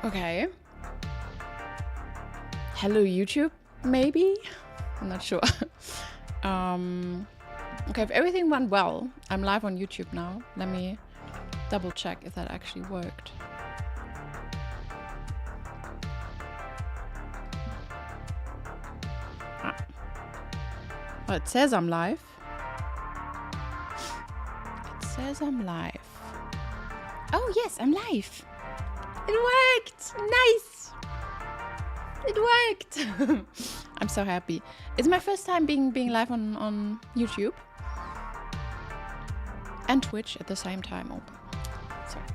Okay. Hello, YouTube, maybe? I'm not sure. Okay, if everything went well, I'm live on YouTube now. Let me double check if that actually worked. Well, it says I'm live. It says I'm live. Oh, yes, I'm live. It worked! Nice! It worked! I'm so happy. It's my first time being live on YouTube. And Twitch at the same time. Oh, sorry.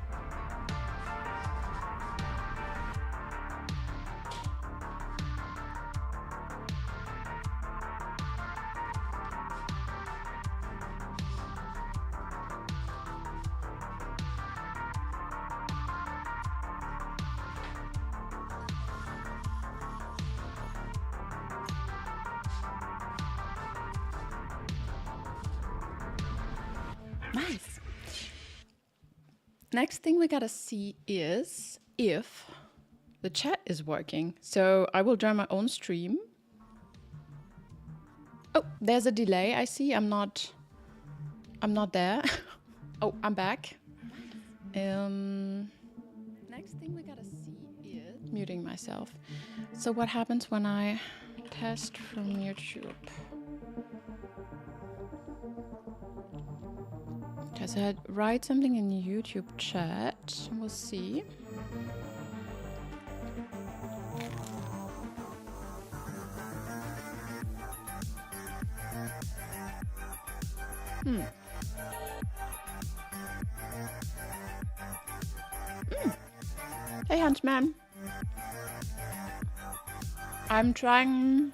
Nice. Next thing we gotta see is if the chat is working. So I will join my own stream. Oh, there's a delay. I see. I'm not there. Oh, I'm back. Next thing we gotta see is muting myself. So what happens when I test from YouTube? Okay, so I write something in YouTube chat. We'll see. Hey, Huntsman. I'm trying...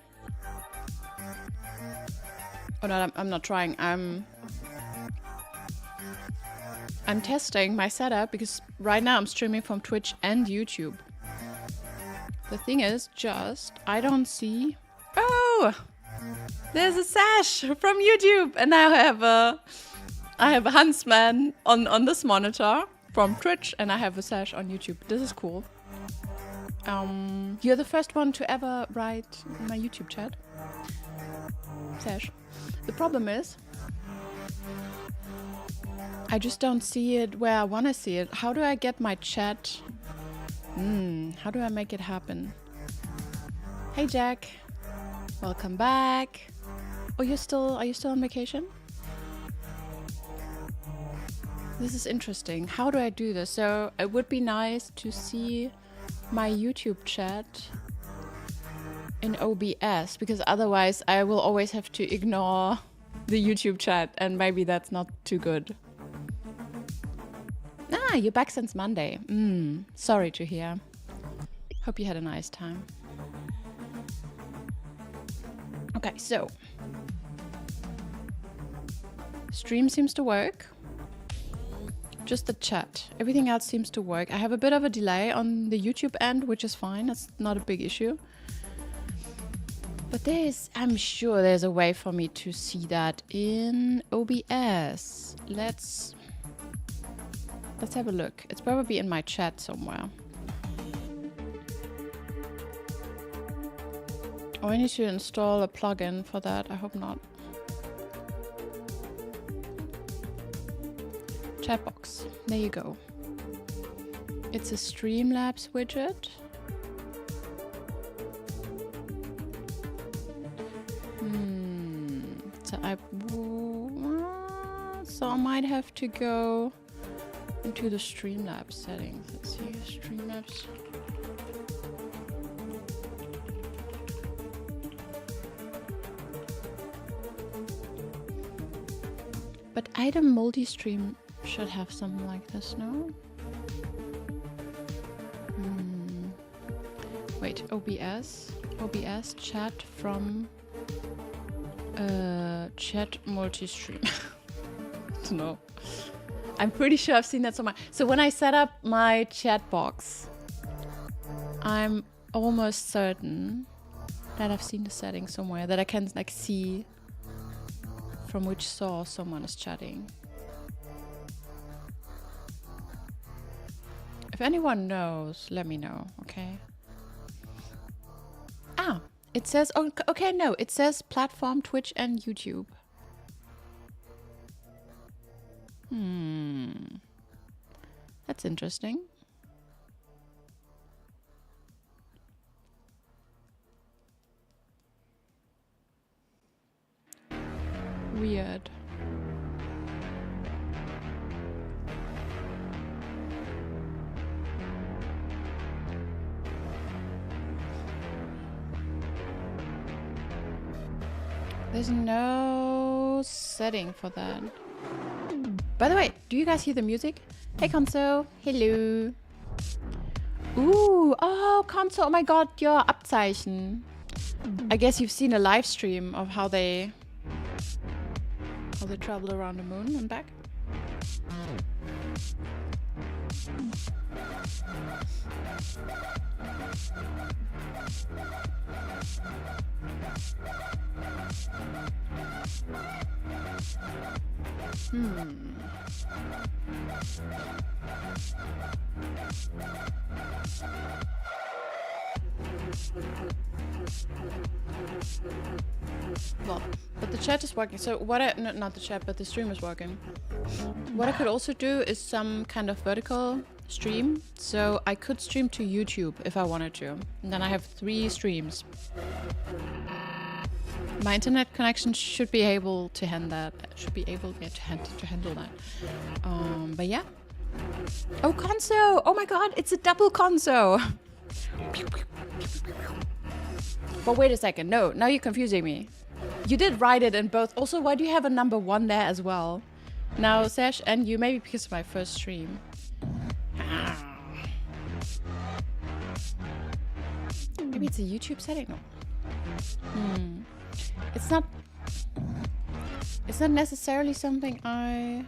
Oh, no, I'm not trying. I'm testing my setup because right now I'm streaming from Twitch and YouTube. The thing is just, I don't see... Oh! There's a sash from YouTube! And now I have a Huntsman on this monitor from Twitch and I have a sash on YouTube. This is cool. You're the first one to ever write in my YouTube chat. Sash. The problem is, I just don't see it where I want to see it. How do I get my chat? How do I make it happen? Hey Jack, welcome back. Oh, are you still on vacation? This is interesting. How do I do this? So it would be nice to see my YouTube chat in OBS because otherwise I will always have to ignore the YouTube chat and maybe that's not too good. Ah, you're back since Monday. Sorry to hear. Hope you had a nice time. Okay, so. Stream seems to work. Just the chat. Everything else seems to work. I have a bit of a delay on the YouTube end, which is fine. That's not a big issue. But I'm sure there's a way for me to see that in OBS. Let's have a look. It's probably in my chat somewhere. Oh, I need to install a plugin for that. I hope not. Chatbox. There you go. It's a Streamlabs widget. So I might have to go into the Streamlabs settings. Let's see, Streamlabs. But item multi-stream should have something like this, no? Wait, OBS chat from chat multi-stream. No. I'm pretty sure I've seen that somewhere. So when I set up my chat box, I'm almost certain that I've seen the settings somewhere that I can like see from which source someone is chatting. If If anyone knows, let me know, okay? Ah, it says, oh, okay, no, it says platform, Twitch and YouTube. That's interesting. Weird. There's no setting for that. By the way, do you guys hear the music? Hey, Konso. Hello. Ooh, oh, Konso. Oh my god, your Abzeichen. I guess you've seen a live stream of how they travel around the moon and back. Well, but the chat is working. So what I, no, not the chat, but the stream is working. What I could also do is some kind of vertical stream. So I could stream to YouTube if I wanted to. And then I have 3 streams. My internet connection should be able to handle that. To handle that. But yeah. Oh, Konso! Oh my god, it's a double Konso! But wait a second. No, now you're confusing me. You did write it in both. Also, why do you have a number 1 there as well? Now, Sash and you, maybe because of my first stream. Maybe it's a YouTube setting? No. It's not necessarily something I...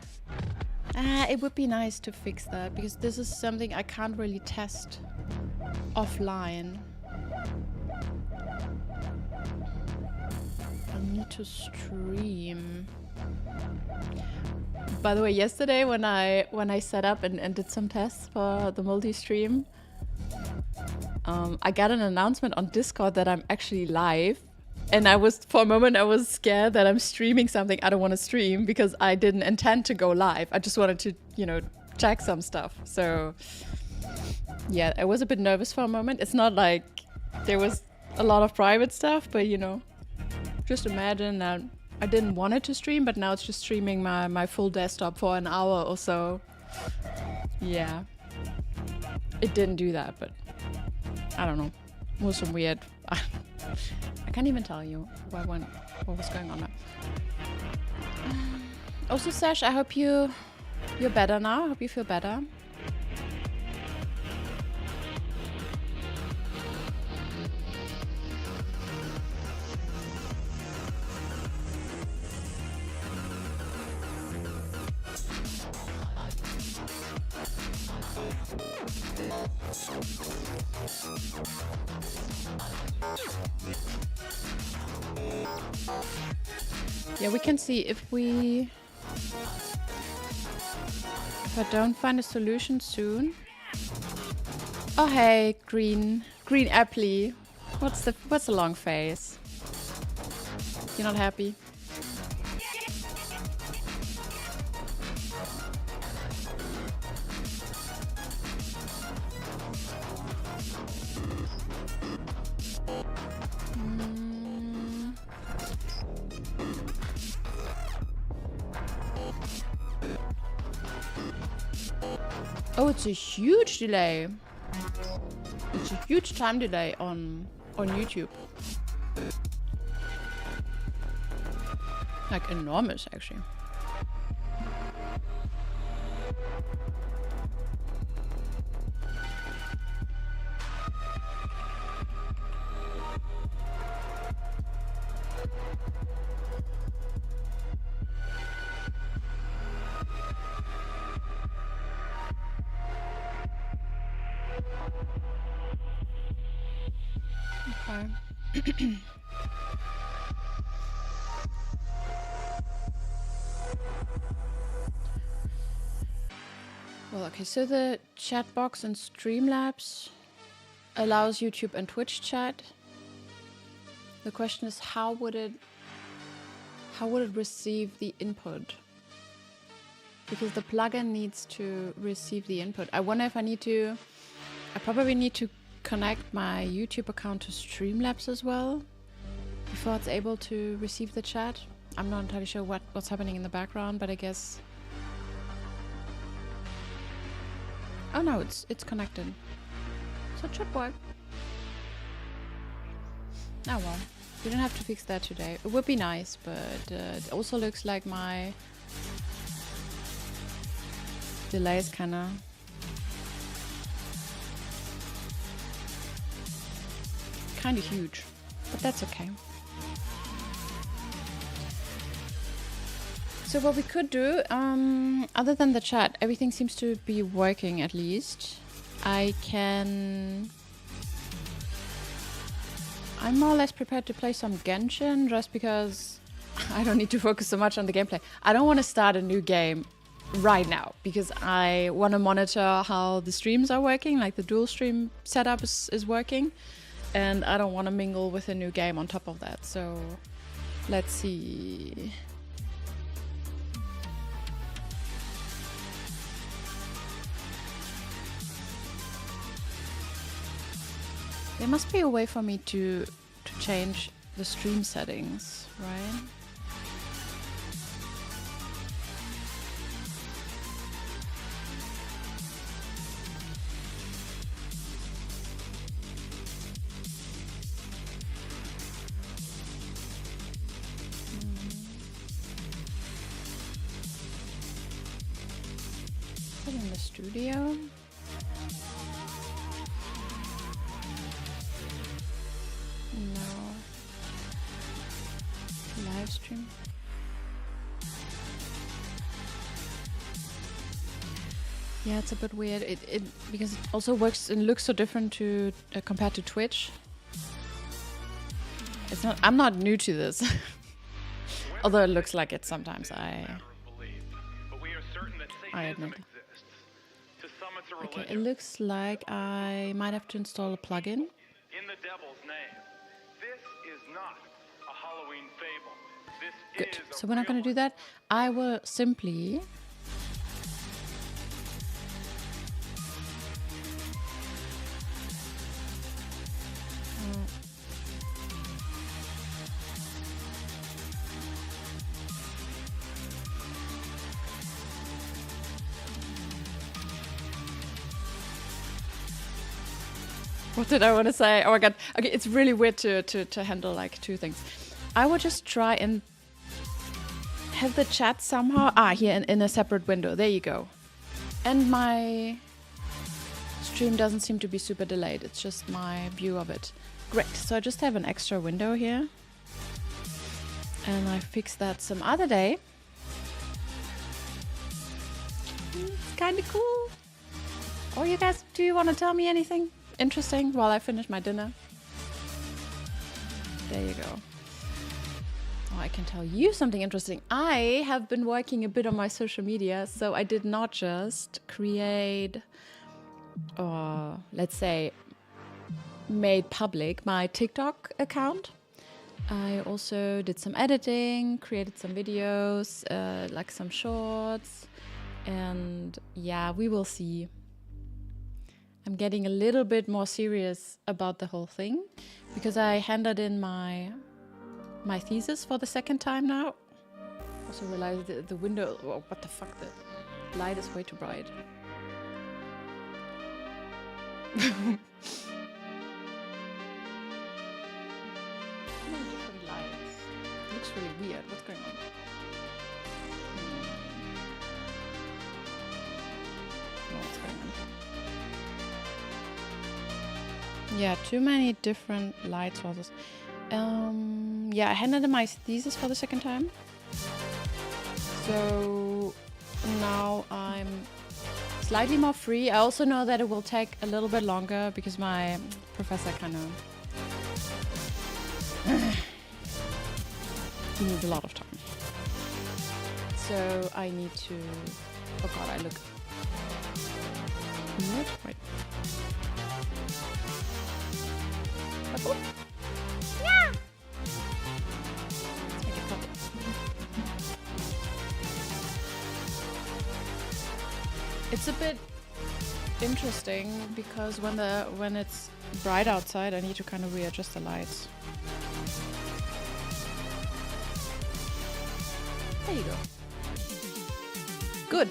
it would be nice to fix that, because this is something I can't really test offline. I need to stream. By the way, yesterday when I set up and did some tests for the multi-stream, I got an announcement on Discord that I'm actually live. And for a moment, I was scared that I'm streaming something I don't want to stream, because I didn't intend to go live. I just wanted to, check some stuff. So, yeah, I was a bit nervous for a moment. It's not like there was a lot of private stuff, but, just imagine that I didn't want it to stream, but now it's just streaming my full desktop for an hour or so. Yeah. It didn't do that, but I don't know. It was some weird... I can't even tell you what was going on there. Also, Sash, I hope you're better now. I hope you feel better. Yeah, we can see if I don't find a solution soon. Oh hey, green Appley. What's the long face? You're not happy? Oh, it's a huge delay. It's a huge time delay on YouTube. Like enormous, actually. Okay. Well, Well, okay, so the chat box in Streamlabs allows YouTube and Twitch chat. The question is, how would it receive the input? Because the plugin needs to receive the input. I wonder if I probably need to connect my YouTube account to Streamlabs as well before it's able to receive the chat. I'm not entirely sure what's happening in the background, but I guess... Oh no, it's connected. So it should work. Oh well, we don't have to fix that today. It would be nice, but it also looks like my delay is kinda... kinda huge, but that's okay. So what we could do, other than the chat, everything seems to be working at least. I'm more or less prepared to play some Genshin just because I don't need to focus so much on the gameplay. I don't want to start a new game right now because I want to monitor how the streams are working, like the dual stream setup is working, and I don't want to mingle with a new game on top of that. So let's see. There must be a way for me to change the stream settings, right? Put in the studio. Live stream. Yeah, it's a bit weird. It because it also works and looks so different to compared to Twitch. It's not. I'm not new to this, although it looks like it sometimes. I admit. Okay, it looks like I might have to install a plugin. In the devil's name, this is not a Halloween fable. Good. So we're not going to do that. I will simply what did I want to say? Oh my god. Okay, it's really weird to handle like two things. I will just try and have the chat somehow... here in a separate window. There you go. And my stream doesn't seem to be super delayed. It's just my view of it. Great. So I just have an extra window here. And I fix that some other day. It's kind of cool. Or you guys, do you want to tell me anything interesting while I finish my dinner? There you go. Oh, I can tell you something interesting. I have been working a bit on my social media, so I did not just create, let's say, made public my TikTok account. I also did some editing, created some videos, like some shorts, and yeah, we will see. I'm getting a little bit more serious about the whole thing because I handed in my thesis for the second time now. Also realized the window... Oh, what the fuck? The light is way too bright. Different lights. It looks really weird. What's going on? What's going on? Yeah, too many different light sources. Yeah, I handed in my thesis for the second time. So now I'm slightly more free. I also know that it will take a little bit longer because my professor kind of... he needs a lot of time. So I need to... Oh god, I look weird. Wait. Oh. Yeah. Let's make it pop. It's a bit interesting because when it's bright outside, I need to kind of readjust the lights. There you go. Good.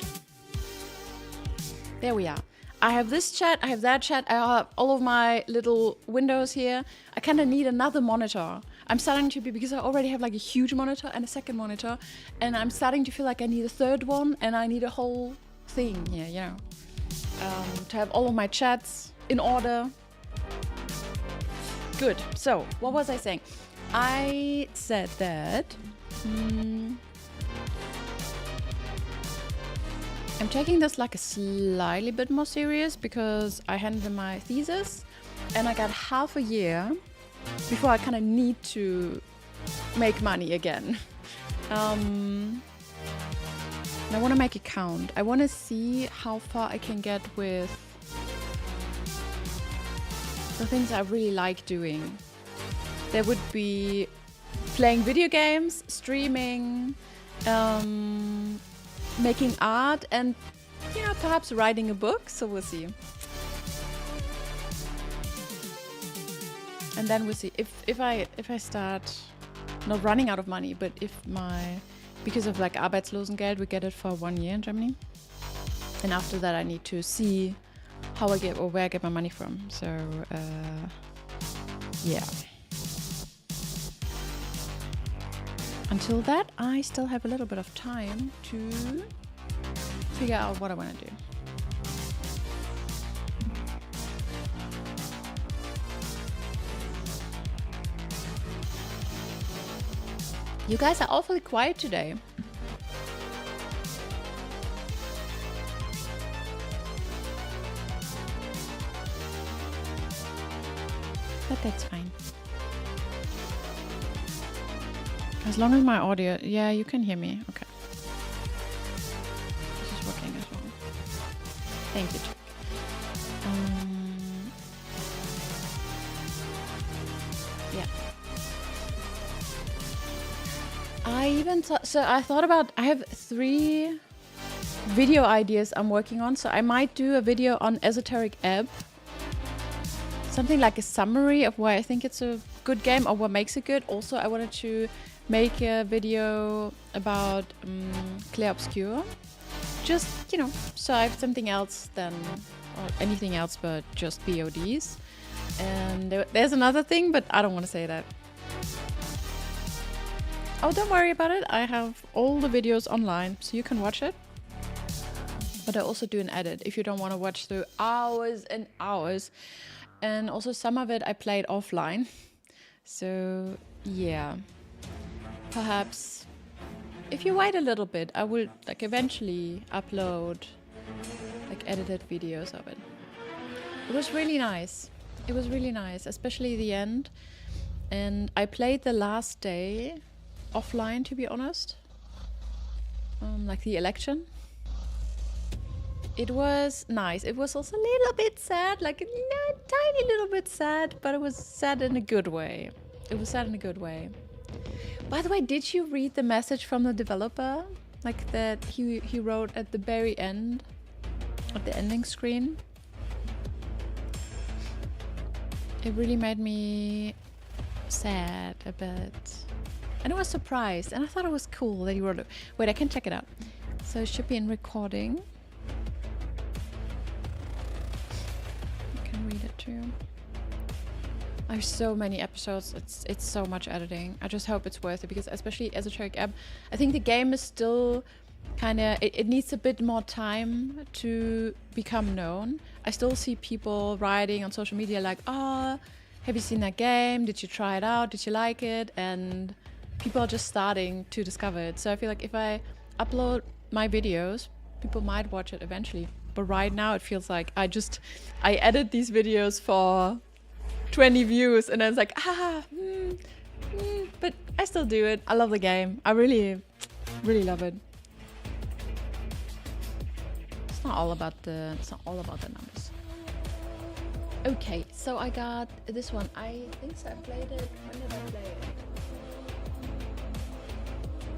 There we are. I have this chat, I have that chat, I have all of my little windows here. I kind of need another monitor. I'm starting to be, because I already have like a huge monitor and a second monitor, and I'm starting to feel like I need a third one, and I need a whole thing here, you know. To have all of my chats in order. Good. So, what was I saying? I said that I'm taking this like a slightly bit more serious because I handed in my thesis and I got half a year before I kind of need to make money again. And I want to make it count. I want to see how far I can get with the things I really like doing. There would be playing video games, streaming, making art, and you know, perhaps writing a book. So we'll see. And then we'll see if I start not running out of money, but if because of like Arbeitslosengeld, we get it for 1 year in Germany, and after that I need to see how I get or where I get my money from. So yeah. Until that, I still have a little bit of time to figure out what I want to do. You guys are awfully quiet today. But that's fine. As long as my audio... Yeah, you can hear me. Okay. This is working as well. Thank you, Jack. Yeah. I even thought... So I thought about... I have 3 video ideas I'm working on. So I might do a video on Esoteric Ebb. Something like a summary of why I think it's a good game or what makes it good. Also, I wanted to make a video about Clair Obscur. Just, you know, so I have something else than, or anything else but just VODs. And there's another thing, but I don't want to say that. Oh, don't worry about it. I have all the videos online, so you can watch it. But I also do an edit if you don't want to watch through hours and hours. And also some of it I played offline. So, yeah. Perhaps if you wait a little bit, I will like eventually upload like edited videos of it. It was really nice. It was really nice, especially the end. And I played the last day offline, to be honest. Like the election. It was nice. It was also a little bit sad, like a tiny little bit sad, but it was sad in a good way. It was sad in a good way. By the way, did you read the message from the developer? Like that he wrote at the very end, at the ending screen? It really made me sad a bit. And I was surprised, and I thought it was cool that he wrote it. Wait, I can check it out. So it should be in recording. I can read it too. I have so many episodes, it's so much editing. I just hope it's worth it, because especially Esoteric Ebb, I think the game is still kind of, it needs a bit more time to become known. I still see people writing on social media like, oh, have you seen that game? Did you try it out? Did you like it? And people are just starting to discover it. So I feel like if I upload my videos, people might watch it eventually. But right now it feels like I edit these videos for 20 views and then it's like, but I still do it. I love the game. I really, really love it. It's not all about the numbers. Okay, so I got this one. I think so I played it. When did I play it?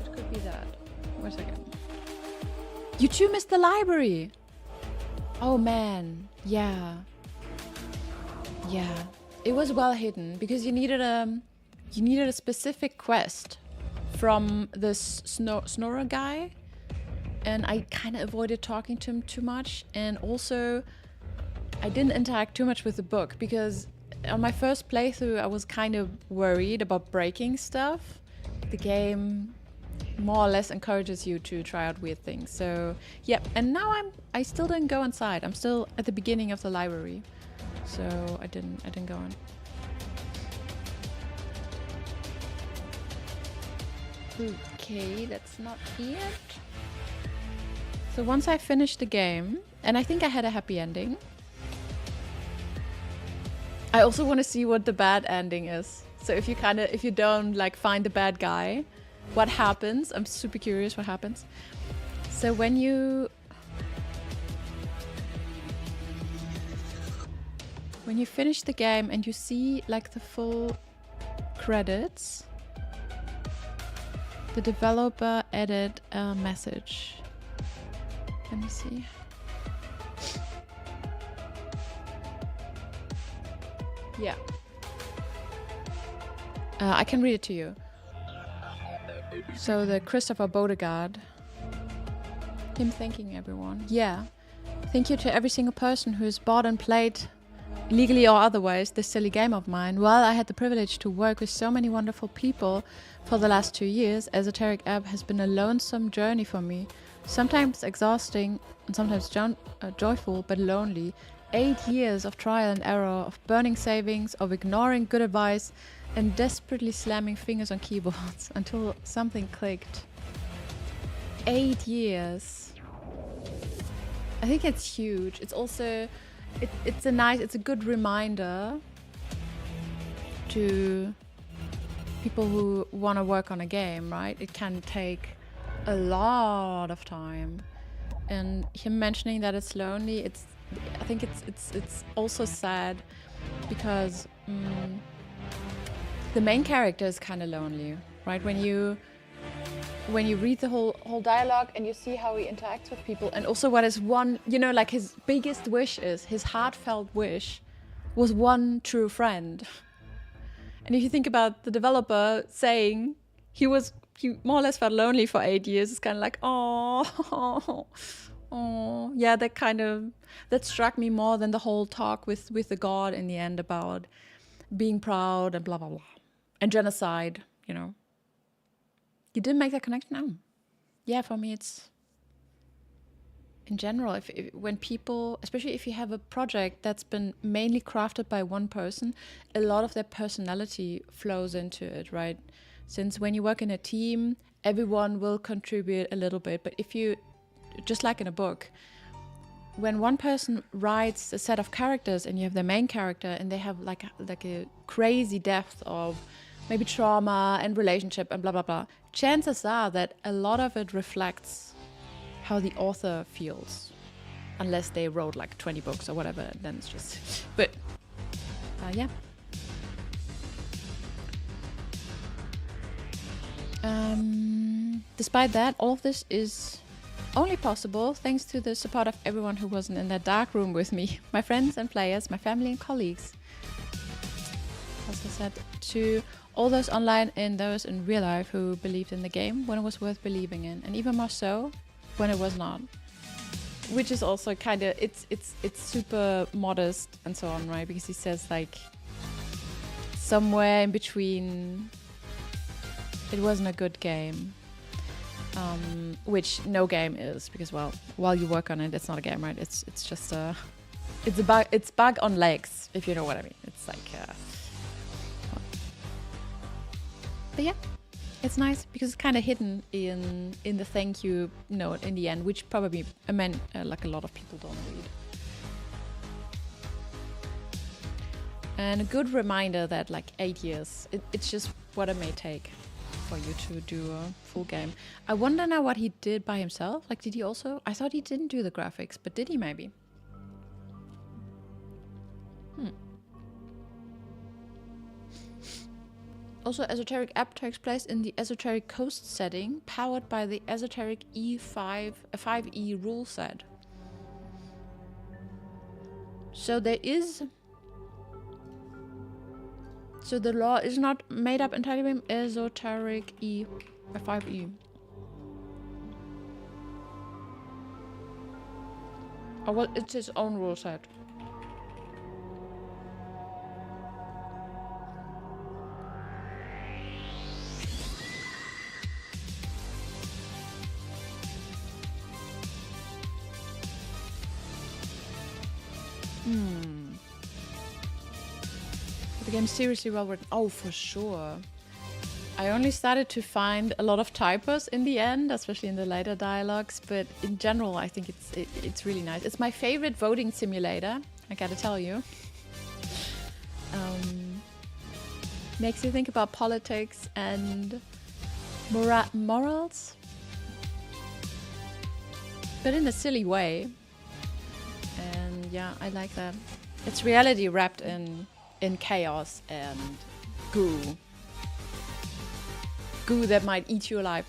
It could be that. Wait a second. You too missed the library. Oh man, yeah. Yeah. It was well hidden because you needed a specific quest from this snorer guy, and I kind of avoided talking to him too much, and also I didn't interact too much with the book because on my first playthrough I was kind of worried about breaking stuff. The game more or less encourages you to try out weird things. So yeah, and now I still didn't go inside. I'm still at the beginning of the library. So I didn't go on. Okay, that's not it. So once I finished the game, and I think I had a happy ending. I also want to see what the bad ending is. So if you don't like find the bad guy, what happens? I'm super curious what happens. So when you finish the game and you see like the full credits, the developer added a message. Let me see. Yeah. I can read it to you. So the Christopher Bodegard, him thanking everyone. Yeah. Thank you to every single person who has bought and played, legally or otherwise, this silly game of mine. While I had the privilege to work with so many wonderful people for the last 2 years, Esoteric Ebb has been a lonesome journey for me. Sometimes exhausting and sometimes joyful but lonely. 8 years of trial and error, of burning savings, of ignoring good advice, and desperately slamming fingers on keyboards until something clicked. 8 years. I think it's huge. It's also, it's a good reminder to people who want to work on a game, right? It can take a lot of time. And him mentioning that it's lonely, I think it's also sad because the main character is kind of lonely, right? When you read the whole dialogue and you see how he interacts with people, and also what is one, like his biggest wish is, his heartfelt wish was one true friend. And if you think about the developer saying he more or less felt lonely for 8 years, it's kind of like, oh, yeah, that struck me more than the whole talk with the god in the end about being proud and blah, blah, blah. And genocide, You didn't make that connection? No. Yeah, for me it's, in general, when people, especially if you have a project that's been mainly crafted by one person, a lot of their personality flows into it, right? Since when you work in a team, everyone will contribute a little bit. But if you, just like in a book, when one person writes a set of characters and you have the main character and they have like a crazy depth of maybe trauma and relationship and blah, blah, blah, chances are that a lot of it reflects how the author feels. Unless they wrote like 20 books or whatever, then it's just... But, yeah. Despite that, all of this is only possible thanks to the support of everyone who wasn't in that dark room with me. My friends and players, my family and colleagues. As I said, to all those online and those in real life who believed in the game when it was worth believing in, and even more so when it was not. Which is also kind of, it's super modest and so on, right? Because he says like somewhere in between, it wasn't a good game. Which no game is, because well, while you work on it, it's not a game, right? It's just it's bug on legs, if you know what I mean. It's like, but yeah, it's nice because it's kind of hidden in the thank you note in the end, which probably like a lot of people don't read. And a good reminder that like 8 years, it's just what it may take for you to do a full game. I wonder now what he did by himself. Like, did he also? I thought he didn't do the graphics, but did he maybe? Also, Esoteric app takes place in the Esoteric Coast setting, powered by the Esoteric E5E rule set. So there is... So the law is not made up entirely by Esoteric E5E. Oh, well, it's its own rule set. The game's seriously well written. Oh, for sure. I only started to find a lot of typos in the end, especially in the later dialogues, but in general, I think it's really nice. It's my favorite voting simulator, I gotta tell you. Makes you think about politics and morals, but in a silly way. And yeah, I like that. It's reality wrapped in chaos and goo. Goo that might eat you alive.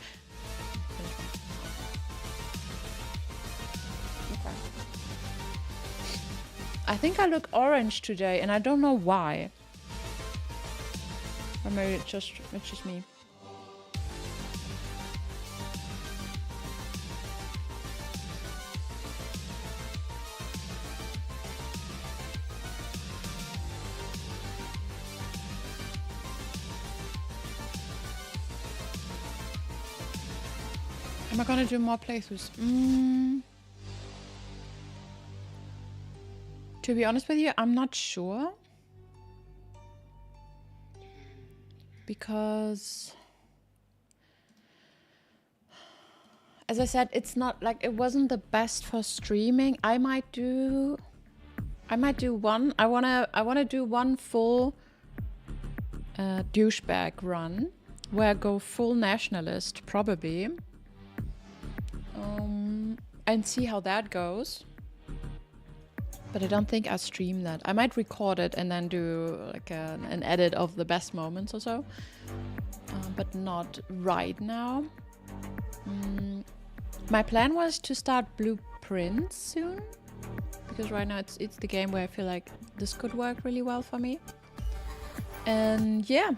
Okay. I think I look orange today, and I don't know why. Or maybe it's just me. Am I gonna do more playthroughs? To be honest with you, I'm not sure. Because, as I said, it's not like it wasn't the best for streaming. I might do one. I wanna do one full douchebag run where I go full nationalist probably. And see how that goes. But I don't think I'll stream that. I might record it and then do like an edit of the best moments or so. But not right now. My plan was to start Blueprints soon. Because right now it's the game where I feel like this could work really well for me. And yeah,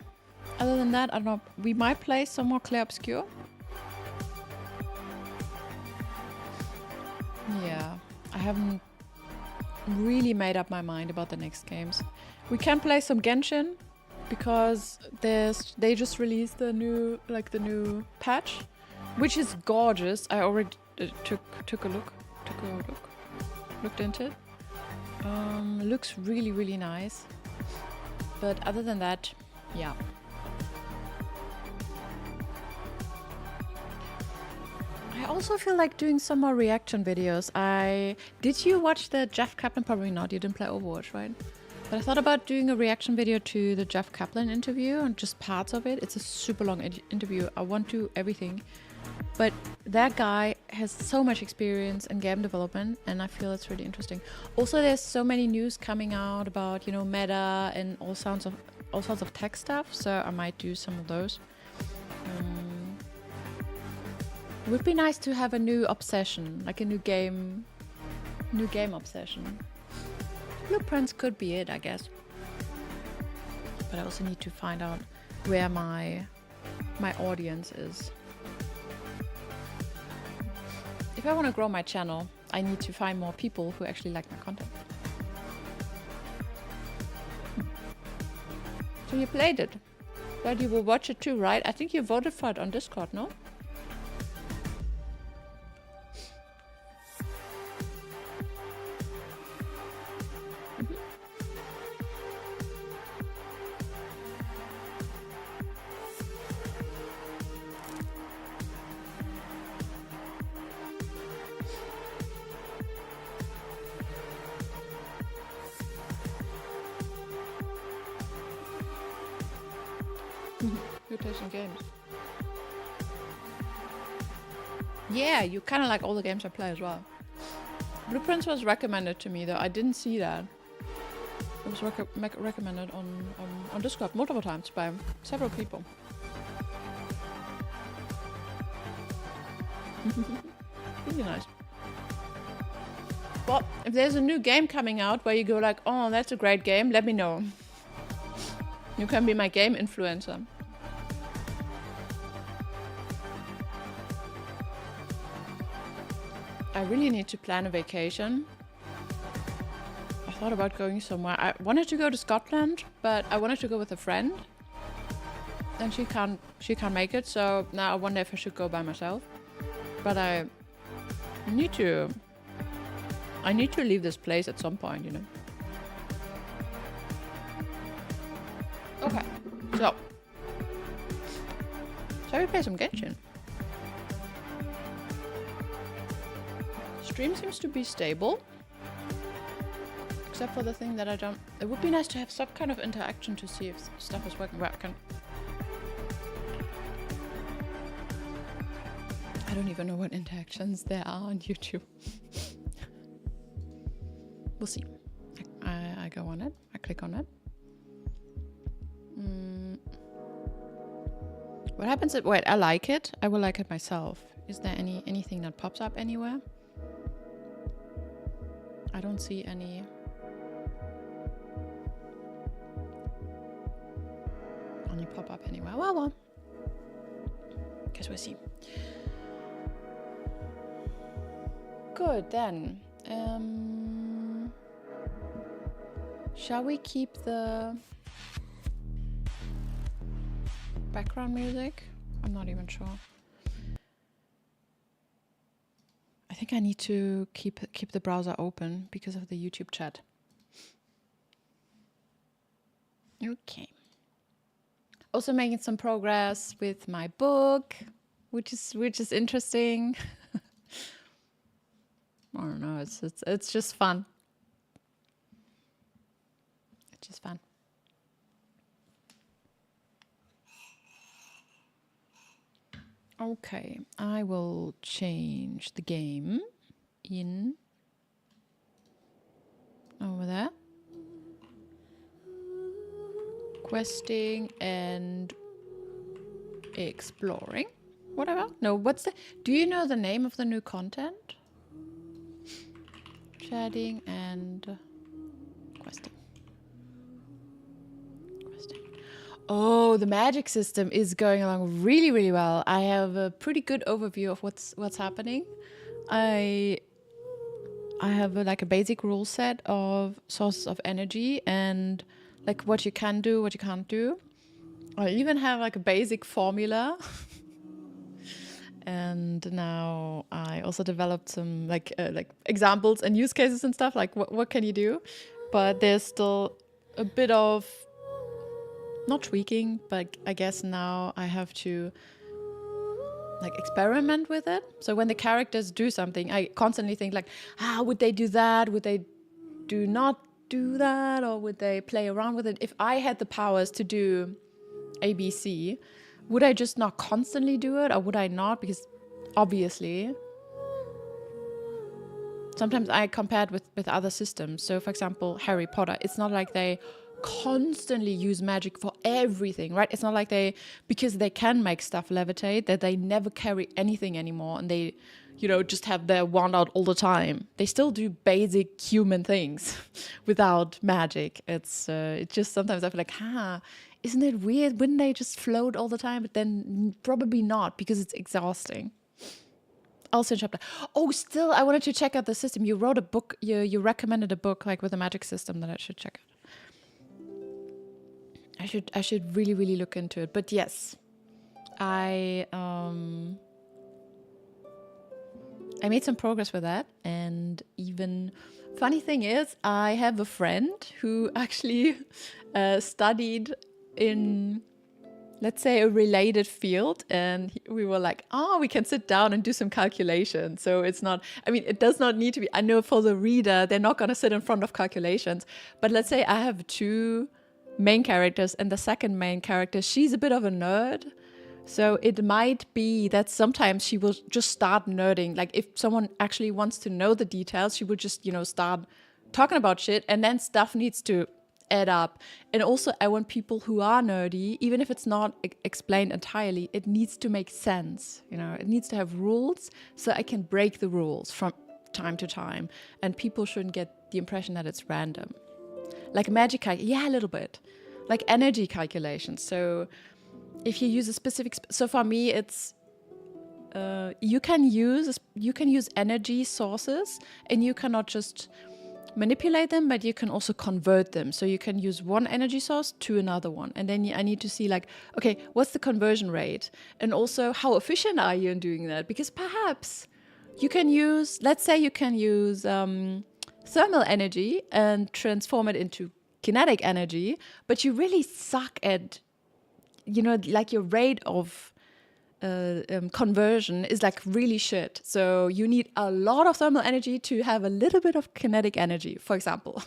other than that, I don't know. We might play some more Clair Obscur. Yeah, I haven't really made up my mind about the next games. We can play some Genshin because they just released the new patch, which is gorgeous. I already looked into it. Looks really nice. But other than that, yeah. I also feel like doing some more reaction videos. Did you watch the Jeff Kaplan? Probably not. You didn't play Overwatch, right? But I thought about doing a reaction video to the Jeff Kaplan interview and just parts of it. It's a super long interview. I won't do everything. But that guy has so much experience in game development, and I feel it's really interesting. Also, there's so many news coming out about, you know, meta and all sorts of tech stuff. So I might do some of those. It would be nice to have a new obsession, like a new game obsession. Blueprints could be it, I guess. But I also need to find out where my audience is. If I want to grow my channel, I need to find more people who actually like my content. So you played it. But you will watch it too, right? I think you voted for it on Discord, no? Mutation games. Yeah, you kind of like all the games I play as well. Blueprints was recommended to me though. I didn't see that. was recommended on Discord multiple times by several people. Really nice. Well, if there's a new game coming out where you go like, oh, that's a great game, let me know. You can be my game influencer. I really need to plan a vacation. I thought about going somewhere. I wanted to go to Scotland, but I wanted to go with a friend. And she can't make it, so now I wonder if I should go by myself. But I need to leave this place at some point, you know. Okay, so shall we play some Genshin? Stream seems to be stable. Except for the thing that I don't... It would be nice to have some kind of interaction to see if stuff is working. Well, I don't even know what interactions there are on YouTube. We'll see. I go on it. I click on it. What happens if... Wait, I like it. I will like it myself. Is there anything that pops up anywhere? I don't see any... pop up anywhere. Well. Guess we'll see. Good, then. Shall we keep the background music? I'm not even sure. I think I need to keep the browser open because of the YouTube chat. Okay. Also making some progress with my book, which is interesting. I don't know. It's just fun. It's just fun. Okay, I will change the game in over there. Questing and exploring. Whatever. No, what's the... Do you know the name of the new content? Chatting and questing. Oh, the magic system is going along really, really well. I have a pretty good overview of what's happening. I have like a basic rule set of sources of energy and like what you can do, what you can't do. I even have like a basic formula. And now I also developed some like examples and use cases and stuff. Like what can you do? But there's still a bit of not tweaking, but I guess now I have to like experiment with it. So when the characters do something, I constantly think like, would they do that? Would they do not do that? Or would they play around with it? If I had the powers to do ABC, would I just not constantly do it? Or would I not? Because obviously, sometimes I compared with other systems. So for example, Harry Potter, it's not like they constantly use magic for everything, right? It's not like because they can make stuff levitate, that they never carry anything anymore and they, just have their wand out all the time. They still do basic human things without magic. It's just sometimes I feel like, isn't it weird? Wouldn't they just float all the time? But then probably not, because it's exhausting. Also in chapter. Oh, still, I wanted to check out the system. You wrote a book. You recommended a book like with a magic system that I should check out. I should really, really look into it. But yes, I made some progress with that. And even funny thing is, I have a friend who actually studied in, let's say, a related field. And we were like, we can sit down and do some calculations. So it's not, it does not need to be, I know for the reader, they're not going to sit in front of calculations. But let's say I have two main characters, and the second main character, she's a bit of a nerd. So it might be that sometimes she will just start nerding. Like if someone actually wants to know the details, she will just, start talking about shit, and then stuff needs to add up. And also I want people who are nerdy, even if it's not explained entirely, it needs to make sense. It needs to have rules so I can break the rules from time to time. And people shouldn't get the impression that it's random. Like magic, a little bit. Like energy calculations. So if you use a specific, so for me it's, you can use energy sources, and you cannot just manipulate them, but you can also convert them. So you can use one energy source to another one, and then I need to see like, okay, what's the conversion rate, and also how efficient are you in doing that? Because perhaps you can use, let's say you can use thermal energy and transform it into kinetic energy, but you really suck at, like your rate of conversion is like really shit. So you need a lot of thermal energy to have a little bit of kinetic energy, for example.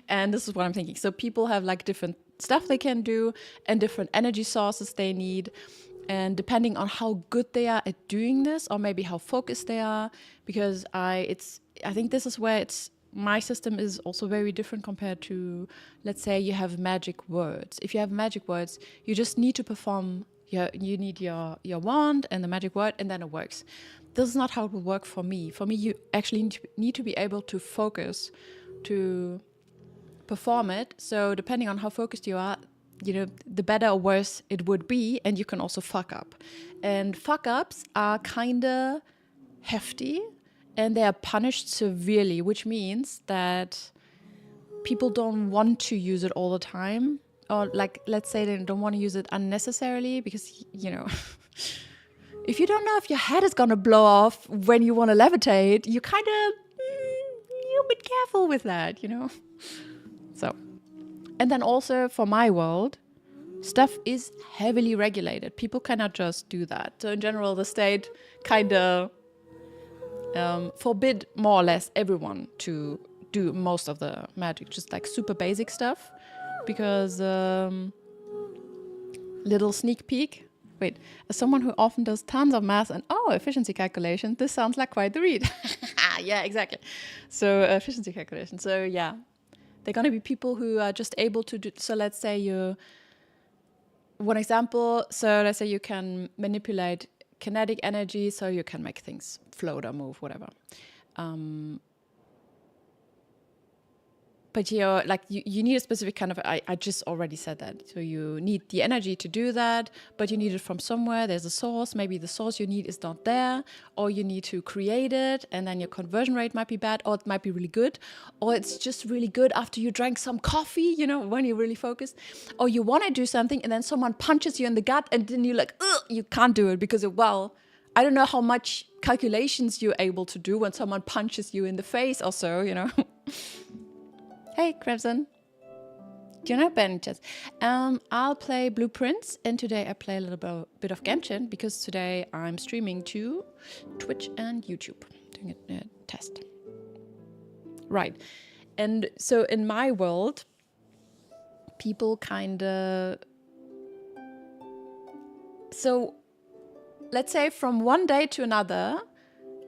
And this is what I'm thinking. So people have like different stuff they can do and different energy sources they need. And depending on how good they are at doing this, or maybe how focused they are, because I think this is where my system is also very different compared to, let's say you have magic words. If you have magic words, you just need to perform. You need your wand and the magic word, and then it works. This is not how it will work for me. For me, you actually need to be able to focus to perform it. So depending on how focused you are, the better or worse it would be, and you can also fuck up. And fuck ups are kind of hefty, and they are punished severely, which means that people don't want to use it all the time. Or like, let's say they don't want to use it unnecessarily because, if you don't know if your head is going to blow off when you want to levitate, you kind of, you're a bit careful with that, So, and then also for my world, stuff is heavily regulated. People cannot just do that. So in general, the state kind of forbid more or less everyone to do most of the magic, just like super basic stuff. Because little sneak peek. Wait, as someone who often does tons of math and efficiency calculations, this sounds like quite the read. Yeah, exactly. So efficiency calculation. So yeah, they're gonna be people who are just able to do. So let's say one example. So let's say you can manipulate kinetic energy, so you can make things float or move, whatever. But you need a specific kind of, I just already said that. So you need the energy to do that, but you need it from somewhere. There's a source. Maybe the source you need is not there, or you need to create it, and then your conversion rate might be bad, or it might be really good, or it's just really good after you drank some coffee, when you're really focused, or you want to do something and then someone punches you in the gut, and then you're like, ugh, you can't do it because I don't know how much calculations you're able to do when someone punches you in the face or so, Hey, Crimson. Do you know benches? I'll play Blueprints, and today I play a little bit of Genshin, because today I'm streaming to Twitch and YouTube, doing a test. Right. And so in my world, people kind of... So let's say from one day to another,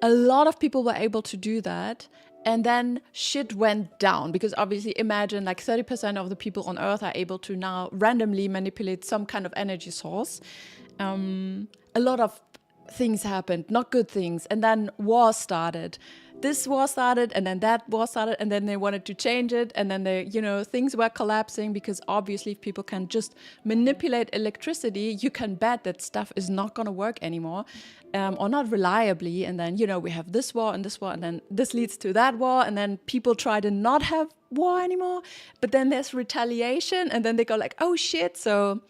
a lot of people were able to do that. And then shit went down, because obviously imagine like 30% of the people on Earth are able to now randomly manipulate some kind of energy source. A lot of things happened, not good things. And then war started. This war started, and then that war started, and then they wanted to change it. And then things were collapsing, because obviously if people can just manipulate electricity, you can bet that stuff is not going to work anymore, or not reliably. And then, we have this war, and then this leads to that war. And then people try to not have war anymore. But then there's retaliation, and then they go like, oh shit. So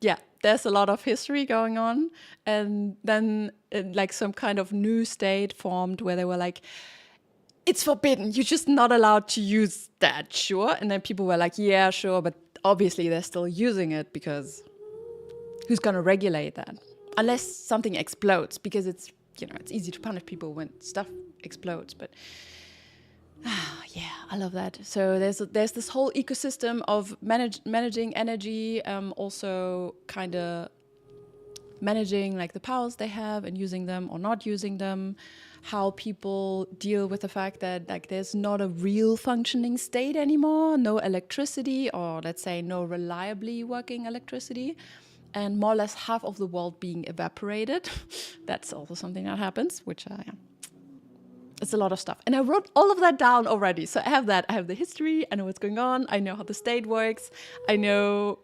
yeah, there's a lot of history going on. And then like some kind of new state formed where they were like, it's forbidden. You're just not allowed to use that, sure. And then people were like, yeah, sure. But obviously they're still using it, because who's going to regulate that? Unless something explodes, because it's easy to punish people when stuff explodes. But yeah, I love that. So there's this whole ecosystem of managing energy, also kind of managing like the powers they have and using them or not using them, how people deal with the fact that like there's not a real functioning state anymore, no electricity, or let's say no reliably working electricity, and more or less half of the world being evaporated. That's also something that happens, which yeah. It's a lot of stuff. And I wrote all of that down already. So I have that. I have the history. I know what's going on. I know how the state works. I know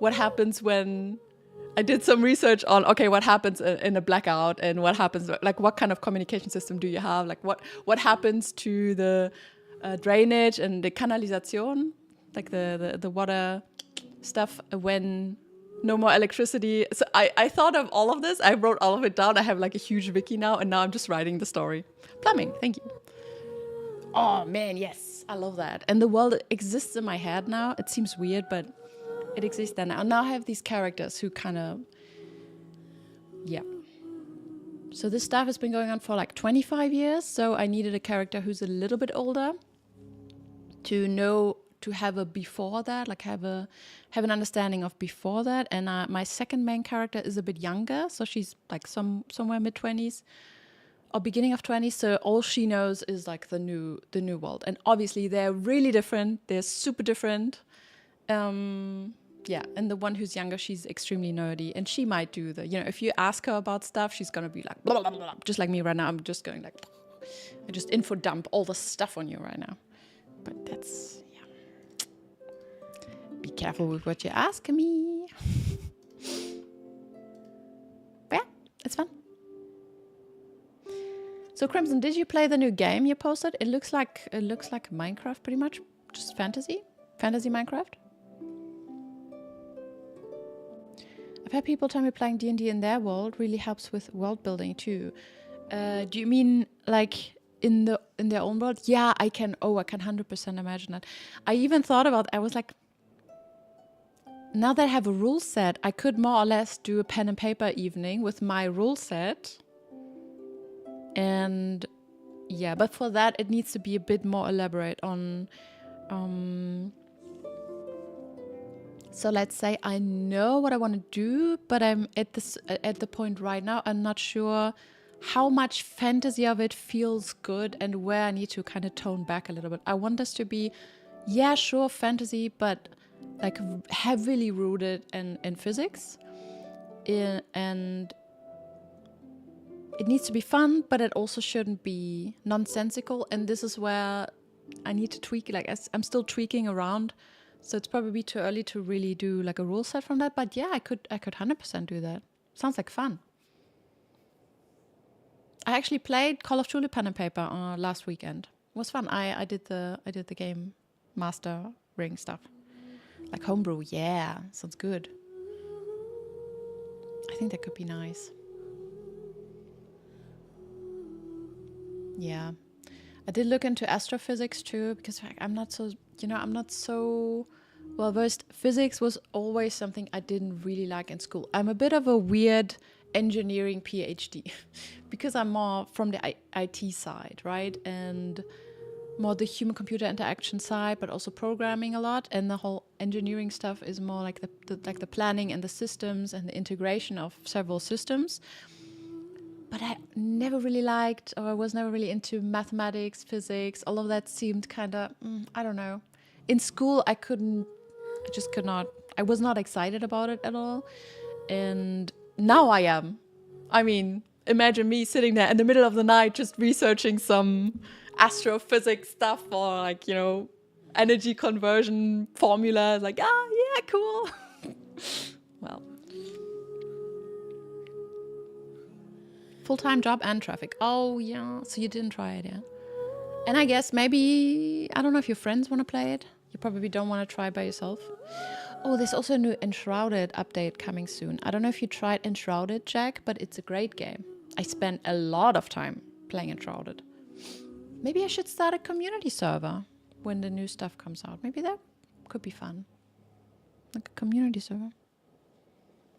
what happens when I did some research on, okay, what happens in a blackout and what happens, like what kind of communication system do you have? Like what happens to the drainage and the canalization, like the water stuff when no more electricity. So I thought of all of this. I wrote all of it down. I have like a huge wiki now, and now I'm just writing the story. Plumbing, thank you. Oh man, yes, I love that. And the world exists in my head now. It seems weird, but it exists there now. And now I have these characters who kind of, yeah. So this stuff has been going on for like 25 years. So I needed a character who's a little bit older to know, to have a before that, like have an understanding of before that. And my second main character is a bit younger, so she's like somewhere mid-20s or beginning of 20s. So all she knows is like the new world, and obviously they're really different. They're super different. Yeah, and the one who's younger, she's extremely nerdy, and she might do the, if you ask her about stuff, she's gonna be like blah, blah, blah, blah. Just like me right now. I'm just going like, I just info dump all the stuff on you right now. But that's. Be careful with what you ask me. But yeah, it's fun. So Crimson, did you play the new game you posted? It looks like Minecraft pretty much, just fantasy Minecraft. I've had people tell me playing D&D in their world really helps with world building too. Do you mean like in their own world? Yeah, I can 100% imagine that. I even thought about, I was like, now that I have a rule set, I could more or less do a pen and paper evening with my rule set. And yeah, but for that, it needs to be a bit more elaborate on... So let's say I know what I want to do, but I'm at the point right now, I'm not sure how much fantasy of it feels good and where I need to kind of tone back a little bit. I want this to be, yeah, sure, fantasy, but like heavily rooted in physics, and it needs to be fun, but it also shouldn't be nonsensical. And this is where I need to tweak. Like I'm still tweaking around, so it's probably too early to really do like a rule set from that. But yeah, I could 100% do that. Sounds like fun. I actually played Call of Duty pen and paper last weekend. It was fun. I did the game master ring stuff. Like homebrew, yeah, sounds good. I think that could be nice. Yeah. I did look into astrophysics too, because I'm not so well versed. Physics was always something I didn't really like in school. I'm a bit of a weird engineering PhD because I'm more from the IT side, right? And more the human-computer interaction side, but also programming a lot. And the whole engineering stuff is more like the planning and the systems and the integration of several systems. But I never really liked, or I was never really into mathematics, physics. All of that seemed kind of, I don't know. In school, I just could not. I was not excited about it at all. And now I am. I mean, imagine me sitting there in the middle of the night just researching some astrophysics stuff or like, energy conversion formulas. Like, yeah, cool. Well. Full-time job and traffic. Oh, yeah. So you didn't try it, yeah? And I guess maybe, I don't know if your friends want to play it. You probably don't want to try by yourself. Oh, there's also a new Enshrouded update coming soon. I don't know if you tried Enshrouded, Jack, but it's a great game. I spent a lot of time playing Enshrouded. Maybe I should start a community server when the new stuff comes out. Maybe that could be fun. Like a community server.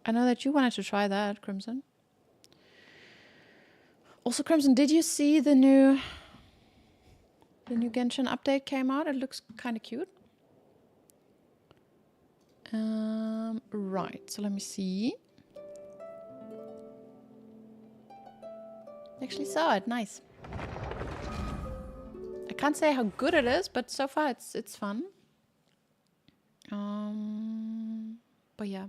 I know that you wanted to try that, Crimson. Also, Crimson, did you see the new Genshin update came out? It looks kind of cute. Right, so let me see. Actually saw it. Nice. I can't say how good it is, but so far it's fun. But yeah.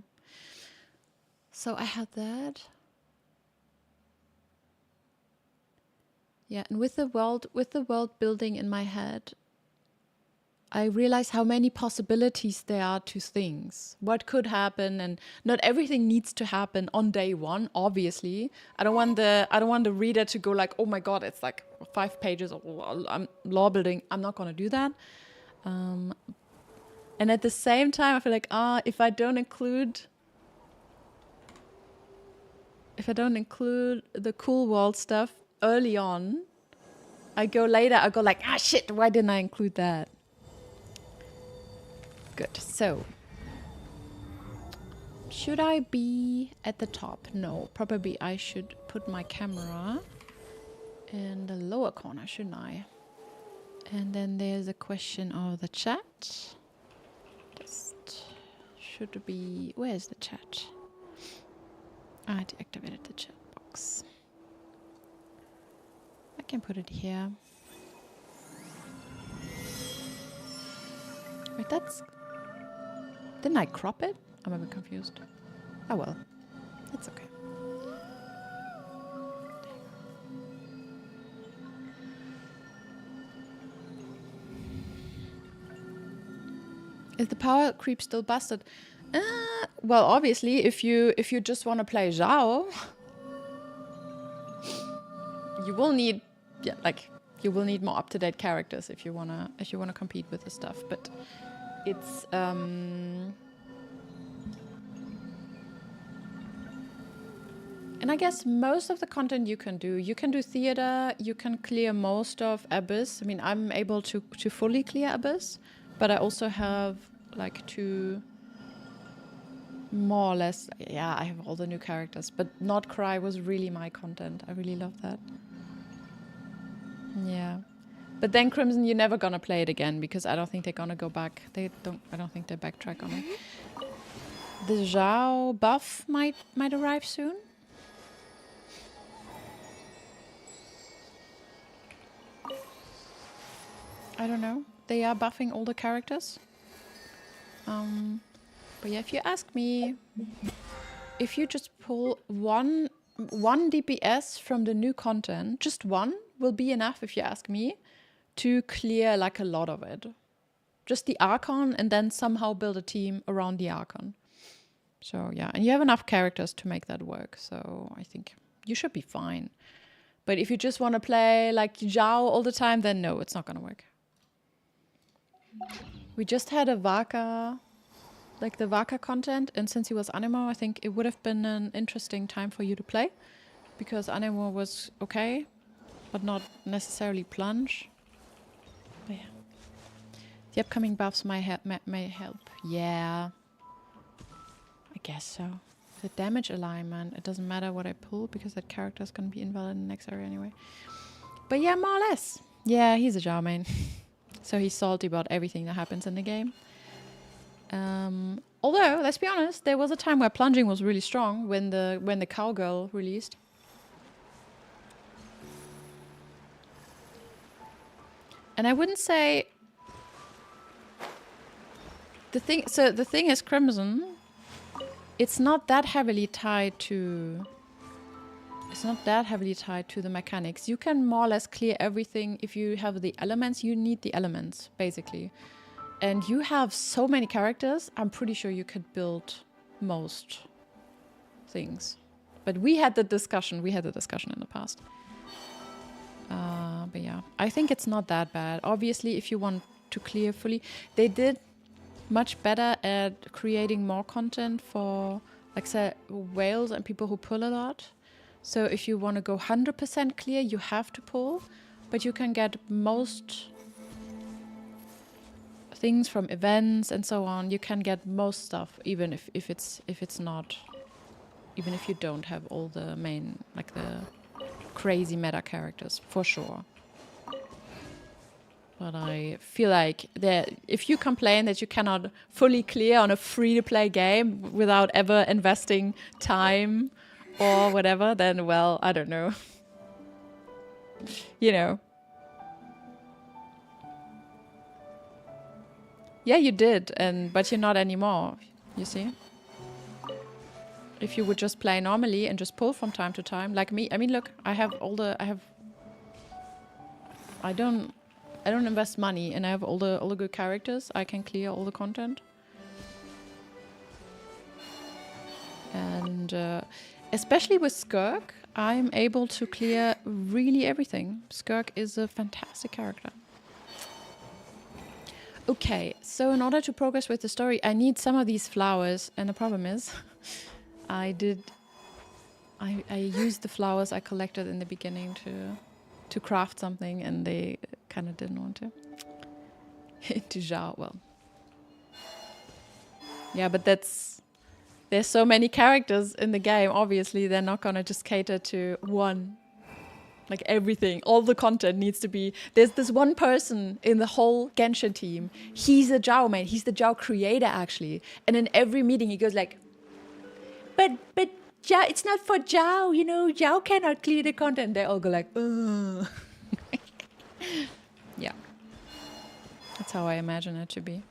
So I had that. Yeah, and with the world building in my head, I realize how many possibilities there are to things. What could happen, and not everything needs to happen on day one. Obviously, I don't want the reader to go like, oh my god, it's like 5 pages of law building. I'm not gonna do that. And at the same time, I feel like if I don't include the cool world stuff early on, I go like, shit, why didn't I include that? Good. So, should I be at the top? No, probably I should put my camera in the lower corner, shouldn't I? And then there's a question of the chat. Just should be... Where's the chat? I deactivated the chat box. I can put it here. Wait, that's... Didn't I crop it? I'm a bit confused. Oh well, it's okay. Is the power creep still busted? Well, obviously, if you just want to play Zhao, you will need more up-to-date characters if you wanna compete with the stuff. But it's and I guess most of the content you can do theater, you can clear most of Abyss. I mean, I'm able to fully clear Abyss, but I also have like 2 more or less, yeah, I have all the new characters, but Not Cry was really my content. I really love that. Yeah. But then Crimson, you're never gonna play it again because I don't think they're gonna go back. I don't think they backtrack on it. The Zhao buff might arrive soon. I don't know. They are buffing all the characters. But yeah, if you ask me, if you just pull one DPS from the new content, just one will be enough, if you ask me, to clear like a lot of it. Just the Archon, and then somehow build a team around the Archon. So yeah, and you have enough characters to make that work. So I think you should be fine. But if you just want to play like Zhao all the time, then no, it's not gonna work. We just had a Vaka, like the Vaka content, and since he was Anemo, I think it would have been an interesting time for you to play, because Anemo was okay, but not necessarily plunge. But yeah, the upcoming buffs may help. Yeah, I guess so. The damage alignment, it doesn't matter what I pull because that character is gonna be invalid in the next area anyway. But yeah, more or less. Yeah, he's a Zhao main. So he's salty about everything that happens in the game. Although, let's be honest, there was a time where plunging was really strong when the cowgirl released. And I wouldn't say the thing is Crimson, it's not that heavily tied to the mechanics. You can more or less clear everything. If you have the elements, you need the elements, basically. And you have so many characters, I'm pretty sure you could build most things. But we had the discussion in the past. But yeah, I think it's not that bad. Obviously, if you want to clear fully, they did much better at creating more content for, like, say, whales and people who pull a lot. So if you want to go 100% clear, you have to pull, but you can get most things from events and so on. You can get most stuff, even if it's not, even if you don't have all the main, like the crazy meta characters, for sure. But I feel like that if you complain that you cannot fully clear on a free-to-play game without ever investing time or whatever, then, well, I don't know. you know. Yeah, you did, but you're not anymore. You see? If you would just play normally and just pull from time to time, like me. I mean, look, I don't invest money, and I have all the good characters. I can clear all the content, and especially with Skirk, I'm able to clear really everything. Skirk is a fantastic character. Okay, so in order to progress with the story, I need some of these flowers, and the problem is, I used the flowers I collected in the beginning to craft something, and they kind of didn't want to. To Zhao, well. Yeah, but there's so many characters in the game, obviously they're not gonna just cater to one. Like everything, all the content needs to be... There's this one person in the whole Genshin team. He's a Zhao main, he's the Zhao creator actually. And in every meeting he goes like, but Zhao, it's not for Zhao, you know, Zhao cannot clear the content. They all go like, ugh. Yeah. That's how I imagine it to be.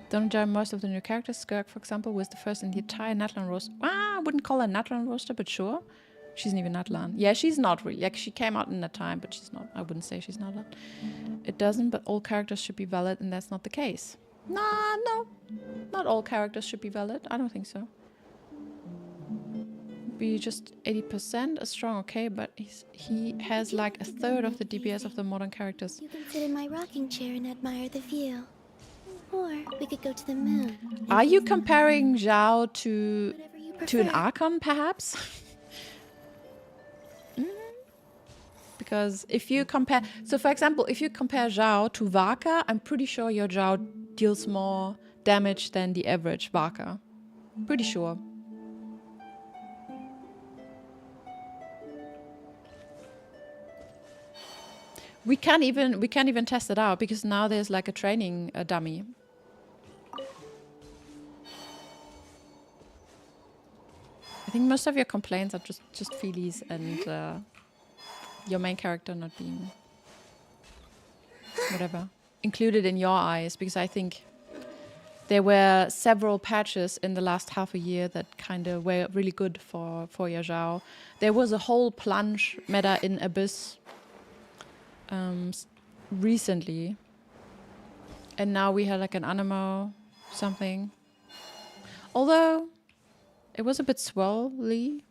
Don't judge most of the new characters. Skirk, for example, was the first in the entire Natlan roster. Ah, I wouldn't call her Natlan roster, but sure. She's even Natlan. Yeah, she's not really. Like, she came out in that time, but she's not. I wouldn't say she's Natlan. It doesn't, but all characters should be valid, and that's not the case. Nah, no. Not all characters should be valid. I don't think so. Be just 80% is strong, okay, but he has like a third of the DPS of the modern characters. You can sit in my rocking chair and admire the view. Or we could go to the moon. Are you comparing Zhao to an prefer. Archon, perhaps? Because if you compare... So, for example, if you compare Zhao to Vaka, I'm pretty sure your Zhao deals more damage than the average Vaka. Pretty sure. We can't even test it out because now there's like a training dummy. I think most of your complaints are just feelies and your main character not being whatever included in your eyes, because I think there were several patches in the last half a year that kind of were really good for your Zhao. There was a whole plunge meta in Abyss recently, and now we had like an Animo something, although it was a bit swirly,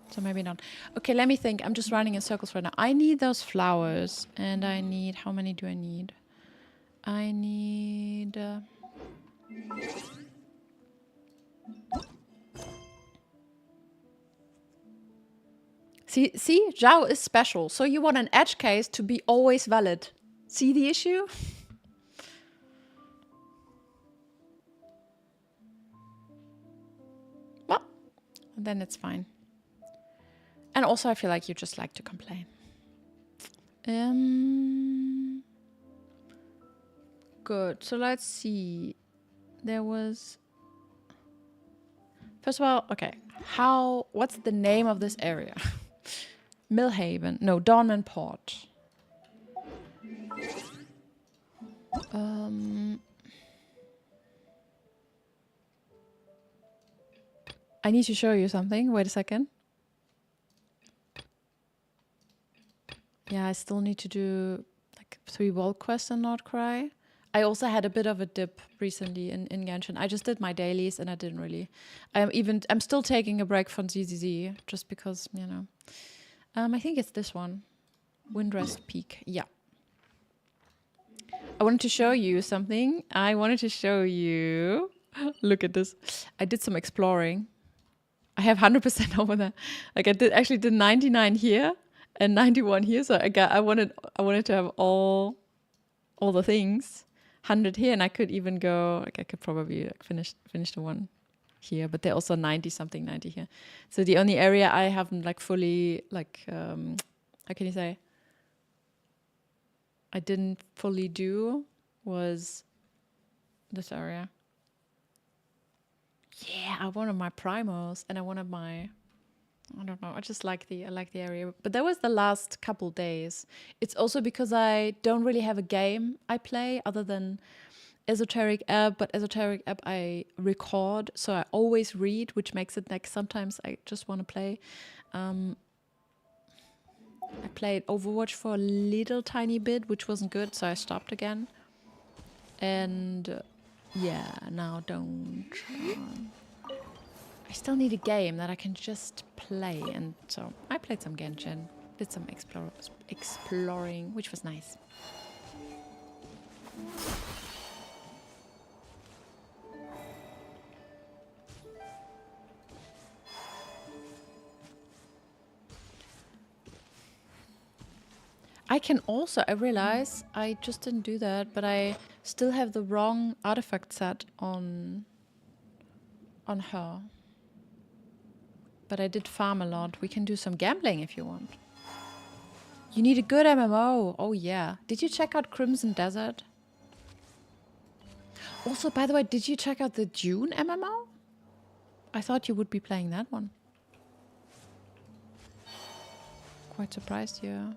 so maybe not. Okay, let me think. I'm just running in circles right now. I need those flowers, and I need... How many do I need? I need... See, Zhao is special, so you want an edge case to be always valid. See the issue? Well, then it's fine. And also I feel like you just like to complain. Good, so let's see. There was... First of all, okay. What's the name of this area? Millhaven. No, Dawnman Port. I need to show you something. Wait a second. Yeah, I still need to do like 3 vault quests and not cry. I also had a bit of a dip recently in Genshin. I just did my dailies and I didn't really. I'm still taking a break from ZZZ just because, you know. I think it's this one. Windrest Peak. Yeah. I wanted to show you something. I wanted to show you... Look at this. I did some exploring. I have 100% over there. Like I actually did 99 here and 91 here. So I wanted to have all the things. 100 here, and I could even go... Like I could probably like finish the one here, but they're also 90 here. So the only area I haven't like fully like how can you say, I didn't fully do was this area. Yeah, I wanted my primals and I wanted my I don't know. I just like the area. But that was the last couple days. It's also because I don't really have a game I play other than Esoteric App, but Esoteric App I record, so I always read, which makes it like sometimes I just want to play. I played Overwatch for a little tiny bit, which wasn't good, so I stopped again. And yeah, now don't. I still need a game that I can just play, and so I played some Genshin, did some exploring, which was nice. I can also, I realize I just didn't do that, but I still have the wrong artifact set on her. But I did farm a lot. We can do some gambling if you want. You need a good MMO. Oh yeah. Did you check out Crimson Desert? Also, by the way, did you check out the Dune MMO? I thought you would be playing that one. Quite surprised, yeah.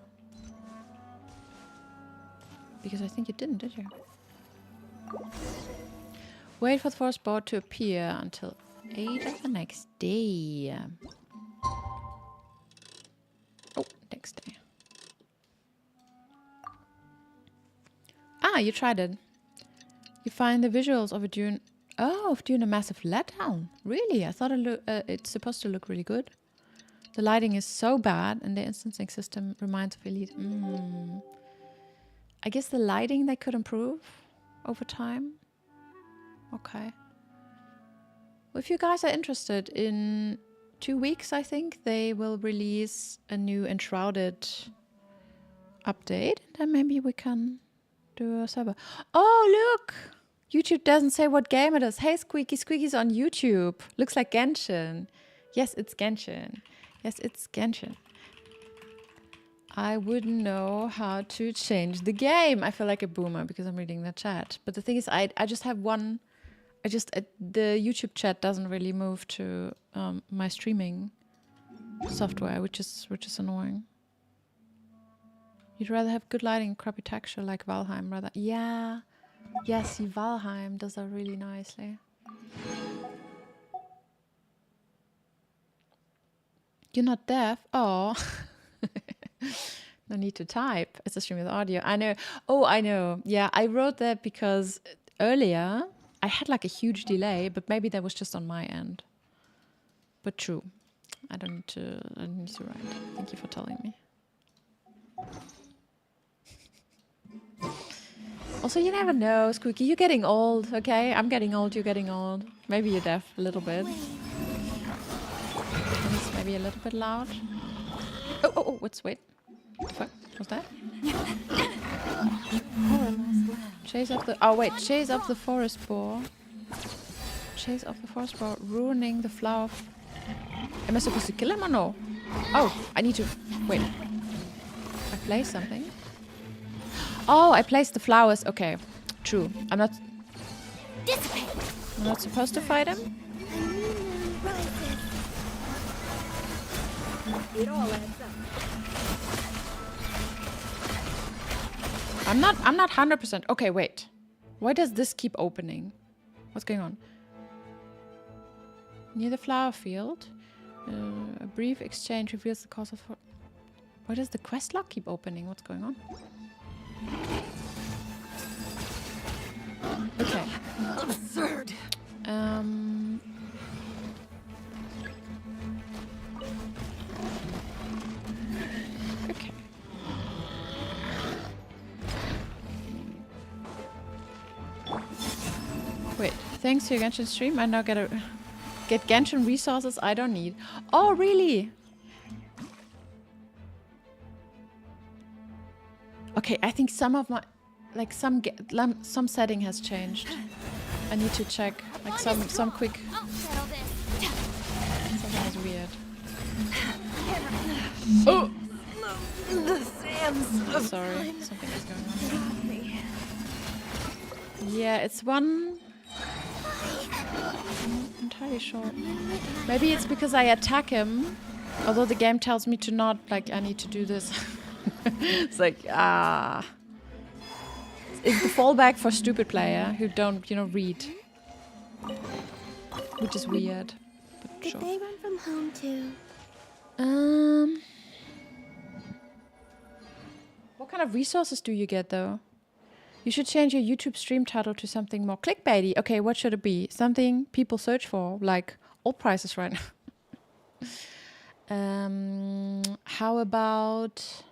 Because I think you didn't, did you? Wait for the forest board to appear until 8 of the next day. Oh, next day. Ah, you tried it. You find the visuals of a Dune. Oh, of Dune a massive letdown. Really? I thought it's supposed to look really good. The lighting is so bad, and the instancing system reminds of Elite. I guess the lighting they could improve over time. Okay. Well, if you guys are interested, in 2 weeks, I think, they will release a new Enshrouded update. Then maybe we can do a server. Oh, look! YouTube doesn't say what game it is. Hey, Squeaky. Squeaky's on YouTube. Looks like Genshin. Yes, it's Genshin. Yes, it's Genshin. I wouldn't know how to change the game. I feel like a boomer because I'm reading the chat. But the thing is, I just have one... the YouTube chat doesn't really move to my streaming software, which is annoying. You'd rather have good lighting and crappy texture like Valheim, rather. Yeah. Yeah, see, Valheim does that really nicely. You're not deaf? Oh. No need to type. It's a stream with audio. I know. Oh, I know. Yeah, I wrote that because earlier I had like a huge delay, but maybe that was just on my end. But true. I don't need to write. Thank you for telling me. Also, you never know, Squeaky. You're getting old, okay? I'm getting old, you're getting old. Maybe you're deaf a little bit. And it's maybe a little bit loud. Oh, wait. What the fuck was that? Chase up the... Oh, wait. Chase up the forest boar. Chase up the forest boar, ruining the flower. Am I supposed to kill him or no? Oh, I need to... Wait. I placed something. Oh, I placed the flowers. Okay, true. I'm not supposed to fight him? It all adds up. I'm not 100%. Okay, wait. Why does this keep opening? What's going on? Near the flower field, a brief exchange reveals the cause of... Why does the quest log keep opening? What's going on? Okay. Absurd. Okay. Wait, thanks to your Genshin stream, I now get Genshin resources I don't need. Oh, really? Okay, I think some of my, like some setting has changed. I need to check, like some quick. Something is weird. Oh, The sands. sorry, something is going on. Yeah, it's one. I'm not entirely sure. Maybe it's because I attack him Although the game tells me to not, like, I need to do this. It's like, it's the fallback for stupid player who don't, you know, read. Which is weird. But Did sure. they run from home too? What kind of resources do you get though? You should change your YouTube stream title to something more clickbaity. Okay, what should it be? Something people search for, like all prices right now. How about...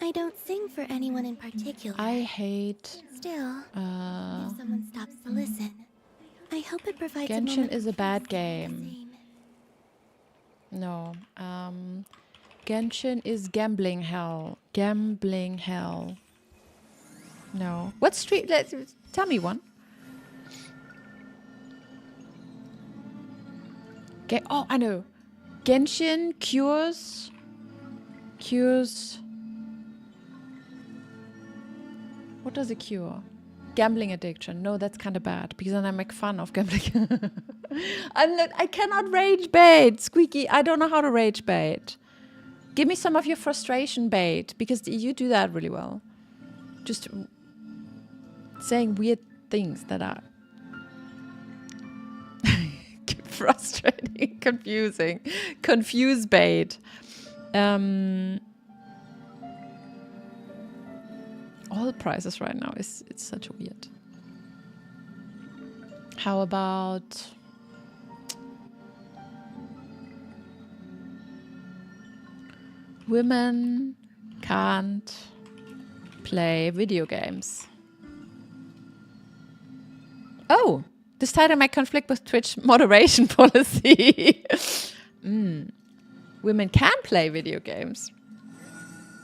I don't sing for anyone in particular. I hate... Still, if someone stops to listen, I hope it provides a Genshin moment is of a bad peace and game. same. No. Genshin is gambling hell. Gambling hell. No. What street? Tell me one. Oh, I know. Genshin cures. What does it cure? Gambling addiction. No, that's kind of bad because then I make fun of gambling. I cannot rage bait, Squeaky. I don't know how to rage bait. Give me some of your frustration bait because you do that really well. Just saying weird things that are frustrating, confusing. Confuse bait. All prices right now it's such a weird. How about women can't play video games? Oh, this title might conflict with Twitch moderation policy. Women can play video games.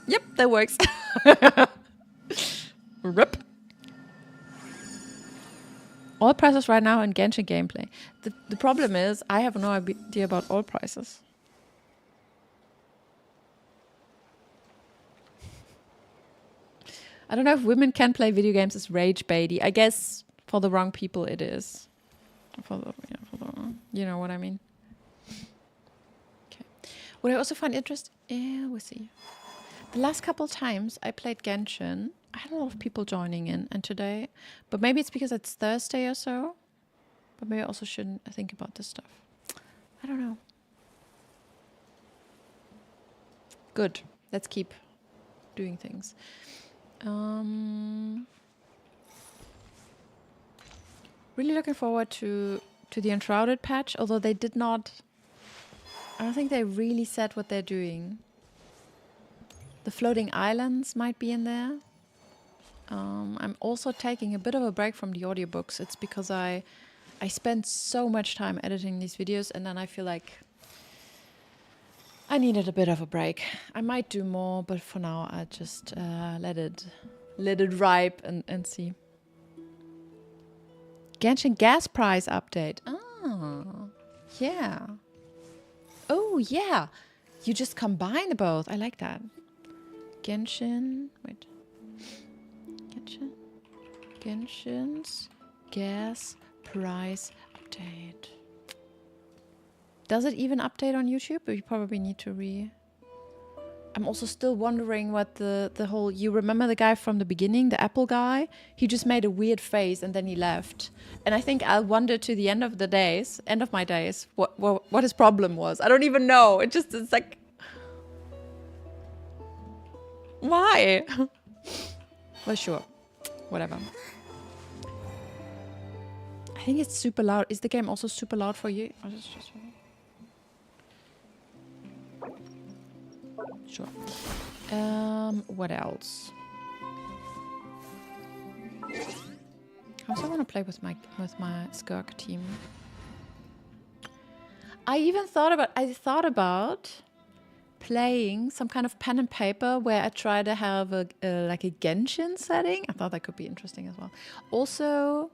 Yep, that works. Rip. All prices right now in Genshin gameplay. The problem is I have no idea about all prices. I don't know if women can play video games is rage baity. I guess for the wrong people it is. For the you know what I mean. Okay. What I also find interesting, we'll see. The last couple times I played Genshin, I had a lot of people joining in, and today, but maybe it's because it's Thursday or so. But maybe I also shouldn't think about this stuff. I don't know. Good. Let's keep doing things. Really looking forward to the Enshrouded patch, although they did not... I don't think they really said what they're doing. The floating islands might be in there. I'm also taking a bit of a break from the audiobooks. It's because I spent so much time editing these videos, and then I feel like I needed a bit of a break. I might do more, but for now I just let it ripe and see. Genshin gas price update. Oh, yeah. Oh, yeah. You just combine both. I like that. Genshin. Wait. Genshin's gas price update. Does it even update on YouTube? But you probably need to I'm also still wondering what the whole... You remember the guy from the beginning, the Apple guy? He just made a weird face and then he left. And I think I'll wonder to the end of my days, what his problem was. I don't even know. It's like... Why? Well, sure. Whatever. I think it's super loud. Is the game also super loud for you? Or is it just... Sure. What else? I also want to play with my Skirk team. I thought about playing some kind of pen and paper where I try to have like a Genshin setting. I thought that could be interesting as well. Also,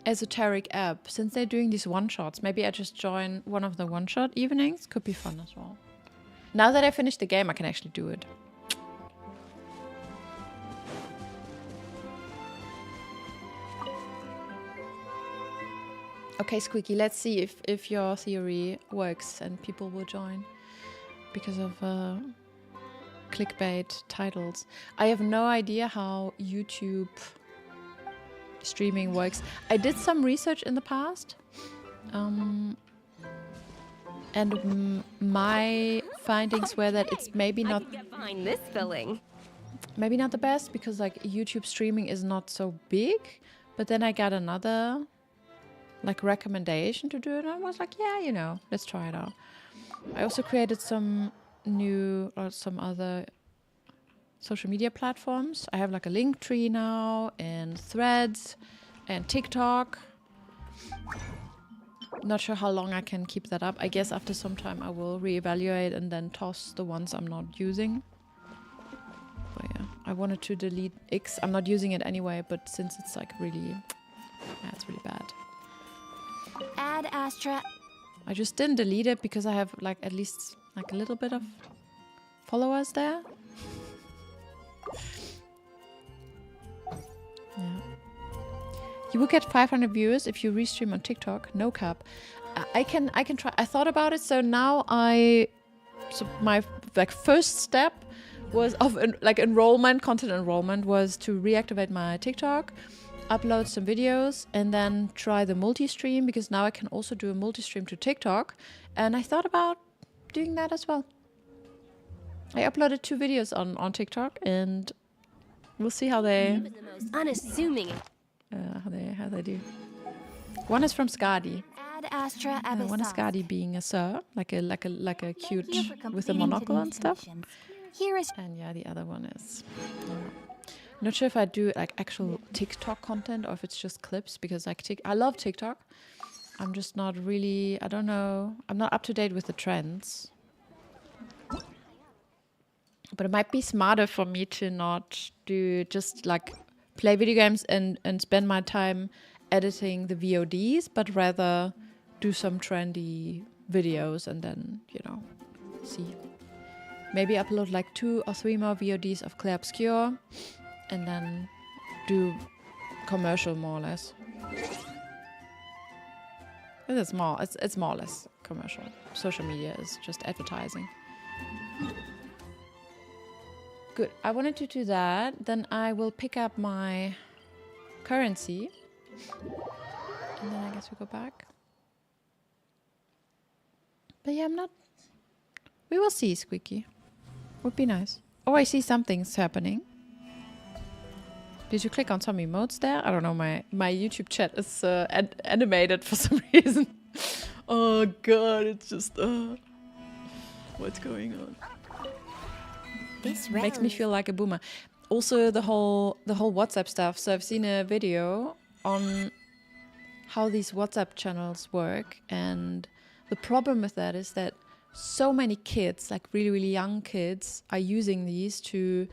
esoteric app. Since they're doing these one-shots, maybe I just join one of the one-shot evenings. Could be fun as well. Now that I finished the game, I can actually do it. Okay, Squeaky, let's see if your theory works and people will join because of clickbait titles. I have no idea how YouTube streaming works. I did some research in the past, and my findings were that it's maybe I not could get behind this filling. maybe not the best because like YouTube streaming is not so big. But then I got another like recommendation to do it, and I was like, yeah, you know, let's try it out. I also created some new or some other social media platforms. I have like a link tree now and Threads and TikTok. Not sure how long I can keep that up. I guess after some time I will reevaluate and then toss the ones I'm not using. But yeah, I wanted to delete X. I'm not using it anyway, but since it's like really, yeah, it's really bad. Add Astra. I just didn't delete it because I have like at least like a little bit of followers there. Yeah. You will get 500 viewers if you restream on TikTok. No cap. I can try. I thought about it. So now so my like first step was of content enrollment was to reactivate my TikTok, upload some videos, and then try the multi-stream because now I can also do a multi-stream to TikTok. And I thought about doing that as well. I uploaded 2 videos on TikTok, and we'll see how they Even the most unassuming. how they do. One is from Skadi. Add Astra One is Abyssal. Skadi being a sir, like a cute Thank you for with a completing monocle and today's stuff. missions. Here is And yeah, the other one is. Not sure if I do like actual TikTok content or if it's just clips because like I love TikTok. I'm just not really. I don't know. I'm not up to date with the trends. But it might be smarter for me to not do just like play video games and spend my time editing the VODs, but rather do some trendy videos and then, you know, see. Maybe upload like 2 or 3 more VODs of Claire Obscure and then do commercial more or less. It's more or less commercial. Social media is just advertising. Good. I wanted to do that. Then I will pick up my currency. And then I guess we go back. But yeah, I'm not... We will see, Squeaky. Would be nice. Oh, I see something's happening. Did you click on some emotes there? I don't know. My YouTube chat is animated for some reason. Oh god, it's just... what's going on? this Makes me feel like a boomer. Also, the whole WhatsApp stuff. So I've seen a video on how these WhatsApp channels work, and the problem with that is that so many kids, like really, really young kids, are using these to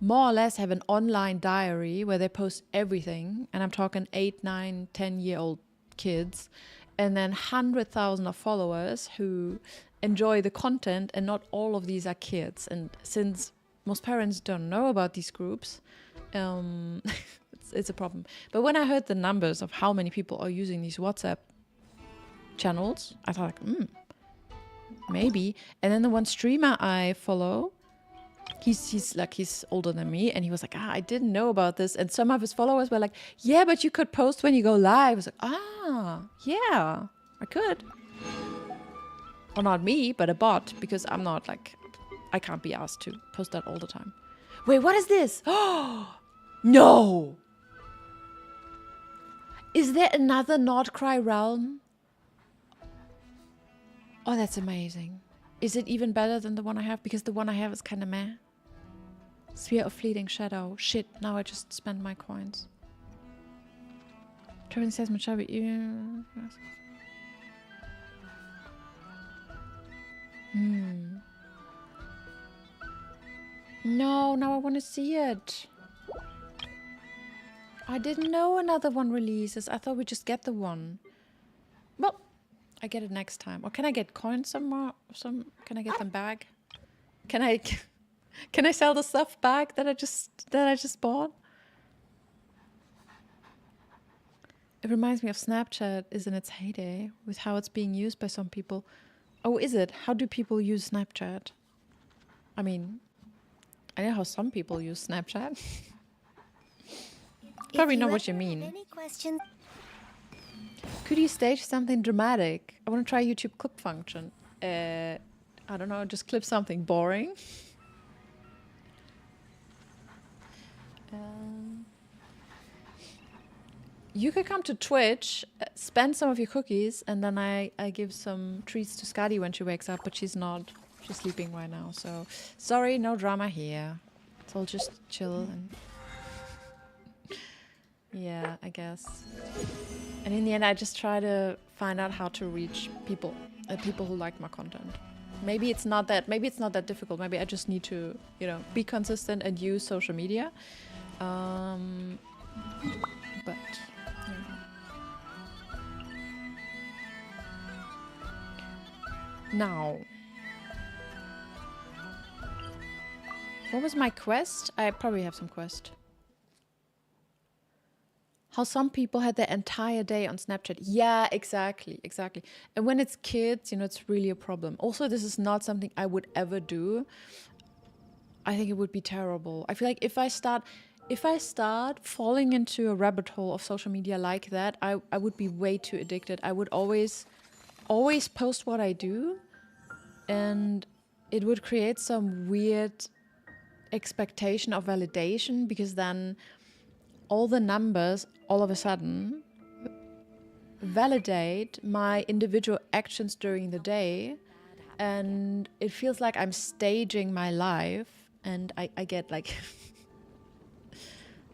more or less have an online diary where they post everything. And I'm talking 8, 9, 10-year-old kids, and then 100,000 of followers who enjoy the content, and not all of these are kids. And since most parents don't know about these groups, it's a problem. But when I heard the numbers of how many people are using these WhatsApp channels, I thought like, maybe. And then the one streamer I follow, he's older than me, and he was like, I didn't know about this. And some of his followers were like, yeah, but you could post when you go live. I was like, yeah, I could. Or not me, but a bot, because I'm not like, I can't be asked to post that all the time. Wait, what is this? Oh, no. Is there another Nordcry realm? Oh, that's amazing. Is it even better than the one I have? Because the one I have is kind of meh. Sphere of Fleeting Shadow. Shit, now I just spent my coins. Turn says Machabi. No, now I want to see it. I didn't know another one releases. I thought we just get the one. Well, I get it next time. Or can I get coins somewhere? Can I get them back? Can I sell the stuff back that I just bought? It reminds me of Snapchat is in its heyday with how it's being used by some people. Oh, is it? How do people use Snapchat? I mean, I know how some people use Snapchat. Probably know what you mean. Any questions? Could you stage something dramatic? I want to try YouTube clip function. I don't know, just clip something boring. You could come to Twitch, spend some of your cookies, and then I give some treats to Skadi when she wakes up, but she's not. She's sleeping right now, so sorry, no drama here. It's all just chill and... Yeah, I guess. And in the end, I just try to find out how to reach people, people who like my content. Maybe it's not that difficult. Maybe I just need to, you know, be consistent and use social media. But... Now, what was my quest? I probably have some quest. How some people had their entire day on Snapchat. Yeah, exactly. And when it's kids, you know, it's really a problem. Also, this is not something I would ever do. I think it would be terrible. I feel like if I start falling into a rabbit hole of social media like that, I would be way too addicted. I would always post what I do, and it would create some weird expectation of validation, because then all the numbers all of a sudden validate my individual actions during the day, and it feels like I'm staging my life, and I get like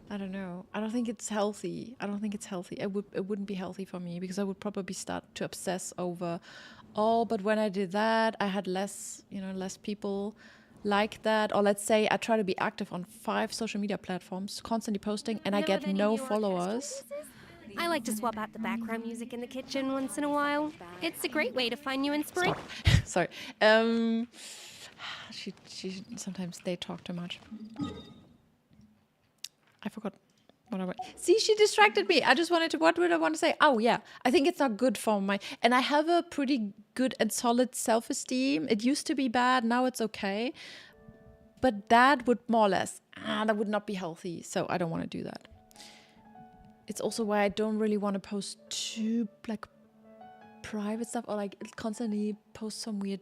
I don't know. I don't think it's healthy. It wouldn't be healthy for me, because I would probably start to obsess over, oh, but when I did that, I had less people like that. Or let's say I try to be active on 5 social media platforms, constantly posting, and I get no followers. I like to swap out the background music in the kitchen once in a while. It's a great way to find new inspiration. Sorry. She sometimes they talk too much. I forgot what I want. See, she distracted me. I just wanted to, what would I want to say? Oh, yeah. I think it's not good for my, and I have a pretty good and solid self-esteem. It used to be bad. Now it's okay. But that would more or less, that would not be healthy. So I don't want to do that. It's also why I don't really want to post too, like, private stuff, or like constantly post some weird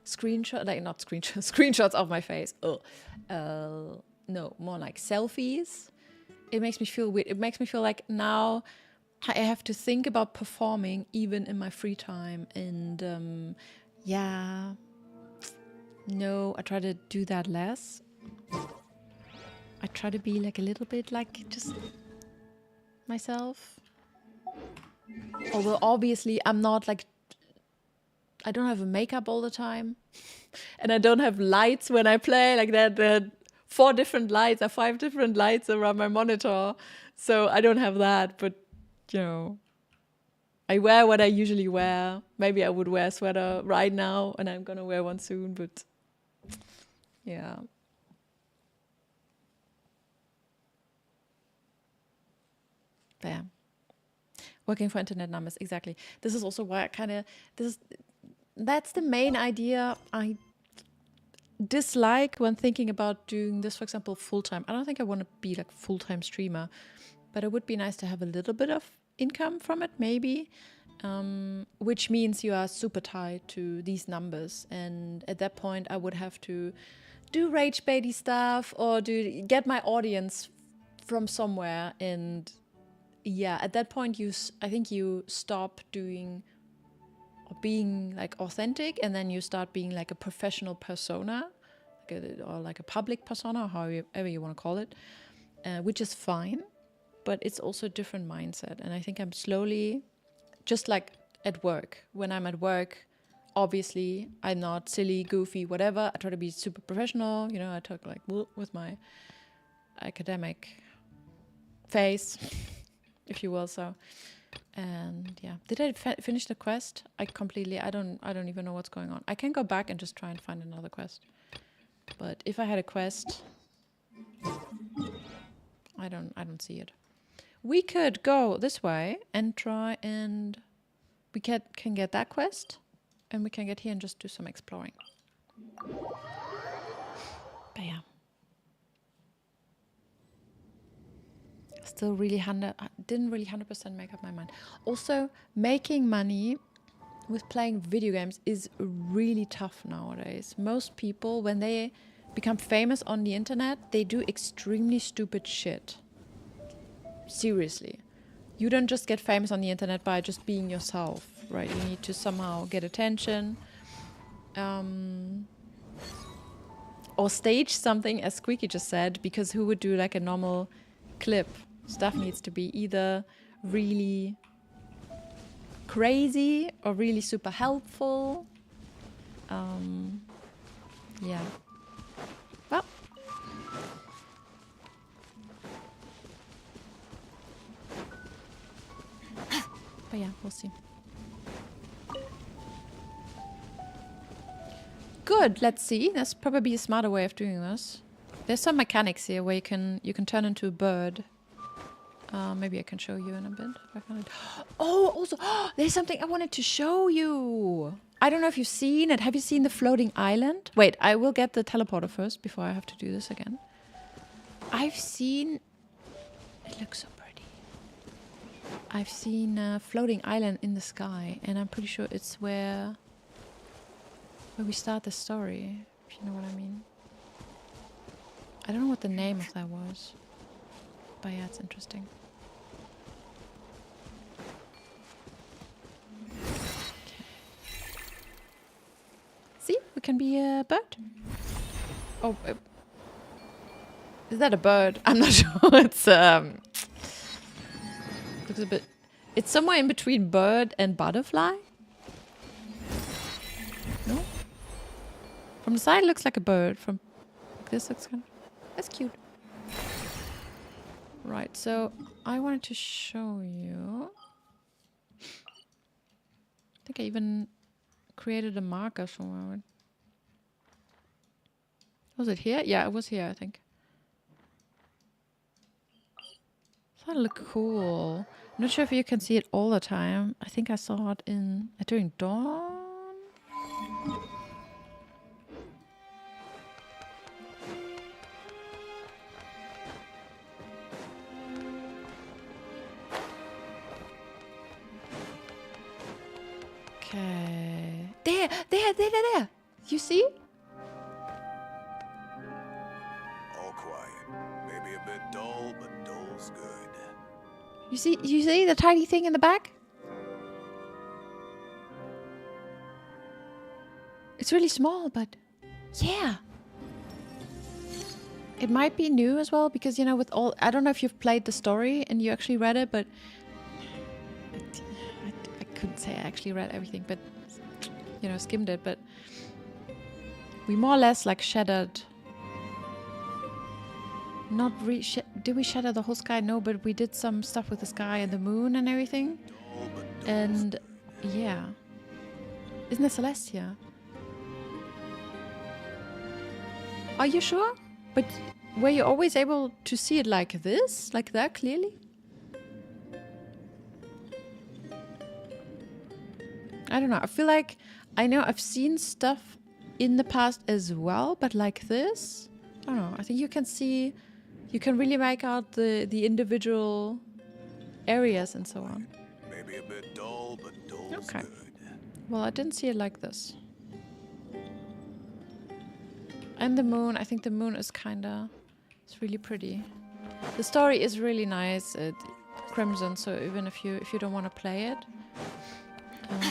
screenshots of my face. No, more like selfies. It makes me feel weird. It makes me feel like now I have to think about performing even in my free time. And yeah, no, I try to do that less. I try to be like a little bit like just myself. Although obviously I'm not like, I don't have a makeup all the time. And I don't have lights when I play like that. 4 different lights or 5 different lights around my monitor. So I don't have that, but you know, I wear what I usually wear. Maybe I would wear a sweater right now, and I'm gonna wear one soon, but yeah. Bam. Working for internet numbers, exactly. This is also why that's the main idea I dislike when thinking about doing this, for example, full-time. I don't think I want to be like full-time streamer, but it would be nice to have a little bit of income from it, maybe, which means you are super tied to these numbers. And at that point, I would have to do rage baity stuff or get my audience from somewhere. And yeah, at that point, I think you stop doing or being like authentic, and then you start being like a professional persona, or like a public persona, however you want to call it, which is fine, but it's also a different mindset. And I think I'm slowly, just like at work, when I'm at work, obviously I'm not silly, goofy, whatever. I try to be super professional, you know, I talk like with my academic face, if you will. So, and yeah, did I finish the quest? I don't even know what's going on. I can go back and just try and find another quest. But if I had a quest, I don't see it. we could go this way and try and we can get that quest, and we can get here and just do some exploring. But yeah. Still really didn't really 100% make up my mind. Also, making money with playing video games is really tough nowadays. Most people, when they become famous on the internet, they do extremely stupid shit. Seriously. You don't just get famous on the internet by just being yourself, right? You need to somehow get attention. Or stage something, as Squeaky just said, because who would do like a normal clip? Stuff needs to be either really crazy or really super helpful. Yeah. Well. But yeah, we'll see. Good, let's see. That's probably a smarter way of doing this. There's some mechanics here where you can turn into a bird. Maybe I can show you in a bit. If I find it. Oh, also, there's something I wanted to show you. I don't know if you've seen it. Have you seen the floating island? Wait, I will get the teleporter first before I have to do this again. I've seen... It looks so pretty. I've seen a floating island in the sky, and I'm pretty sure it's where we start the story, if you know what I mean. I don't know what the name of that was. But yeah, it's interesting. See, we can be a bird. Oh, is that a bird? I'm not sure. It's looks a bit. It's somewhere in between bird and butterfly. No. From the side, it looks like a bird. From this looks kind of. That's cute. Right. So I wanted to show you. I think I even created a marker somewhere. Was it here? Yeah, it was here, I think. That look cool. I'm not sure if you can see it all the time. I think I saw it in during dawn. Okay. There. You see? All quiet. Maybe a bit dull, but dull's good. You see the tiny thing in the back? It's really small, but yeah. It might be new as well because, you know, with all... I don't know if you've played the story and you actually read it, but... I couldn't say I actually read everything, but, you know, skimmed it, but... We more or less, like, shattered... Did we shatter the whole sky? No, but we did some stuff with the sky and the moon and everything. And, yeah. Isn't that Celestia? Are you sure? But were you always able to see it like this? Like that, clearly? I don't know. I feel like... I know I've seen stuff in the past as well, but like this? I don't know. I think you can see... You can really make out the individual areas and so on. Maybe a bit dull, but dull's Okay. good. Well, I didn't see it like this. And the moon, I think the moon is kinda... It's really pretty. The story is really nice. Crimson, so even if you don't want to play it,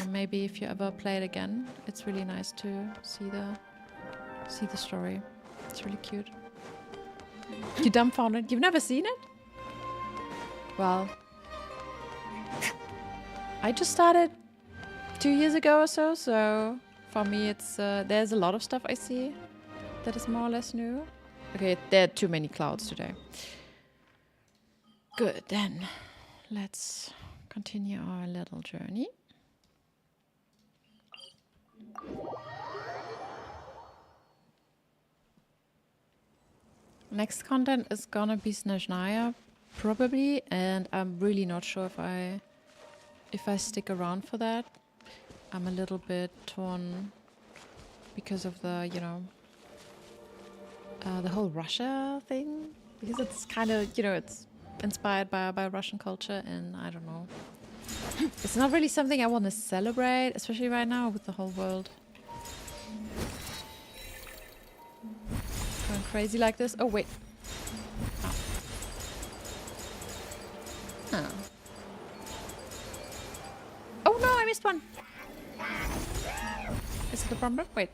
maybe if you ever play it again, it's really nice to see the story. It's really cute. You dumbfounded? You've never seen it? Well, I just started 2 years ago or so, so for me it's there's a lot of stuff I see that is more or less new. Okay, there are too many clouds today. Good, then let's continue our little journey. Next content is gonna be Snezhnaya, probably, and I'm really not sure if I stick around for that. I'm a little bit torn because of the, you know, the whole Russia thing, because it's kind of, you know, it's inspired by Russian culture, and I don't know. It's not really something I want to celebrate, especially right now with the whole world going crazy like this. Oh, wait. Oh. Huh. Oh no, I missed one. Is it a problem? Wait.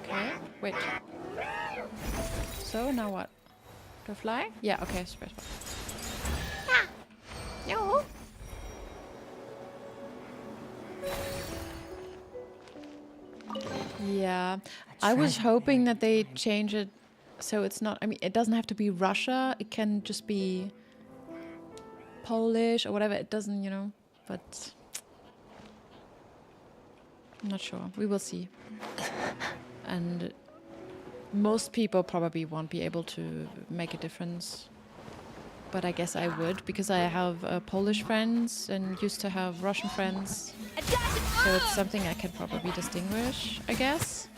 Okay, wait. So now what? Do I fly? Yeah, okay, space bar. Ah! No! Yeah, I was hoping that they change it so it's not, I mean, it doesn't have to be Russia, it can just be Polish or whatever, it doesn't, you know, but I'm not sure. We will see. And most people probably won't be able to make a difference. But I guess I would, because I have Polish friends and used to have Russian friends. So it's something I can probably distinguish, I guess.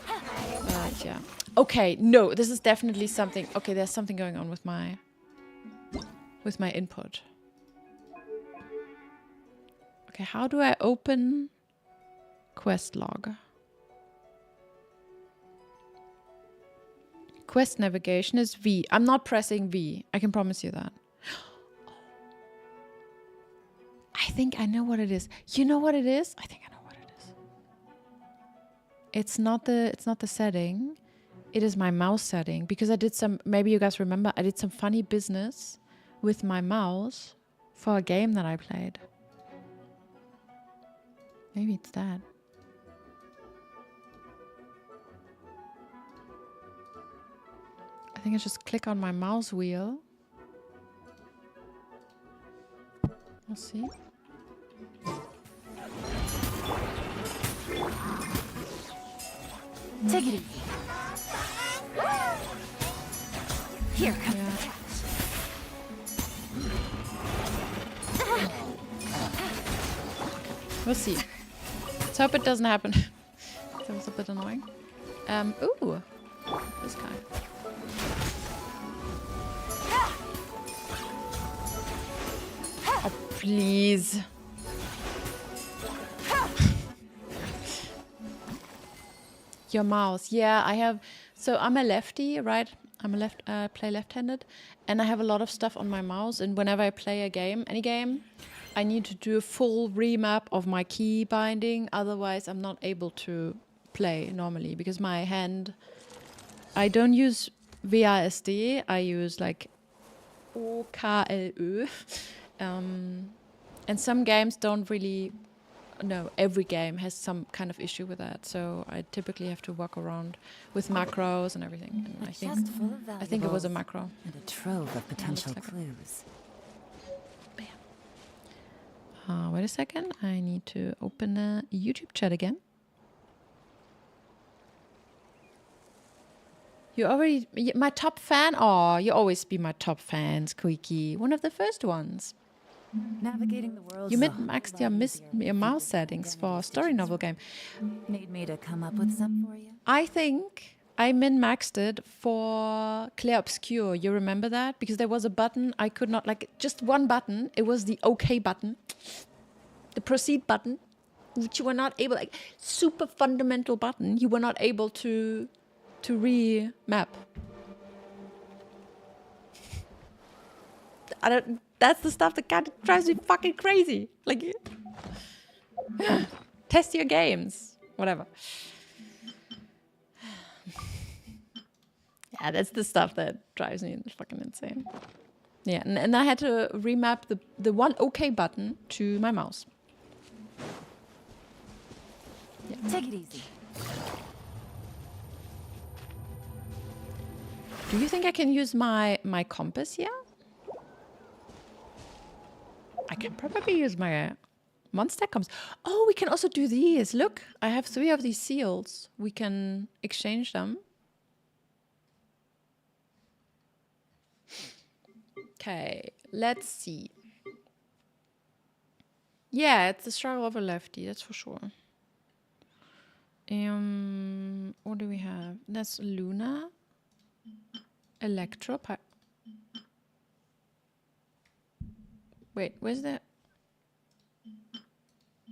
But yeah. Okay, no, this is definitely something. Okay, there's something going on with my input. Okay, how do I open quest log? Quest navigation is V. I'm not pressing V. I can promise you that. I think I know what it is. You know what it is? I think I know what it is. It's not the setting. It is my mouse setting, because I did some, maybe you guys remember, I did some funny business with my mouse for a game that I played. Maybe it's that. I think I just click on my mouse wheel. We'll see. Take it easy. Here comes Yeah. the catch. We'll see. Let's hope it doesn't happen. That was a bit annoying. Ooh, this guy. Oh, please. Your mouse. Yeah, I have. So I'm a lefty, right? I'm a play left-handed, and I have a lot of stuff on my mouse. And whenever I play a game, any game, I need to do a full remap of my key binding. Otherwise, I'm not able to play normally, because my hand. I don't use WASD. I use like OKLÖ. And some games don't really. No, every game has some kind of issue with that. So I typically have to work around with macros and everything. And A chest full of I think it was a valuables macro. and a trove of potential like it. clues. Bam. Wait a second. I need to open a YouTube chat again. You already my top fan. Oh, you always be my top fan, Squeaky. One of the first ones. Navigating the world. You maxed your mouse settings for a story novel game. Need me to come up with some for you? I think I min-maxed it for Clair Obscure. You remember that? Because there was a button I could not, like, just one button. It was the OK button. The proceed button, which you were not able, like, super fundamental button. You were not able to remap. That's the stuff that kind of drives me fucking crazy. Like, test your games. Whatever. Yeah, that's the stuff that drives me fucking insane. Yeah, and I had to remap the one OK button to my mouse. Yeah. Take it easy. Do you think I can use my compass here? I can probably use my monster compass. Oh, we can also do these. Look, I have 3 of these seals. We can exchange them. Okay, let's see. Yeah, it's the struggle of a lefty, that's for sure. What do we have? That's Luna. Electro. Wait, where's the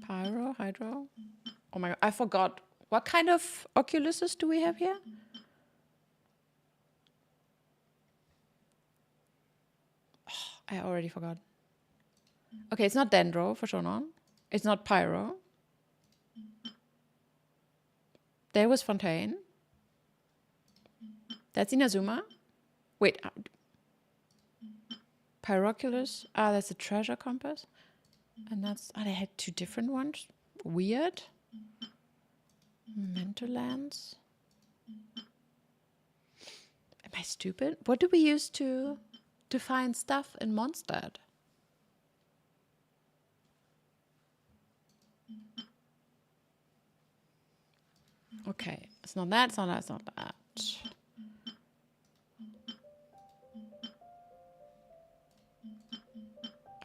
Pyro? Hydro? Oh my god, I forgot. What kind of Oculuses do we have here? Oh, I already forgot. Okay, it's not Dendro, for sure not. It's not Pyro. There was Fontaine. That's Inazuma. Wait. Pyroculus. Ah, that's a treasure compass. And that's... Oh, they had two different ones. Weird. Mental Lens. Am I stupid? What do we use to find stuff in Mondstadt? Okay, it's not that, it's not that, it's not that.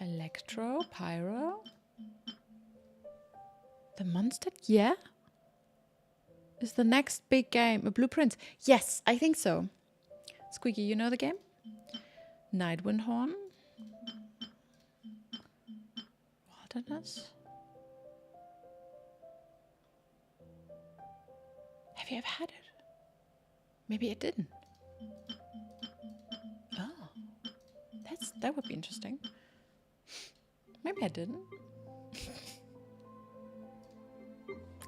Electro, Pyro. The Mondstadt, yeah? Is the next big game a Blueprints? Yes, I think so. Squeaky, you know the game? Nightwind Horn. Wilderness. Have you ever had it? Maybe I didn't. Oh, that would be interesting. Maybe I didn't.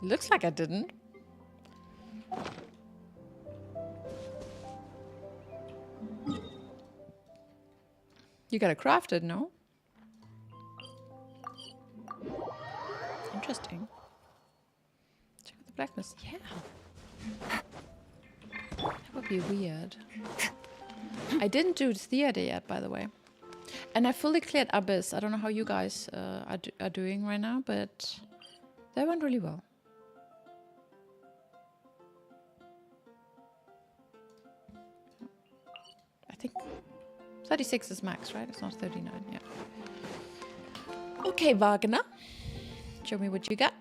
Looks like I didn't. You gotta craft it, no? Interesting. Check out the blackness. Yeah. That would be weird. I didn't do theater yet, by the way. And I fully cleared Abyss. I don't know how you guys are doing right now, but that went really well. I think 36 is max, right? It's not 39, yeah. Okay, Wagner. Show me what you got.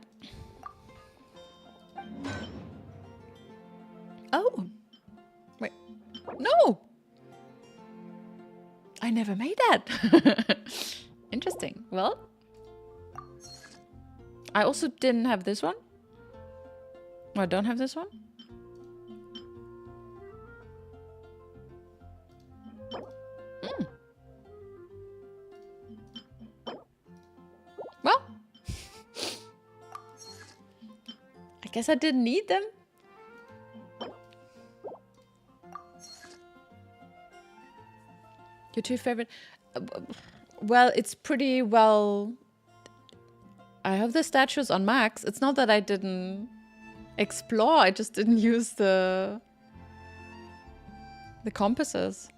Oh. Wait. No! I never made that. Interesting. Well, I also didn't have this one. I don't have this one. Well, I guess I didn't need them. Your two favorite? Well, it's pretty well... I have the statues on max. It's not that I didn't explore. I just didn't use the compasses.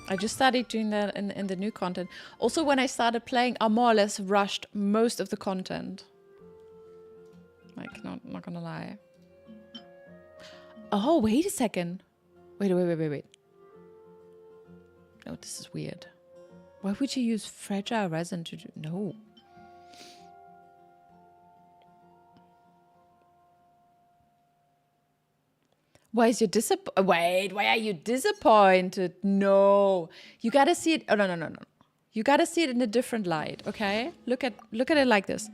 I just started doing that in the new content. Also, when I started playing, I more or less rushed most of the content. Like, not gonna lie. Oh, wait a second. Wait. No, this is weird. Why would you use fragile resin to do... No. Why is you Wait, why are you disappointed? No. You gotta see it... Oh, no. You gotta see it in a different light, okay? Look at it like this.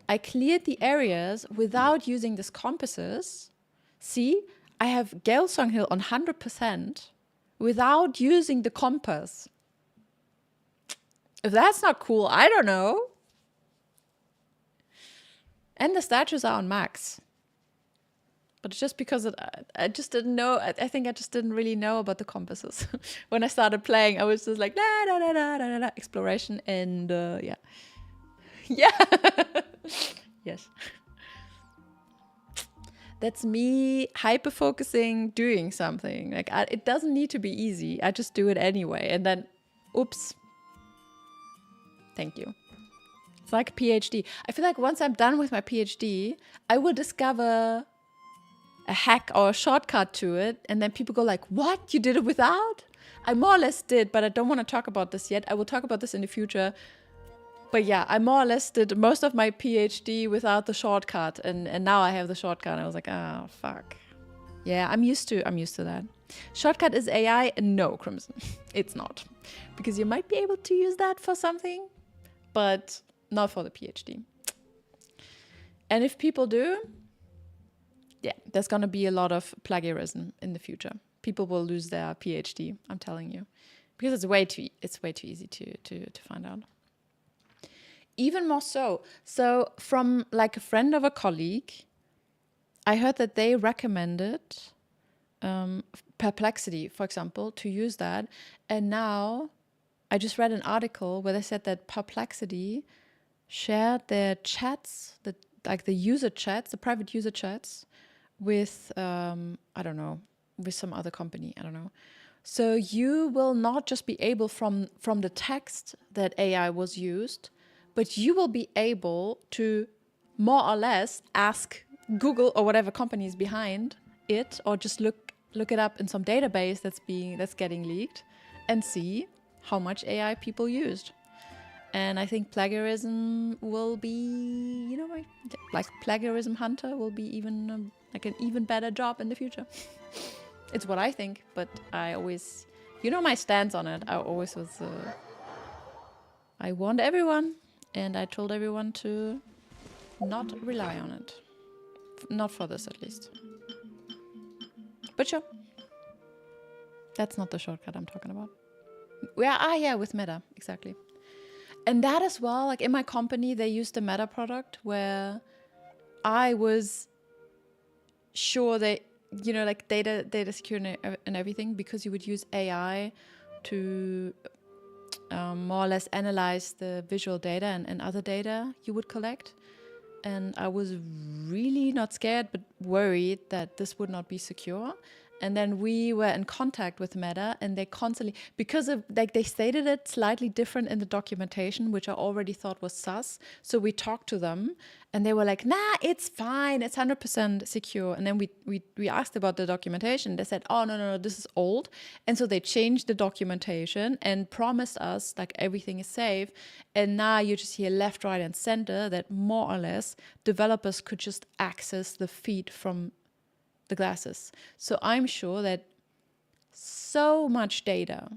I cleared the areas without using these compasses. See? I have Galesong Hill on 100% without using the compass. If that's not cool, I don't know. And the statues are on max. But it's just because I just didn't know. I think I just didn't really know about the compasses. When I started playing, I was just like, la, exploration, and yeah. Yeah. Yes. That's me hyper-focusing, doing something. Like, it doesn't need to be easy. I just do it anyway. And then, oops. Thank you. It's like a PhD. I feel like once I'm done with my PhD, I will discover a hack or a shortcut to it. And then people go like, what? You did it without? I more or less did, but I don't want to talk about this yet. I will talk about this in the future. But yeah, I more or less did most of my PhD without the shortcut, and now I have the shortcut. And I was like, oh fuck. Yeah, I'm used to that. Shortcut is AI? No, Crimson, it's not, because you might be able to use that for something, but not for the PhD. And if people do, yeah, there's gonna be a lot of plagiarism in the future. People will lose their PhD. I'm telling you, because it's way too easy to find out. Even more so. So from like a friend of a colleague, I heard that they recommended Perplexity, for example, to use that. And now I just read an article where they said that Perplexity shared their chats, the user chats, the private user chats with, I don't know, with some other company, I don't know. So you will not just be able from the text that AI was used, but you will be able to more or less ask Google or whatever company is behind it, or just look it up in some database that's getting leaked, and see how much AI people used. And I think plagiarism will be, like plagiarism hunter will be even like an even better job in the future. It's what I think, but I always, my stance on it. I always was. I warned everyone. And I told everyone to not rely on it. Not for this, at least. But sure. That's not the shortcut I'm talking about. Yeah, with Meta, exactly. And that as well, like in my company, they used the Meta product where I was sure that, like data security and everything, because you would use AI to more or less analyze the visual data and other data you would collect. And I was really not scared, but worried that this would not be secure. And then we were in contact with Meta, and they constantly, because of like they stated it slightly different in the documentation, which I already thought was sus. So we talked to them, and they were like, "Nah, it's fine. It's 100% secure." And then we asked about the documentation. They said, "Oh no, this is old." And so they changed the documentation and promised us like everything is safe. And now you just hear left, right, and center that more or less developers could just access the feed from the glasses. So I'm sure that so much data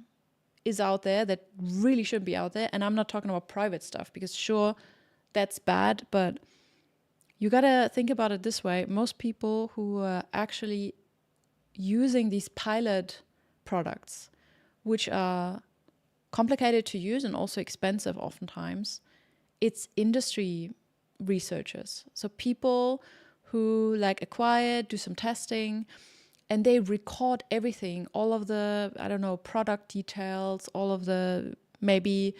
is out there that really shouldn't be out there. And I'm not talking about private stuff, because sure, that's bad, but you gotta think about it this way. Most people who are actually using these pilot products, which are complicated to use and also expensive oftentimes, it's industry researchers. So people who like acquire, do some testing, and they record everything, all of the, product details, all of the maybe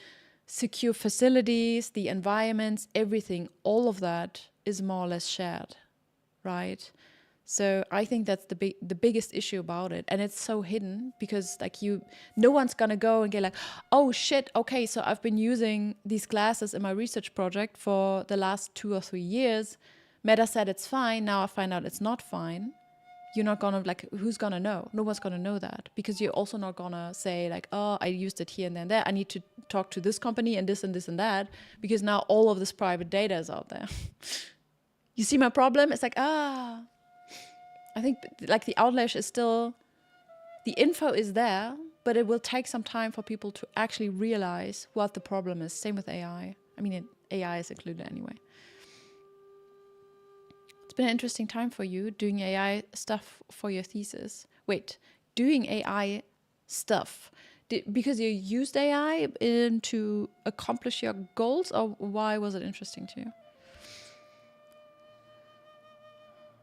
secure facilities, the environments, everything, all of that is more or less shared, right? So I think that's the biggest issue about it. And it's so hidden because like no one's gonna go and get like, oh shit, okay, so I've been using these glasses in my research project for the last 2 or 3 years. Meta said it's fine. Now I find out it's not fine. You're not gonna who's gonna know? No one's gonna know that, because you're also not gonna say like, oh, I used it here and there. I need to talk to this company and this and this and that, because now all of this private data is out there. You see my problem? It's like, I think like the outlash is still, the info is there, but it will take some time for people to actually realize what the problem is. Same with AI. I mean, AI is included anyway. It's been an interesting time for you doing AI stuff for your thesis. Wait, doing AI stuff because you used AI to accomplish your goals, or why was it interesting to you?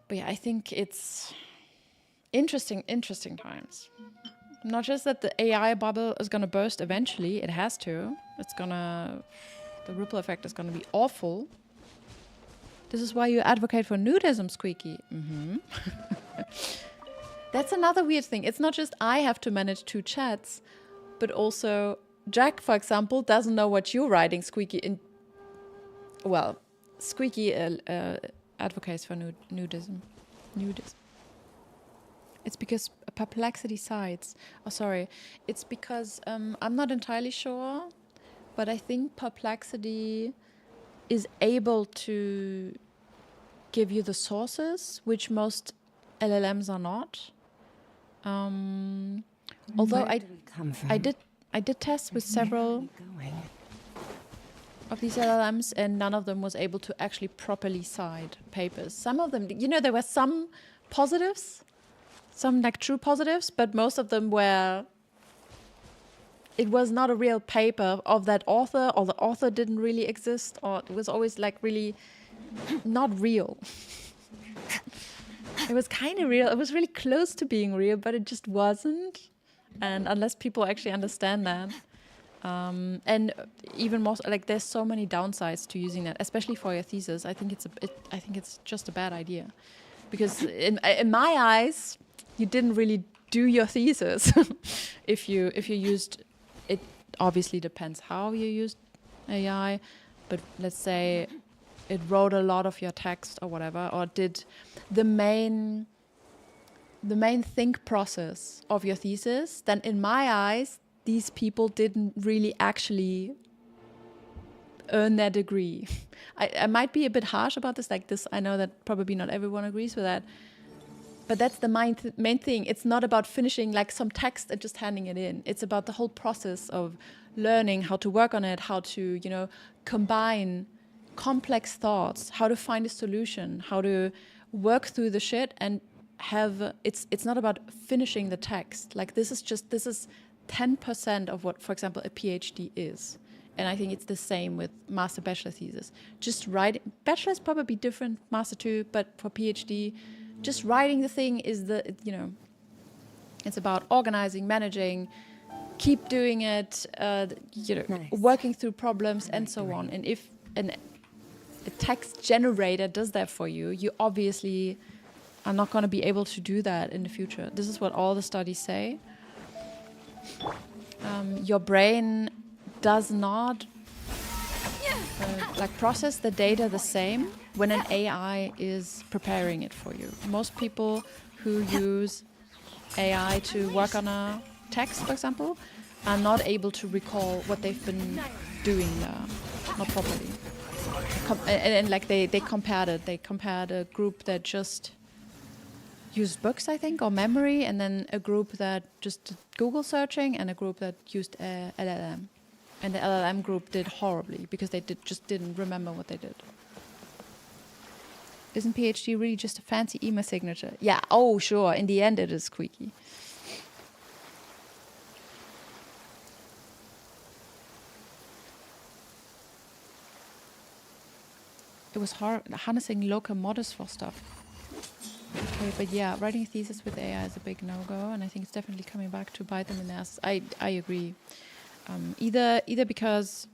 But yeah, I think it's interesting times. Not just that the AI bubble is gonna burst eventually, it has to. The ripple effect is gonna be awful. This is why you advocate for nudism, Squeaky. Mm-hmm. That's another weird thing. It's not just I have to manage 2 chats, but also Jack, for example, doesn't know what you're writing, Squeaky. Squeaky advocates for nudism. It's because Perplexity sites. Oh, sorry. It's because I'm not entirely sure, but I think Perplexity is able to give you the sources, which most LLMs are not. Although Where do we come from? I did tests with several of these LLMs, and none of them was able to actually properly cite papers. Some of them, there were some positives, some like true positives, but most of them were. It was not a real paper of that author, or the author didn't really exist, or it was always like really not real. It was kind of real. It was really close to being real, but it just wasn't. And unless people actually understand that, and even more, like there's so many downsides to using that, especially for your thesis. I think it's just a bad idea, because in my eyes, you didn't really do your thesis if you used it. Obviously depends how you used AI, but let's say it wrote a lot of your text or whatever, or did the main think process of your thesis, then in my eyes, these people didn't really actually earn their degree. I might be a bit harsh about this, like this. I know that probably not everyone agrees with that, but that's the main thing. It's not about finishing like some text and just handing it in. It's about the whole process of learning how to work on it, how to, combine complex thoughts, how to find a solution, how to work through the shit and have it's not about finishing the text. Like this is 10% of what, for example, a PhD is. And I think it's the same with master bachelor thesis. Just writing, bachelor is probably different, master too, but for PhD, just writing the thing is it's about organizing, managing, keep doing it, Nice. working through problems and so on. And if a text generator does that for you, you obviously are not going to be able to do that in the future. This is what all the studies say. Your brain does not process the data the same when an AI is preparing it for you. Most people who use AI to work on a text, for example, are not able to recall what they've been doing not properly. And they compared it. They compared a group that just used books, I think, or memory, and then a group that just did Google searching, and a group that used LLM. And the LLM group did horribly because they just didn't remember what they did. Isn't PhD really just a fancy email signature? Yeah, oh sure, in the end it is squeaky. It was harnessing local models for stuff. Okay, but yeah, writing a thesis with AI is a big no-go, and I think it's definitely coming back to bite them in the ass. I agree. Either because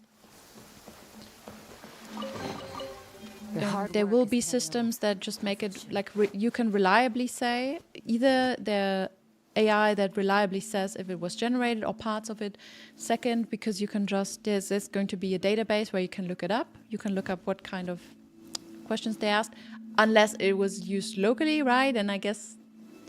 there will be systems that just make it like you can reliably say either the AI that reliably says if it was generated or parts of it. Second, because you can just there's going to be a database where you can look it up. You can look up what kind of questions they asked, unless it was used locally, right? And I guess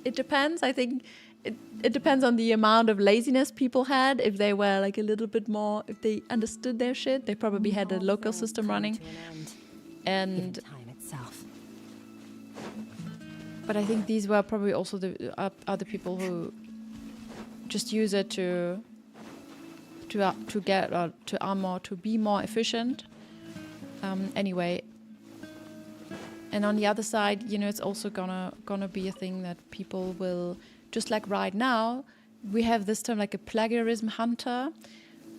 it depends. I think it depends on the amount of laziness people had. If they were like a little bit more, if they understood their shit, they probably had a local system running. And time itself. but I think these were probably also the other people who just use it to get or to be more efficient. Anyway. And on the other side, it's also gonna be a thing that people will, just like right now, we have this term like a plagiarism hunter.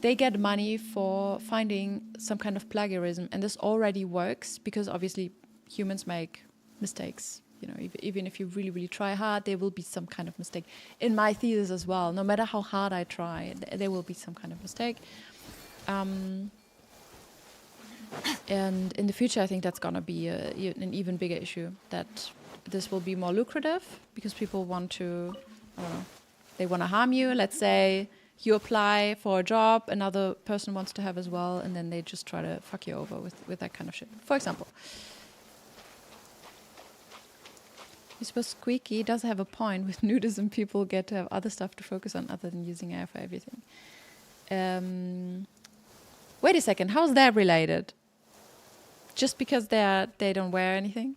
They get money for finding some kind of plagiarism, and this already works because obviously humans make mistakes. Even if you really, really try hard, there will be some kind of mistake. In my thesis as well, no matter how hard I try, there will be some kind of mistake. And in the future, I think that's going to be an even bigger issue, that this will be more lucrative because people want to, they want to harm you. Let's say you apply for a job, another person wants to have as well, and then they just try to fuck you over with that kind of shit, for example. I suppose Squeaky does have a point. With nudism, people get to have other stuff to focus on other than using air for everything. Wait a second, how's that related? Just because they don't wear anything?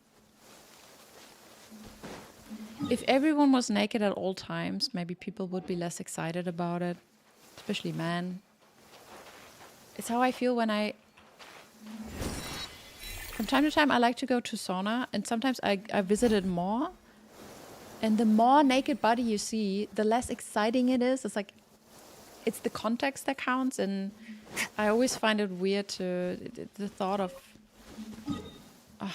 If everyone was naked at all times, maybe people would be less excited about it, especially men. It's how I feel when from time to time I like to go to sauna, and sometimes I visit it more. And the more naked body you see, the less exciting it is. It's like, it's the context that counts, and I always find it weird the thought of,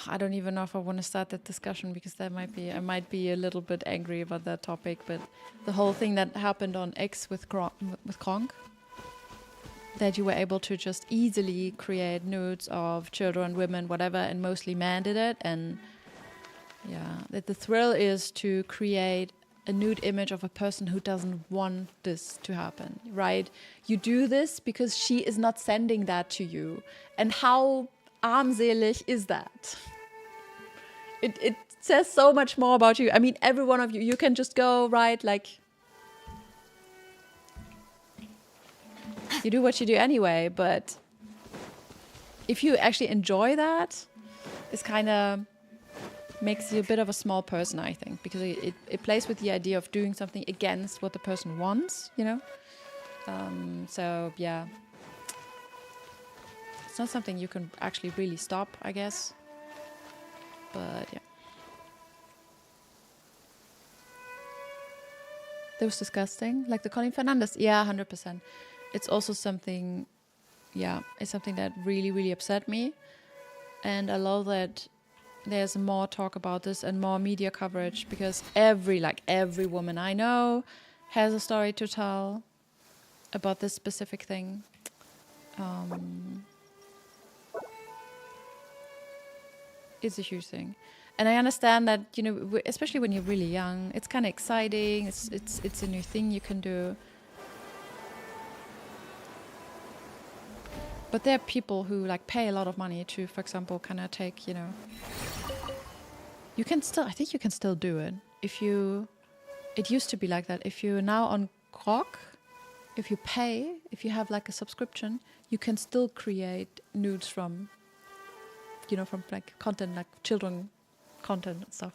I don't even know if I want to start that discussion, because I might be a little bit angry about that topic, but the whole thing that happened on X with Kronk, that you were able to just easily create nudes of children, women, whatever, and mostly men did it, and yeah, that the thrill is to create a nude image of a person who doesn't want this to happen, right? You do this because she is not sending that to you. And how armselig is that? It says so much more about you. I mean, every one of you can just go, right, like, you do what you do anyway, but if you actually enjoy that, it's kind of makes you a bit of a small person, I think, because it plays with the idea of doing something against what the person wants, you know? So, yeah. It's not something you can actually really stop, I guess. But, yeah. That was disgusting. Like the Colin Fernandez. Yeah, 100%. It's also something, it's something that really, really upset me. And I love that there's more talk about this and more media coverage, because every woman I know has a story to tell about this specific thing. It's a huge thing. And I understand that, you know, especially when you're really young, it's kind of exciting. It's a new thing you can do. But there are people who like pay a lot of money to, for example, kind of take, you know, I think you can still do it. It used to be like that. If you're now on Grok, if you pay, if you have like a subscription, you can still create nudes from, you know, from like content, like children content and stuff.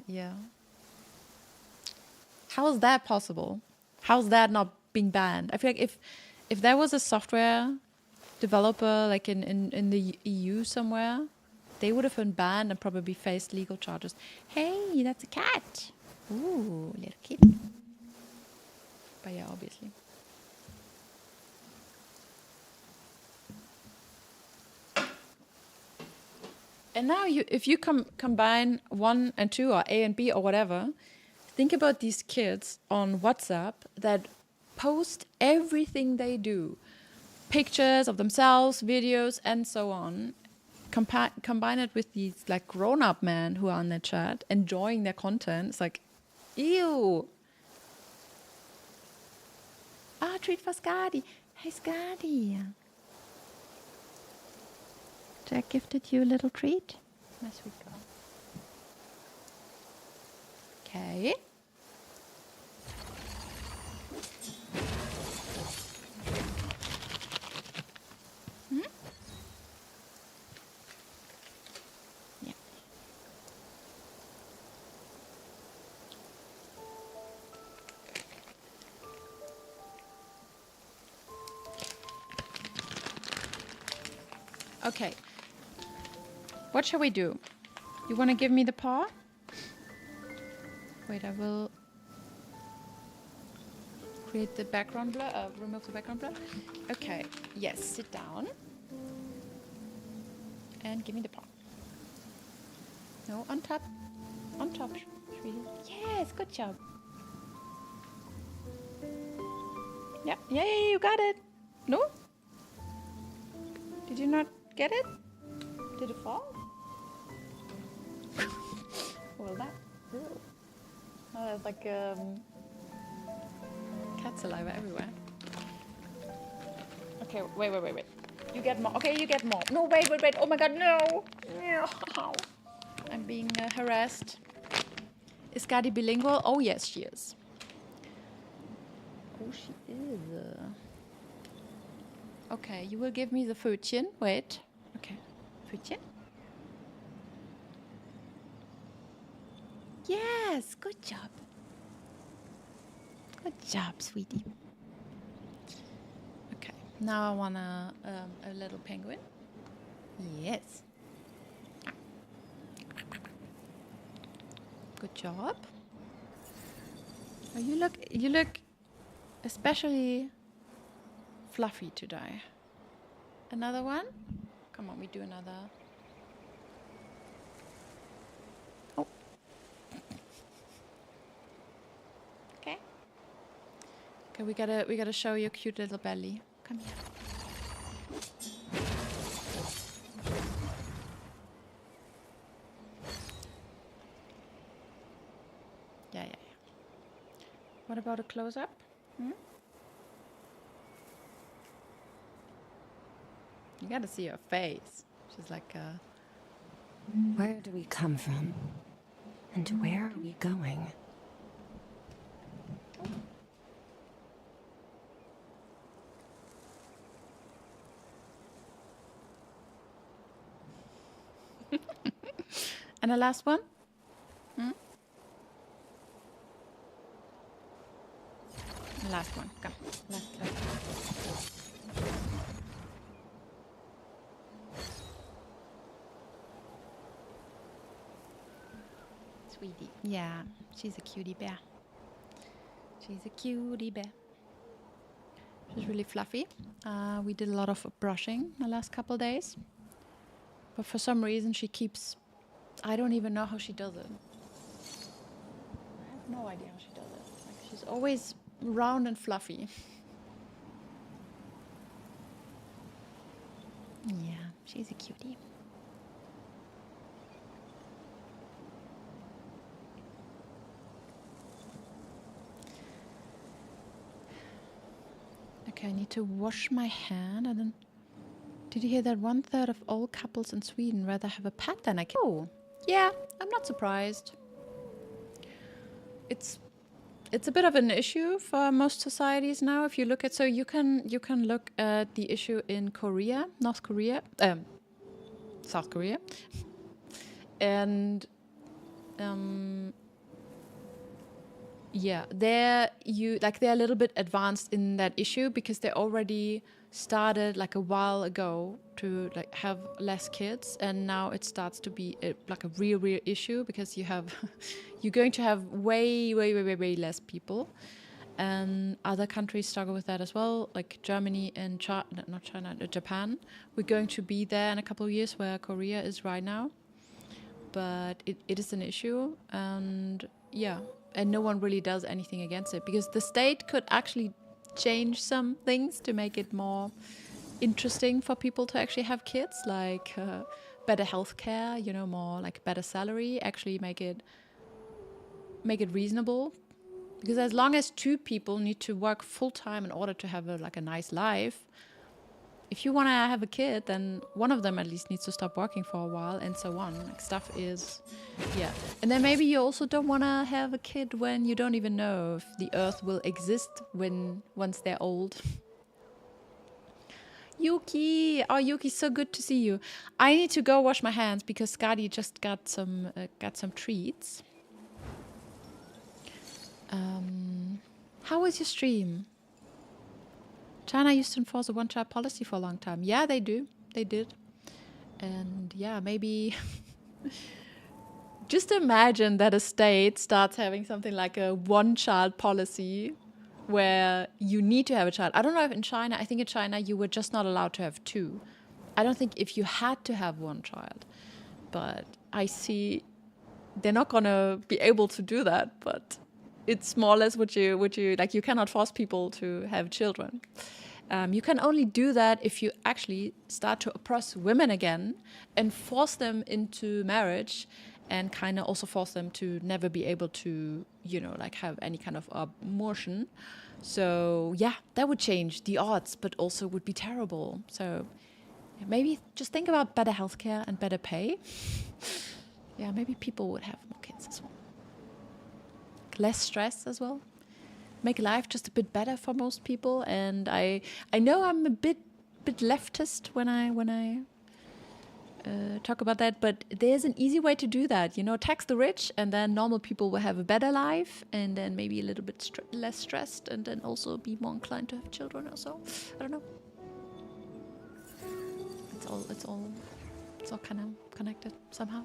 Yeah. How is that possible? How's that not being banned? I feel like if there was a software developer like in the EU somewhere, they would have been banned and probably faced legal charges. Hey, that's a cat. Ooh, little kitty. But yeah, obviously. And now if you combine 1 and 2 or A and B or whatever, think about these kids on WhatsApp that post everything they do. Pictures of themselves, videos, and so on. Combine it with these like grown-up men who are on their chat, enjoying their content. It's like, ew. Ah, treat for Skadi. Hey, Skadi. Jack gifted you a little treat. My sweet girl. Okay. Yeah. Okay. What shall we do? You want to give me the paw? Wait, I will create the background blur, remove the background blur. Okay, yes, sit down. And give me the paw. No, on top. On top, sweetie. Yes, good job. Yep, yay, you got it. No? Did you not get it? Did it fall? Well, that. Ew. Oh, there's like cat saliva everywhere. Okay, wait. You get more. Okay, you get more. No, wait. Oh my god, no. I'm being harassed. Is Skadi bilingual? Oh yes, she is. Oh, she is. Okay, you will give me the Fötchen. Wait. Okay. Fötchen? Yes, good job. Good job, sweetie. Okay, now I want a little penguin. Yes. Good job. Oh, you look especially fluffy today. Another one? Come on, we do another. Oh. Okay. Okay, we gotta show your cute little belly. Come here. Yeah. What about a close-up? Hmm? You gotta see her face. She's like Where do we come from? And where are we going? And the last one? Hmm? The last one. Come. Last. Sweetie. Yeah, she's a cutie bear. She's a cutie bear. She's really fluffy. We did a lot of brushing the last couple days. But for some reason she keeps... I don't even know how she does it. I have no idea how she does it. Like, she's always round and fluffy. Yeah, she's a cutie. Okay, I need to wash my hand and then... Did you hear that 1/3 of all couples in Sweden rather have a pet than a kid? Oh, yeah, I'm not surprised. It's a bit of an issue for most societies now. If you look at, so you can look at the issue in Korea, South Korea, and yeah, they're a little bit advanced in that issue because they already started like a while ago to like have less kids, and now it starts to be like a real issue because you're going to have way less people, and other countries struggle with that as well, like Germany and Japan. We're going to be there in a couple of years where Korea is right now, but it is an issue, and yeah, and no one really does anything against it because the state could actually change some things to make it more interesting for people to actually have kids, like better healthcare, more like better salary, actually make it reasonable. Because as long as two people need to work full time in order to have a nice life, if you want to have a kid, then one of them at least needs to stop working for a while, and so on. Like stuff is, yeah. And then maybe you also don't want to have a kid when you don't even know if the Earth will exist once they're old. Yuki, oh Yuki, so good to see you. I need to go wash my hands because Skadi just got some treats. How was your stream? China used to enforce a one-child policy for a long time. Yeah, they do. They did. And yeah, maybe... Just imagine that a state starts having something like a one-child policy where you need to have a child. I don't know if in China... I think in China you were just not allowed to have two. I don't think if you had to have one child. But I see... They're not going to be able to do that, but... It's more or less what you like. You cannot force people to have children. You can only do that if you actually start to oppress women again and force them into marriage, and kind of also force them to never be able to, have any kind of abortion. So yeah, that would change the odds, but also would be terrible. So maybe just think about better healthcare and better pay. Yeah, maybe people would have more kids as well. Less stress as well. Make life just a bit better for most people. And I know I'm a bit leftist when I talk about that, but there's an easy way to do that. You know, tax the rich, and then normal people will have a better life, and then maybe a little bit less stressed, and then also be more inclined to have children or so. I don't know. It's all kind of connected somehow.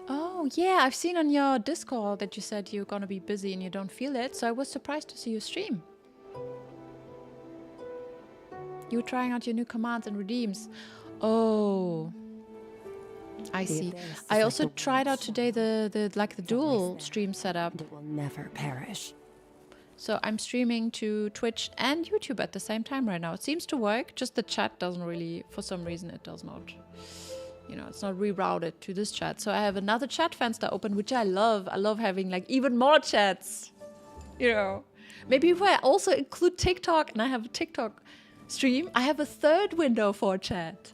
Oh yeah, I've seen on your Discord that you said you're gonna be busy and you don't feel it, so I was surprised to see you stream. You were trying out your new commands and redeems. Oh, I see. I also tried out today the dual stream setup. It will never perish. So I'm streaming to Twitch and YouTube at the same time right now. It seems to work. Just the chat doesn't really, for some reason, it does not. You know, it's not rerouted to this chat. So I have another chat fenster open, which I love. I love having like even more chats. You know, maybe if I also include TikTok and I have a TikTok stream, I have a third window for chat.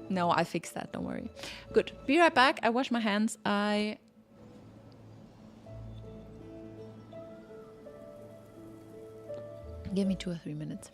No, I fixed that. Don't worry. Good. Be right back. I wash my hands. Give me 2 or 3 minutes.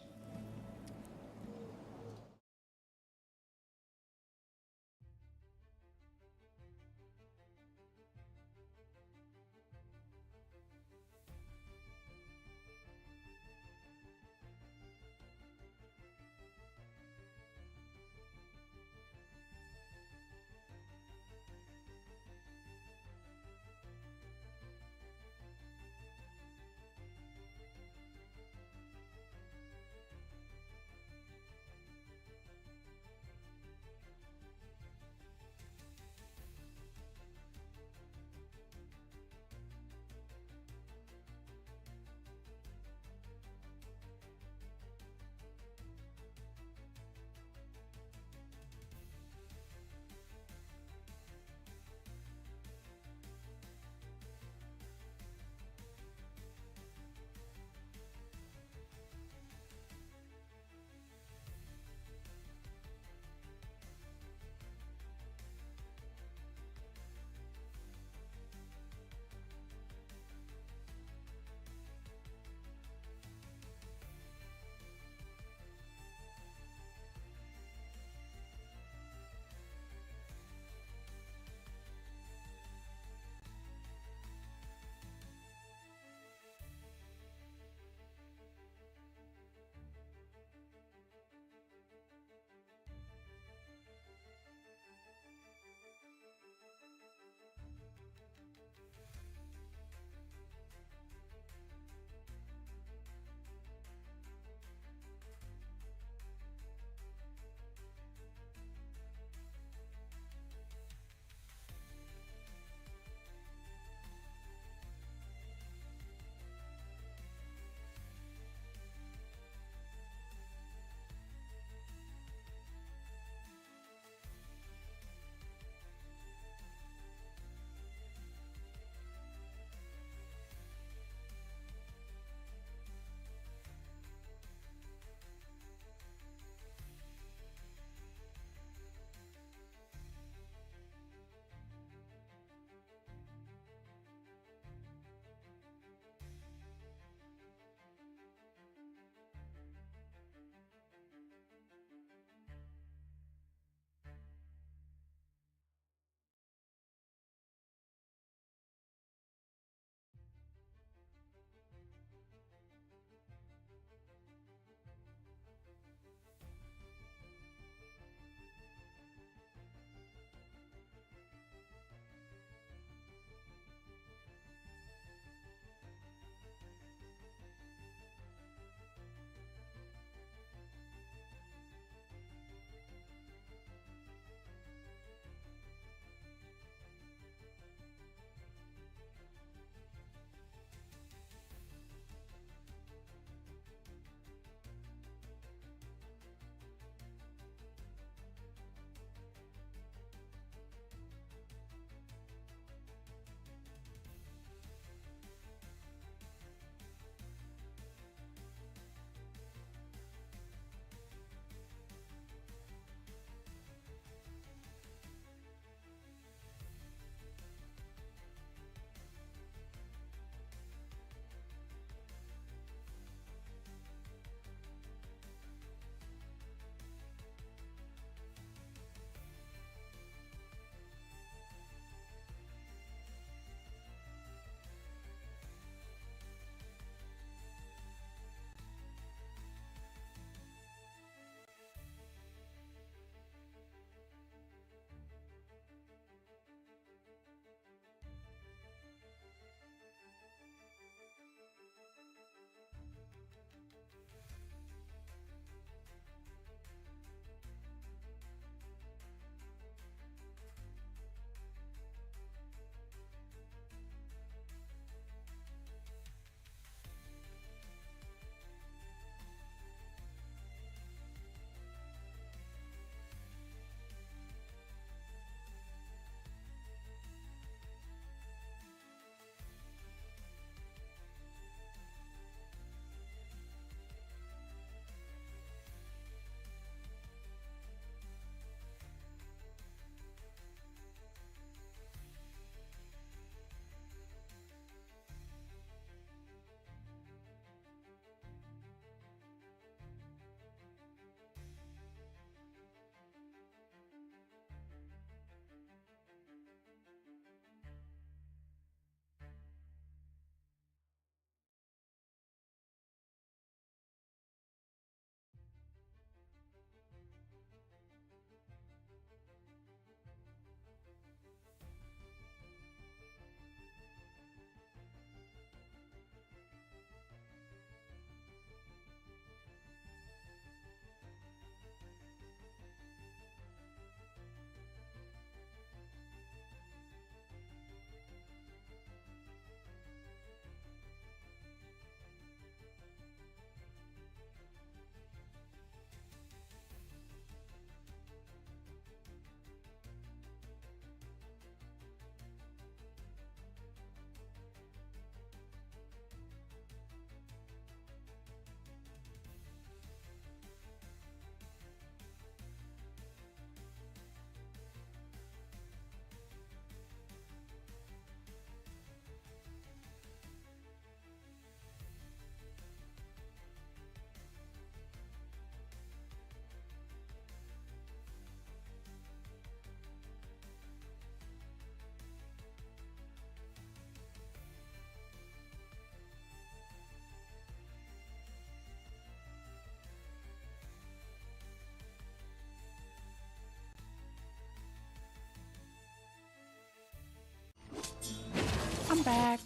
back.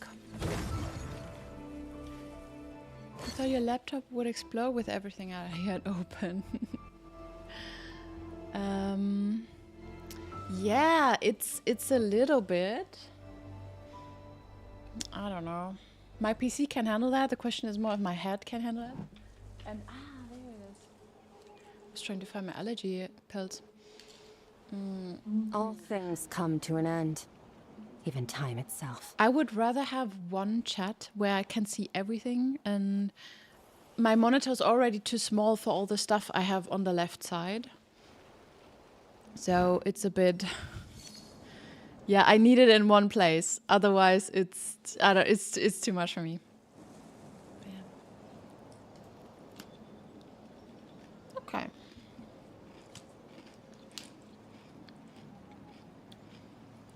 I thought your laptop would explode with everything I had open. Yeah, it's a little bit. I don't know. My PC can handle that. The question is more if my head can handle it. And there it is. I was trying to find my allergy pills. All things come to an end. Even time itself. I would rather have one chat where I can see everything, and my monitor is already too small for all the stuff I have on the left side. So it's a bit, yeah, I need it in one place. Otherwise, it's too much for me. But yeah. Okay.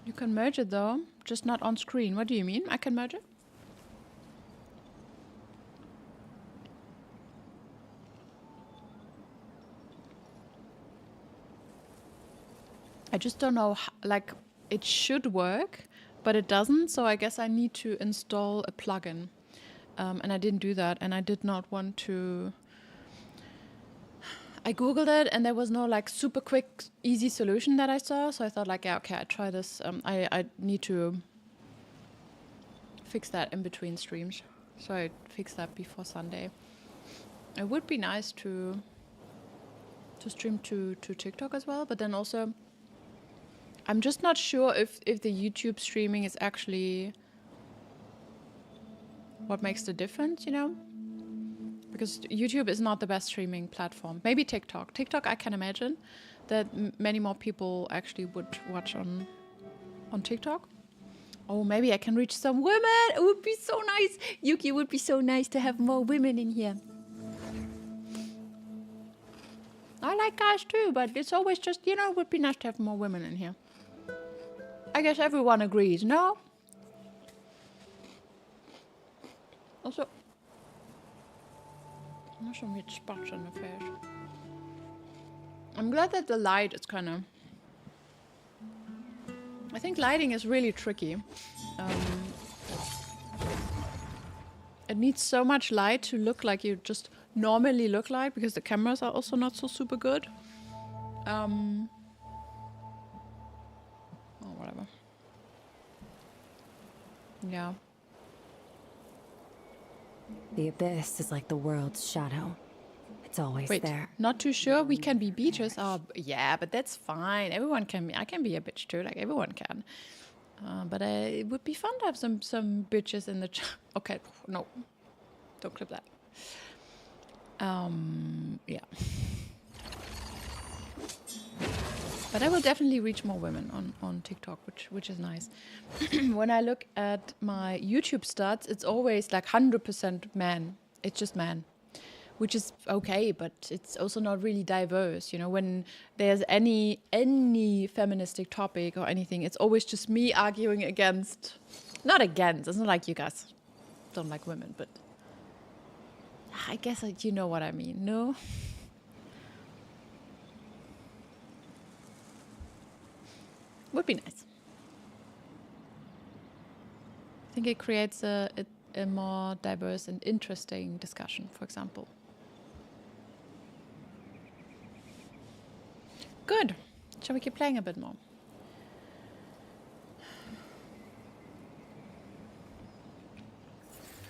You can merge it though, just not on screen. What do you mean? I can merge it? I just don't know, like, it should work, but it doesn't, so I guess I need to install a plugin. And I didn't do that, and I did not want to... I googled it, and there was no, like, super quick, easy solution that I saw, so I thought, like, yeah, okay, I try this. I need to fix that in between streams, so I fixed that before Sunday. It would be nice to stream to TikTok as well, but then also... I'm just not sure if the YouTube streaming is actually what makes the difference, you know? Because YouTube is not the best streaming platform. Maybe TikTok. TikTok, I can imagine that many more people actually would watch on TikTok. Oh, maybe I can reach some women. It would be so nice. Yuki, it would be so nice to have more women in here. I like guys too, but it's always just, you know, it would be nice to have more women in here. I guess everyone agrees, no? Also, there's some weird spots on the face. I'm glad that the light is kind of... I think lighting is really tricky. It needs so much light to look like you just normally look like, because the cameras are also not so super good. Oh, whatever. Yeah. The abyss is like the world's shadow. It's always Wait, there. not too sure we can be bitches? Oh, yeah, but that's fine. Everyone can be. I can be a bitch too, like everyone can. But it would be fun to have some bitches in the chat. Okay, no. Don't clip that. Yeah. But I will definitely reach more women on TikTok, which is nice. When I look at my YouTube stats, it's always like 100% men. It's just men, which is okay, but it's also not really diverse. You know, when there's any feministic topic or anything, it's always just me arguing against. Not against. It's not like you guys don't like women, but I guess you know what I mean. No. Would be nice. I think it creates a more diverse and interesting discussion, for example. Good. Shall we keep playing a bit more?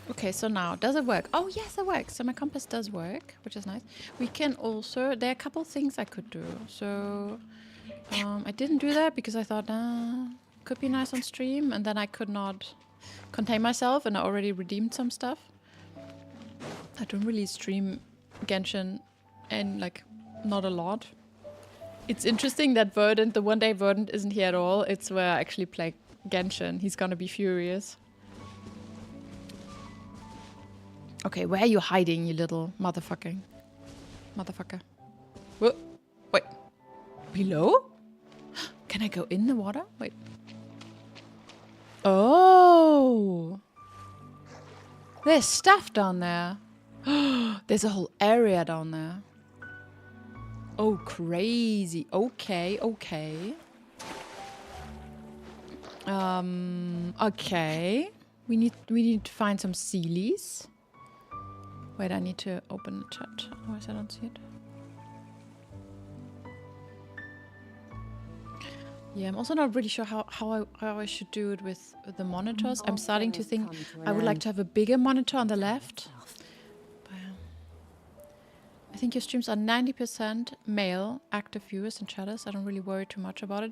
Okay, so now, does it work? Oh, yes, it works. So my compass does work, which is nice. We can also, there are a couple things I could do. So I didn't do that because I thought, could be nice on stream. And then I could not contain myself, and I already redeemed some stuff. I don't really stream Genshin, and like, not a lot. It's interesting that Verdant, the one day Verdant isn't here at all. It's where I actually play Genshin. He's gonna be furious. Okay, where are you hiding, you little motherfucker? Whoa. Wait. Below? Can I go in the water? Wait. Oh. There's stuff down there. There's a whole area down there. Oh, crazy. Okay, okay. Okay. We need to find some Sealies. Wait, I need to open the chat, otherwise I don't see it. Yeah, I'm also not really sure how I should do it with the monitors. I'm starting to think I would like to have a bigger monitor on the left. But, I think your streams are 90% male active viewers and chatters. I don't really worry too much about it.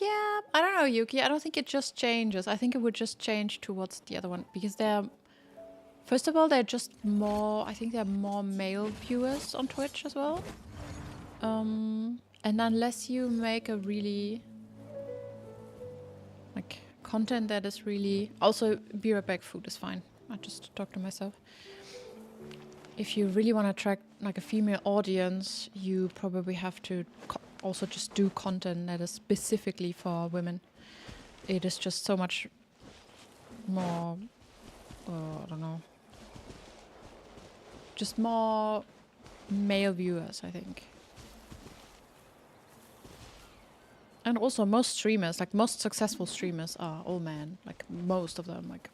Yeah, I don't know, Yuki. I don't think it just changes. I think it would just change towards the other one because they're... First of all, they're just more... I think there are more male viewers on Twitch as well. And unless you make a really... like, content that is really... Also, be right back food is fine. I just talk to myself. If you really want to attract, like, a female audience, you probably have to... also just do content that is specifically for women. It is just so much more, I don't know, just more male viewers, I think. And also most streamers, like most successful streamers are all men, like most of them, like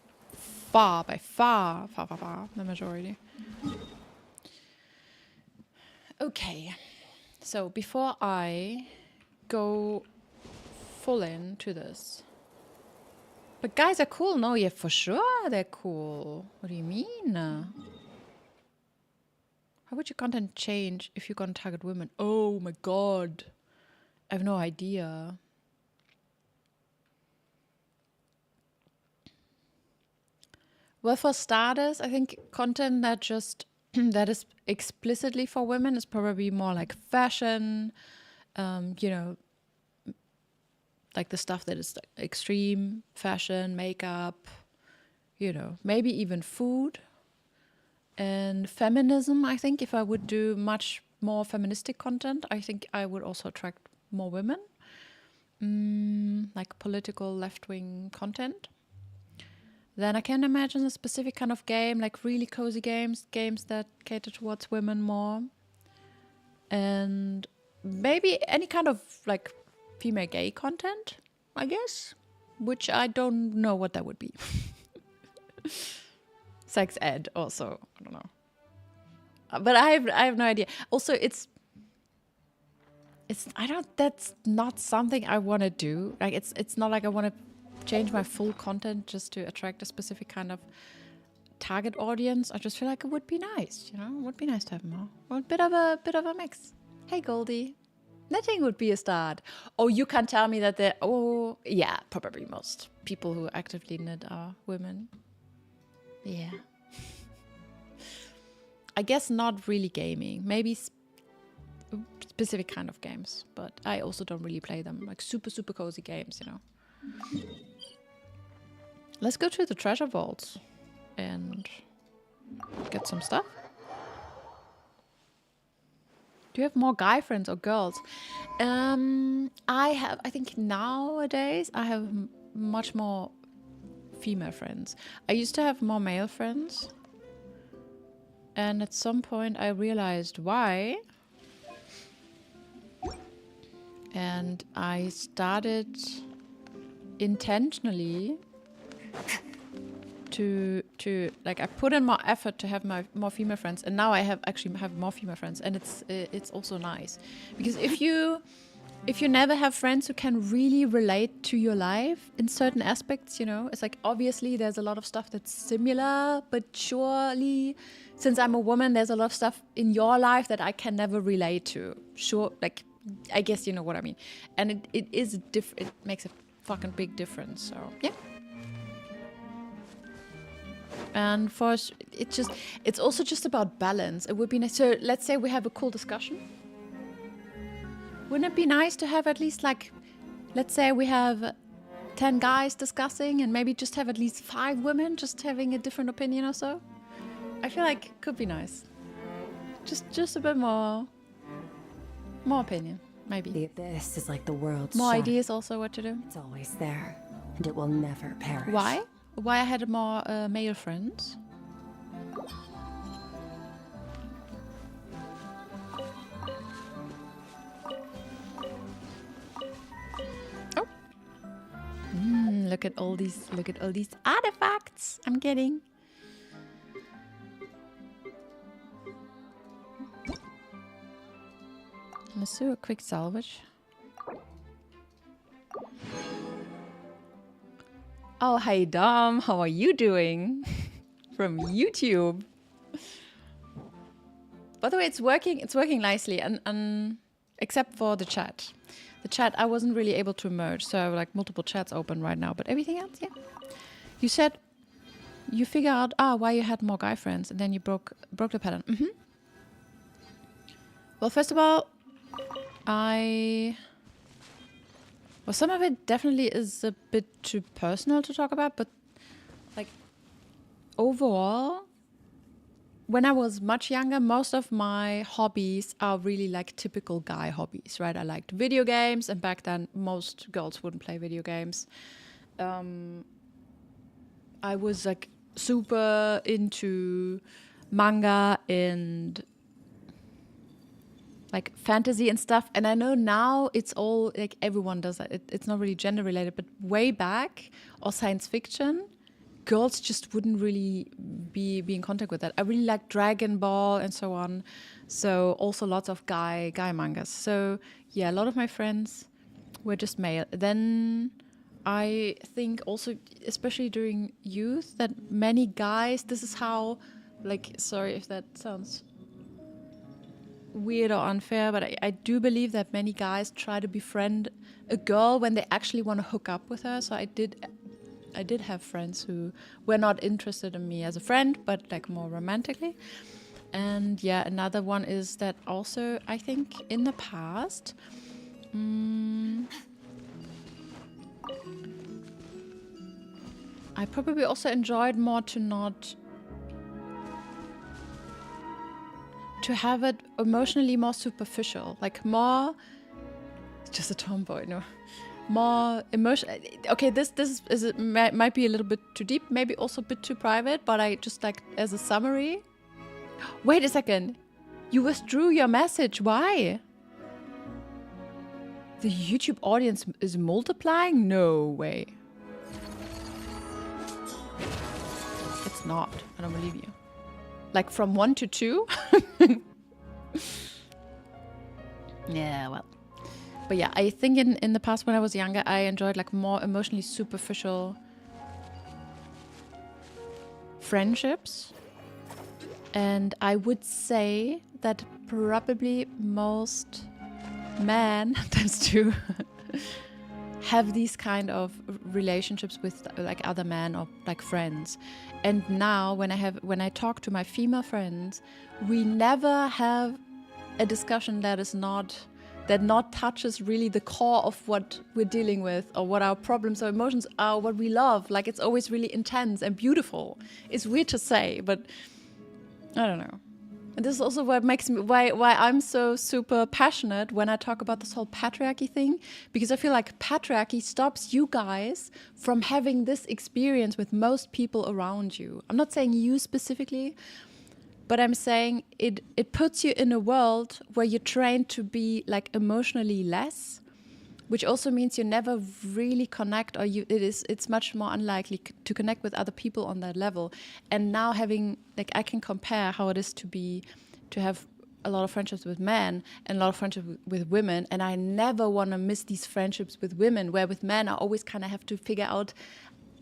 by far, the majority. Okay. So before I go full into this, but guys are cool. No, yeah, for sure they're cool. What do you mean? How would your content change if you're gonna target women? Oh my god, I have no idea. Well, for starters, I think content that just that is explicitly for women is probably more like fashion, you know, like the stuff that is like extreme fashion, makeup, you know, maybe even food and feminism. I think if I would do much more feministic content, I think I would also attract more women, like political left-wing content. Then I can imagine a specific kind of game, like really cozy games that cater towards women more. And maybe any kind of like female gay content, I guess, which I don't know what that would be. Sex ed also, I don't know. But I have no idea. Also, that's not something I want to do. Like it's not like I want to change my full content just to attract a specific kind of target audience. I just feel like it would be nice, you know? It would be nice to have more. Or a bit of a mix. Hey Goldie. Knitting would be a start. Oh, you can't tell me that they're... Oh, yeah, probably most people who actively knit are women. Yeah. I guess not really gaming. Maybe specific kind of games. But I also don't really play them. Like super, super cozy games, you know? Let's go to the treasure vaults and get some stuff. Do you have more guy friends or girls? I think nowadays I have much more female friends. I used to have more male friends. And at some point I realized why. And I started intentionally to like I put in more effort to have more female friends, and now I have more female friends, and it's also nice because if you never have friends who can really relate to your life in certain aspects, you know, it's like obviously there's a lot of stuff that's similar, but surely since I'm a woman, there's a lot of stuff in your life that I can never relate to. Sure, like I guess you know what I mean, and it is different. It makes a fucking big difference. So yeah. And for us, it's also just about balance. It would be nice. So let's say we have a cool discussion. Wouldn't it be nice to have at least like, let's say we have 10 guys discussing and maybe just have at least 5 women just having a different opinion or so? I feel like it could be nice. Just a bit more opinion, maybe. The abyss is like the world's more sun. ideas also what to do. It's always there, and it will never perish. Why? Why I had more male friends? look at all these artifacts I'm getting. Let's do a quick salvage. Oh, hey Dom, how are you doing? From YouTube. By the way, it's working nicely, and except for the chat. The chat I wasn't really able to merge, so I have like multiple chats open right now, but everything else, yeah. You said you figure out why you had more guy friends, and then you broke the pattern. Well, first of all, some of it definitely is a bit too personal to talk about, but like overall, when I was much younger, most of my hobbies are really like typical guy hobbies, right? I liked video games, and back then most girls wouldn't play video games. I was like super into manga and like fantasy and stuff. And I know now it's all like everyone does that. It's not really gender related, but way back, or science fiction, girls just wouldn't really be in contact with that. I really like Dragon Ball and so on. So also lots of guy mangas. So yeah, a lot of my friends were just male. Then I think also, especially during youth, that many guys, this is how, like, sorry if that sounds weird or unfair, but I do believe that many guys try to befriend a girl when they actually want to hook up with her. So I did have friends who were not interested in me as a friend, but like more romantically. And yeah, another one is that also I think in the past, I probably also enjoyed more to have it emotionally more superficial, like more just a tomboy, no. More emotion. Okay, this might be a little bit too deep, maybe also a bit too private, but I just like as a summary. Wait a second, you withdrew your message. Why? The YouTube audience is multiplying? No way. It's not. I don't believe you. Like from 1 to 2? Yeah, well. But yeah, I think in the past when I was younger, I enjoyed like more emotionally superficial friendships. And I would say that probably most men tends to have these kind of relationships with like other men or like friends. And now when I talk to my female friends, we never have a discussion that not touches really the core of what we're dealing with or what our problems or emotions are, what we love. Like it's always really intense and beautiful. It's weird to say, but I don't know. And this is also what makes me why I'm so super passionate when I talk about this whole patriarchy thing, because I feel like patriarchy stops you guys from having this experience with most people around you. I'm not saying you specifically, but I'm saying it puts you in a world where you're trained to be like emotionally less, which also means you never really connect, or it's much more unlikely to connect with other people on that level. And now having like I can compare how it is to have a lot of friendships with men and a lot of friendships with women, and I never want to miss these friendships with women, where with men I always kind of have to figure out,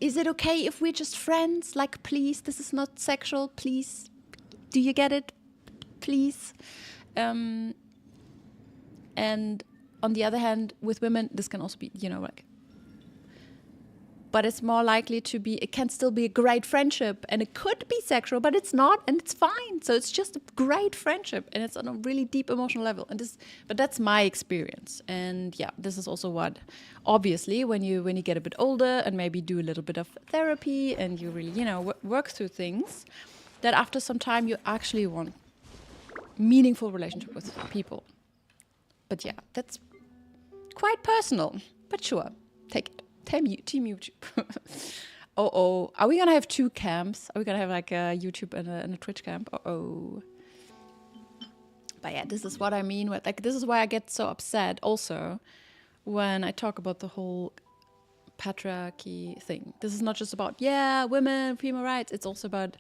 is it okay if we're just friends? Like, please, this is not sexual, please. Do you get it? Please. And on the other hand, with women, this can also be, like, but it's more likely to be, it can still be a great friendship, and it could be sexual, but it's not, and it's fine. So it's just a great friendship, and it's on a really deep emotional level. But that's my experience. And yeah, this is also what, obviously, when you get a bit older and maybe do a little bit of therapy and you really, work through things, that after some time you actually want meaningful relationship with people. But yeah, that's quite personal, but sure, take it. Team YouTube. Oh, are we gonna have 2 camps? Are we gonna have like a YouTube and a Twitch camp? Oh. But yeah, this is what I mean. This is why I get so upset also when I talk about the whole patriarchy thing. This is not just about, yeah, women, female rights. It's also about,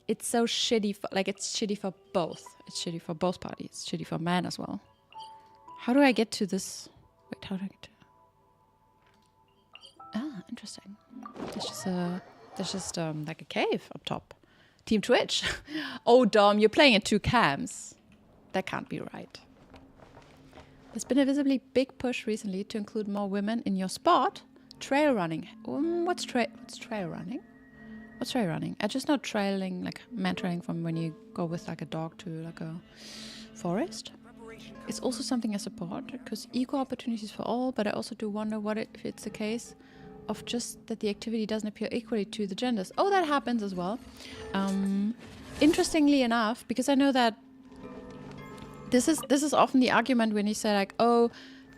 it's so shitty, it's shitty for both. It's shitty for both parties. It's shitty for men as well. How do I get to this? Wait, how do I get to? Ah, interesting. There's just like a cave up top. Team Twitch. Oh, Dom, you're playing in 2 cams. That can't be right. There's been a visibly big push recently to include more women in your sport. Trail running. What's trail running? What's trail running? I just know trailing, like man trailing from when you go with like a dog to like a forest. It's also something I support because equal opportunities for all, but I also do wonder if it's a case of just that the activity doesn't appeal equally to the genders. Oh, that happens as well. Interestingly enough, because I know that this is often the argument when you say like, oh,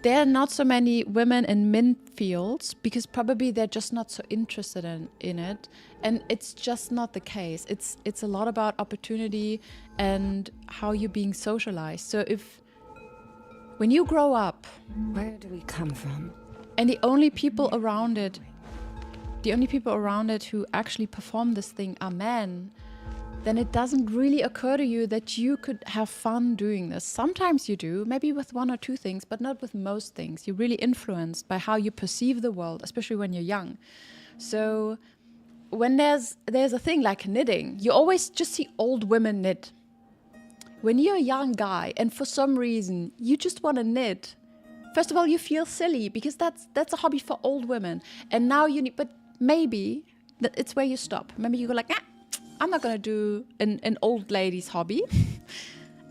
there are not so many women in min fields because probably they're just not so interested in it, and it's just not the case. It's a lot about opportunity and how you're being socialized. So when you grow up, Where do we come from? and the only people around it who actually perform this thing are men, then it doesn't really occur to you that you could have fun doing this. Sometimes you do, maybe with 1 or 2 things, but not with most things. You're really influenced by how you perceive the world, especially when you're young. So when there's a thing like knitting, you always just see old women knit. When you're a young guy and for some reason you just want to knit, first of all, you feel silly because that's a hobby for old women. And now but maybe it's where you stop. Maybe you go like, I'm not going to do an old lady's hobby.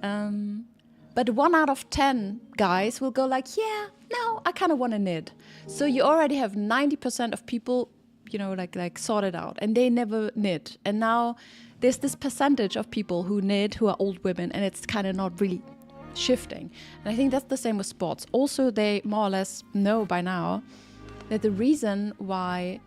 But 1 out of 10 guys will go like, yeah, no, I kind of want to knit. So you already have 90% of people, like sorted out, and they never knit. And now there's this percentage of people who knit who are old women, and it's kind of not really shifting. And I think that's the same with sports. Also, they more or less know by now that the reason why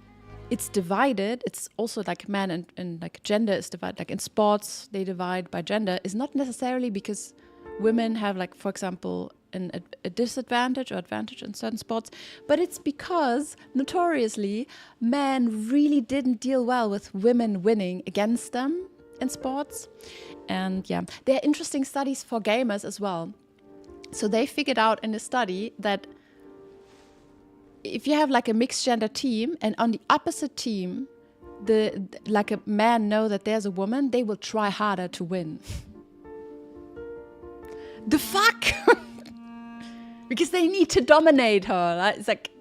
it's divided, it's also like man and like gender is divided. Like in sports, they divide by gender, is not necessarily because women have, like, for example, a disadvantage or advantage in certain sports, but it's because notoriously men really didn't deal well with women winning against them in sports. And yeah, there are interesting studies for gamers as well. So they figured out in a study that if you have like a mixed gender team and on the opposite team, like a man know that there's a woman, they will try harder to win. The fuck? Because they need to dominate her. It's like,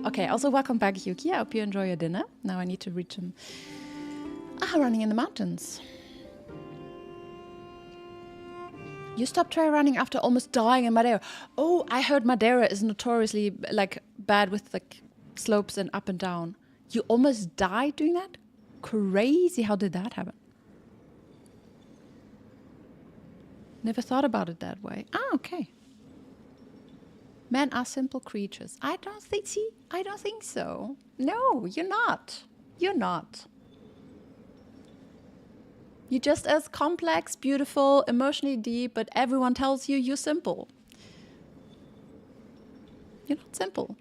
okay. Also, welcome back, Yuki. I hope you enjoy your dinner. Now I need to reach him. Running in the mountains. You stopped trail running after almost dying in Madeira. Oh, I heard Madeira is notoriously like bad with like slopes and up and down. You almost died doing that? Crazy. How did that happen? Never thought about it that way. Okay. Men are simple creatures. I don't think so. No, you're not. You're not. You're just as complex, beautiful, emotionally deep, but everyone tells you you're simple. You're not simple.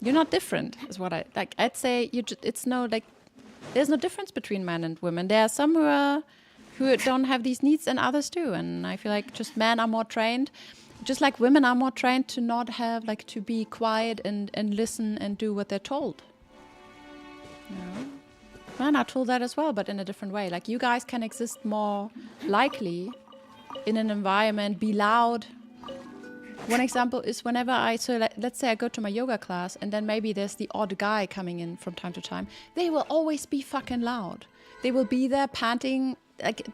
You're not different, is what I like. I'd say it's no like. There's no difference between men and women. There are some who don't have these needs, and others do. And I feel like just men are more trained. Just like women are more trained to not have, like, to be quiet and listen and do what they're told. You know? Men are told that as well, but in a different way. Like, you guys can exist more likely in an environment, be loud. One example is whenever let's say I go to my yoga class and then maybe there's the odd guy coming in from time to time. They will always be fucking loud. They will be there panting, like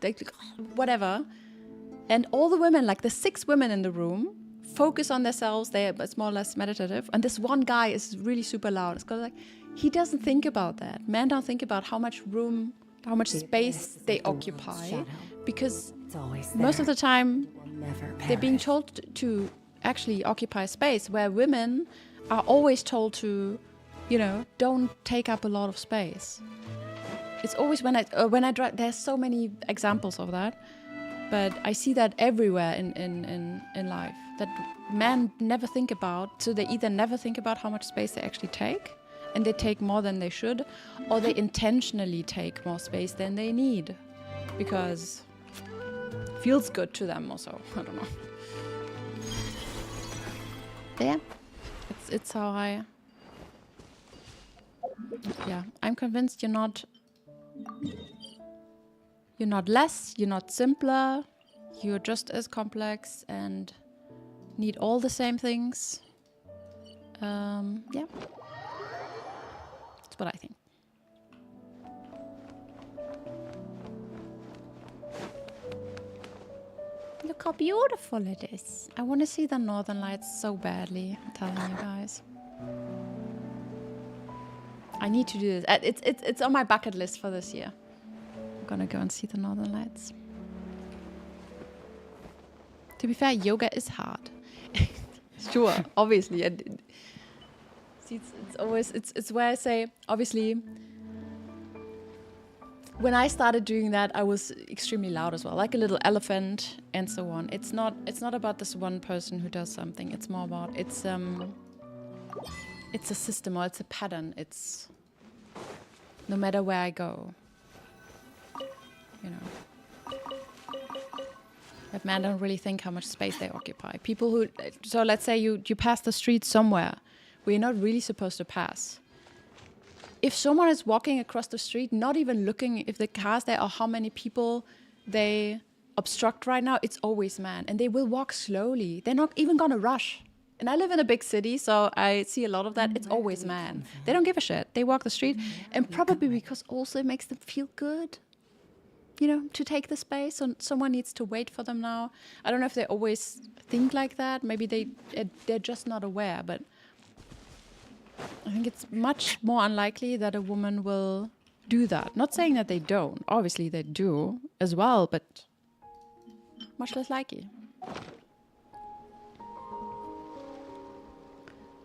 whatever. And all the women, like the 6 women in the room, focus on themselves. It's more or less meditative. And this one guy is really super loud. It's kind of like, he doesn't think about that. Men don't think about how much room, how much space they occupy. Because most of the time, they're being told to actually occupy space, where women are always told to, don't take up a lot of space. It's always when I drive, there's so many examples of that. But I see that everywhere in life, that men never think about, so they either never think about how much space they actually take, and they take more than they should, or they intentionally take more space than they need, because it feels good to them also. I don't know. Yeah, it's how I... Yeah, I'm convinced you're not less, you're not simpler, you're just as complex and need all the same things. Yeah. That's what I think. Look how beautiful it is. I want to see the Northern Lights so badly, I'm telling you guys. I need to do this. It's on my bucket list for this year. I'm gonna go and see the Northern Lights. To be fair, yoga is hard. Sure, obviously. See, it's always it's where I say, obviously, when I started doing that, I was extremely loud as well, like a little elephant and so on. It's not about this one person who does something. It's more about it's a system, or it's a pattern. It's no matter where I go, you know. But men don't really think how much space they occupy. People who, so let's say you pass the street somewhere where you're not really supposed to pass. If someone is walking across the street, not even looking if the cars there or how many people they obstruct right now, it's always men. And they will walk slowly. They're not even gonna rush. And I live in a big city, so I see a lot of that. It's always men. They don't give a shit. They walk the street. And probably because also it makes them feel good, you know, to take the space. So someone needs to wait for them now. I don't know if they always think like that. Maybe they're just not aware. But I think it's much more unlikely that a woman will do that. Not saying that they don't. Obviously they do as well, but much less likely.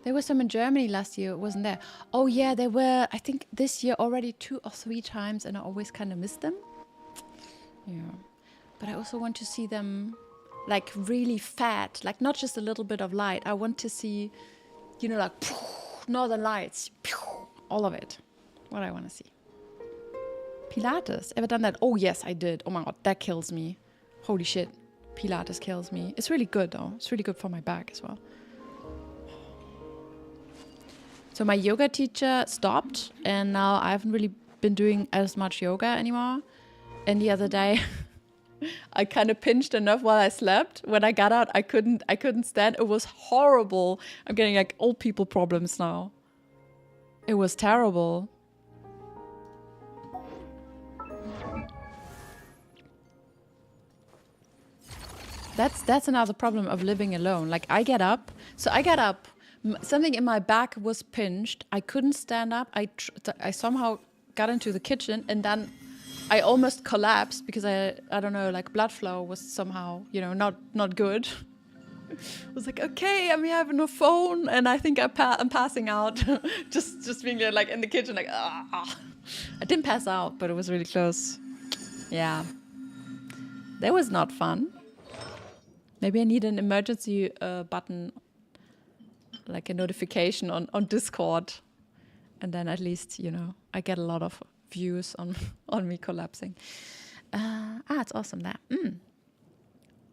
There were some in Germany last year, wasn't there? Oh yeah, there were, I think this year already 2 or 3 times, and I always kind of miss them. Yeah. But I also want to see them like really fat, like not just a little bit of light. I want to see, you know, like Northern Lights, all of it. What I want to see. Pilates, ever done that? Oh yes, I did. Oh my god, that kills me. Holy shit, Pilates kills me. It's really good though. It's really good for my back as well. So my yoga teacher stopped, and now I haven't really been doing as much yoga anymore. And the other day, I kind of pinched enough while I slept. When I got out, I couldn't stand. It was horrible. I'm getting like old people problems now. It was terrible. That's another problem of living alone. Like I get up. Something in my back was pinched. I couldn't stand up. I somehow got into the kitchen, and then I almost collapsed because I don't know, like blood flow was somehow, you know, not good. I was like, okay, I'm having a phone, and I think I'm passing out. just being like in the kitchen, like ah. I didn't pass out, but it was really close. Yeah, that was not fun. Maybe I need an emergency button, like a notification on Discord, and then at least, you know, I get a lot of views on me collapsing. It's awesome there.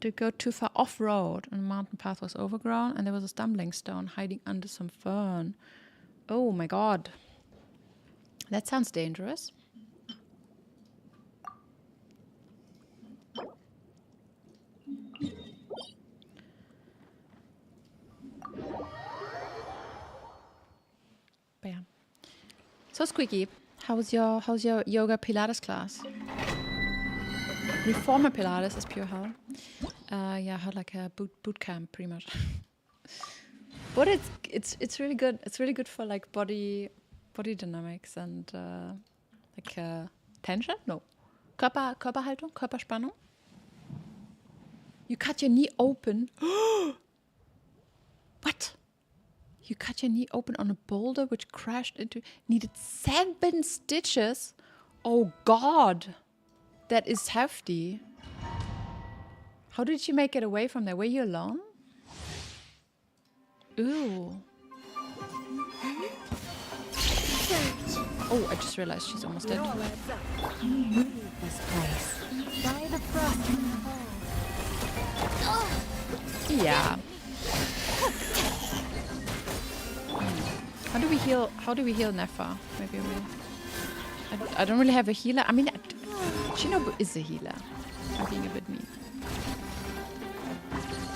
To go too far off-road, and the mountain path was overgrown, and there was a stumbling stone hiding under some fern. Oh my god. That sounds dangerous. But yeah. So Squeaky, how's your yoga Pilates class? Reformer Pilates is pure hell. Yeah, I had like a boot camp pretty much. But it's really good. It's really good for like body dynamics and like tension. No, Körperhaltung, Körperspannung. You cut your knee open. What? You cut your knee open on a boulder which crashed into... Needed 7 stitches? Oh God. That is hefty. How did she make it away from there? Were you alone? Ooh. Oh, I just realized she's almost dead. This place. By the frost in the hall. Yeah. How do we heal? How do we heal Nefa? Maybe I don't really have a healer. I mean, Shinobu is a healer. I'm being a bit mean.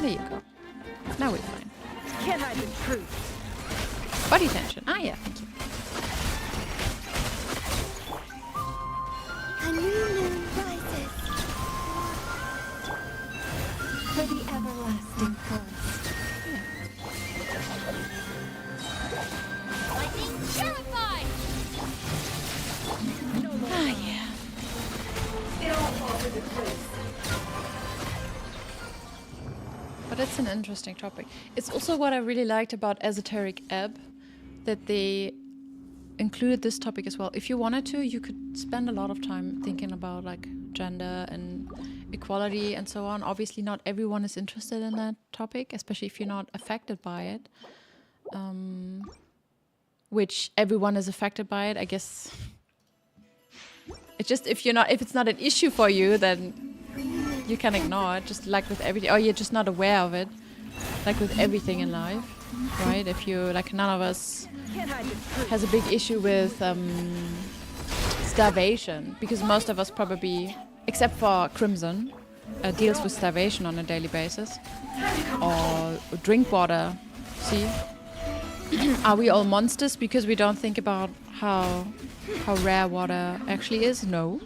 There you go. Now we're fine. Can't hide the truth. Body tension. Ah, yeah. Thank you. A new moon rises. For the everlasting forest. Lightning terrified! Ah, yeah. But it's an interesting topic. It's also what I really liked about Esoteric Ebb, that they included this topic as well. If you wanted to, you could spend a lot of time thinking about like gender and equality and so on. Obviously, not everyone is interested in that topic, especially if you're not affected by it. Which everyone is affected by it, I guess. It's just if it's not an issue for you, then you can ignore it. Just like with everything, or you're just not aware of it. Like with everything in life, right? If you like, none of us has a big issue with starvation, because most of us probably, except for Crimson, deals with starvation on a daily basis, or drink water. See, are we all monsters because we don't think about how rare water actually is? No.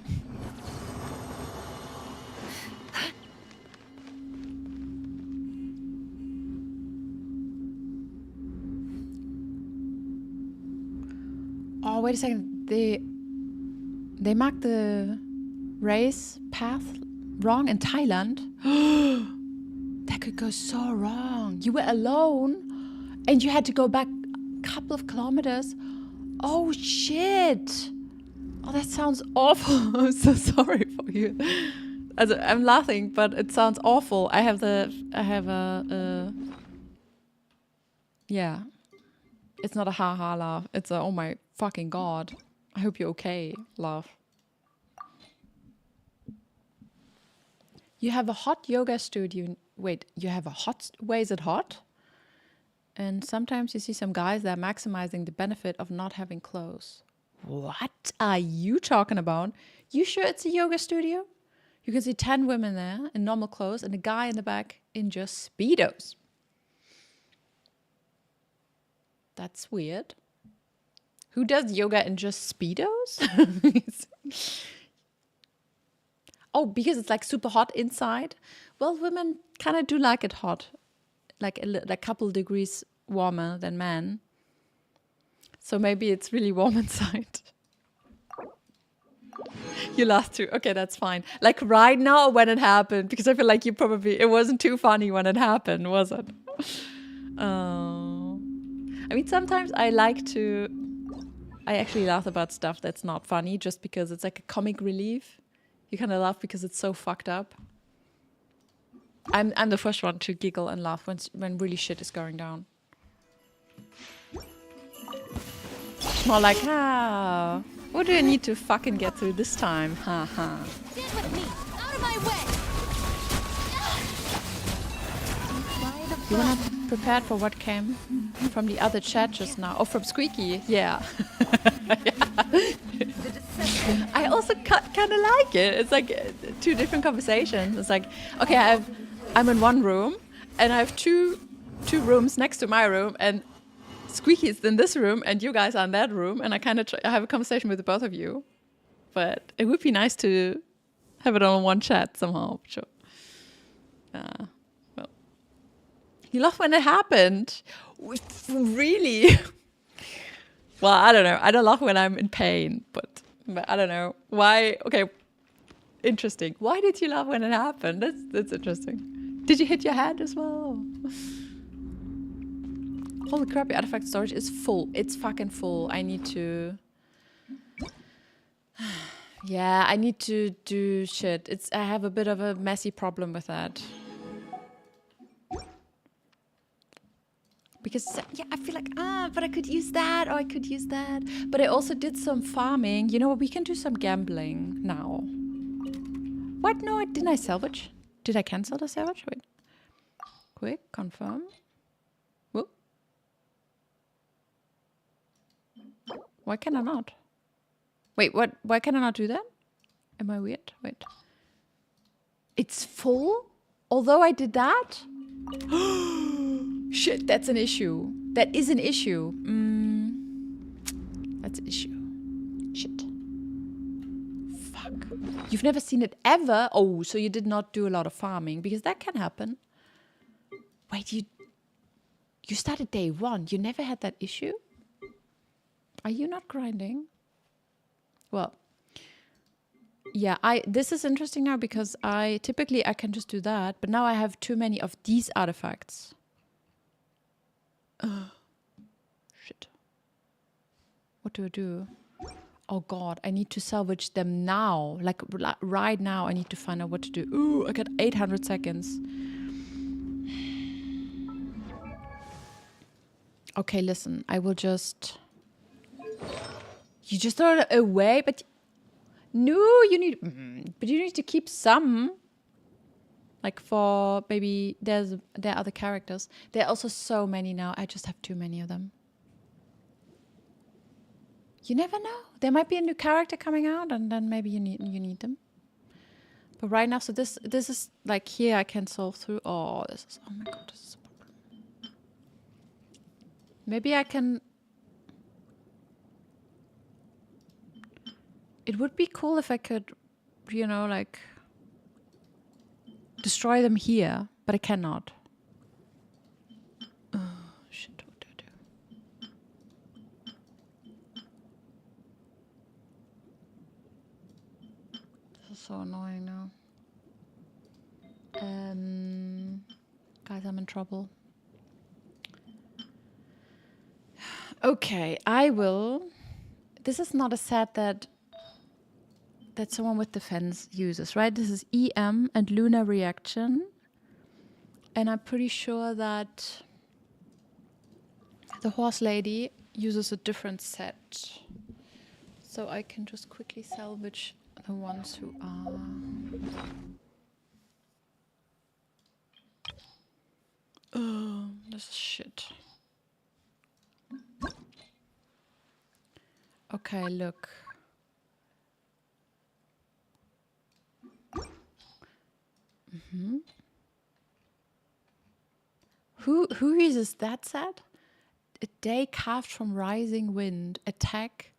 Oh, wait a second. They marked the race path wrong in Thailand. That could go so wrong. You were alone and you had to go back a couple of kilometers. Oh, shit. Oh, that sounds awful. I'm so sorry for you. I'm laughing, but it sounds awful. I have yeah. It's not a ha-ha laugh. It's a, oh my fucking god. I hope you're okay laugh. You have a hot yoga studio. Wait, you have a hot... Why is it hot? And sometimes you see some guys that are maximizing the benefit of not having clothes. What are you talking about? You sure it's a yoga studio? You can see 10 women there in normal clothes and a guy in the back in just Speedos. That's weird. Who does yoga in just Speedos? Oh, because it's like super hot inside? Well, women kind of do like it hot. Like a couple degrees warmer than men. So maybe it's really warm inside. You laughed too. Okay, that's fine. Like right now when it happened, because I feel like it wasn't too funny when it happened, was it? I mean, sometimes I actually laugh about stuff that's not funny just because it's like a comic relief. You kind of laugh because it's so fucked up. I'm the first one to giggle and laugh when really shit is going down. It's more like, what do I need to fucking get through this time? Ha ha. Stand with me! Out of my way! You wanna be prepared for what came from the other chat just now? Oh, from Squeaky, yeah. I also kind of like it. It's like two different conversations. It's like, okay, I'm in one room and I have two rooms next to my room, and Squeaky's in this room and you guys are in that room, and I kind of have a conversation with the both of you. But it would be nice to have it on one chat somehow. Sure. Well, you laughed when it happened. Really? Well, I don't know. I don't laugh when I'm in pain, but I don't know why. Okay, interesting. Why did you laugh when it happened? That's interesting. Did you hit your head as well? Holy crap! Your artifact storage is full. It's fucking full. I need to. Yeah, I need to do shit. I have a bit of a messy problem with that. Because, yeah, I feel like, but I could use that, or I could use that. But I also did some farming. You know what? We can do some gambling now. What? No, didn't I salvage? Did I cancel the salvage? Wait. Quick, confirm. Whoop. Why can I not? Wait, what? Why can I not do that? Am I weird? Wait. It's full? Although I did that? Shit, that's an issue. That is an issue. That's an issue. Shit. Fuck. You've never seen it ever? Oh, so you did not do a lot of farming, because that can happen. Wait, you started day 1. You never had that issue? Are you not grinding? Well, yeah, this is interesting now, because typically I can just do that, but now I have too many of these artifacts. Shit. What do I do? Oh god, I need to salvage them now. Like right now, I need to find out what to do. Ooh, I got 800 seconds. Okay, listen, I will just... You just throw it away, but... No, you need... But you need to keep some. Like for maybe there are other characters. There are also so many now. I just have too many of them. You never know. There might be a new character coming out, and then maybe you need them. But right now, so this is like here I can solve through. Oh, this is... Oh my god, this is a problem. Maybe I can... It would be cool if I could, you know, like... destroy them here, but I cannot. Oh, shit, what do I do? This is so annoying now. Guys, I'm in trouble. Okay, I will... This is not a set that someone with defense uses, right? This is EM and Lunar Reaction. And I'm pretty sure that the horse lady uses a different set. So I can just quickly salvage the ones who are... Oh, this is shit. Okay, look. Who uses that set? A day carved from rising wind. Attack.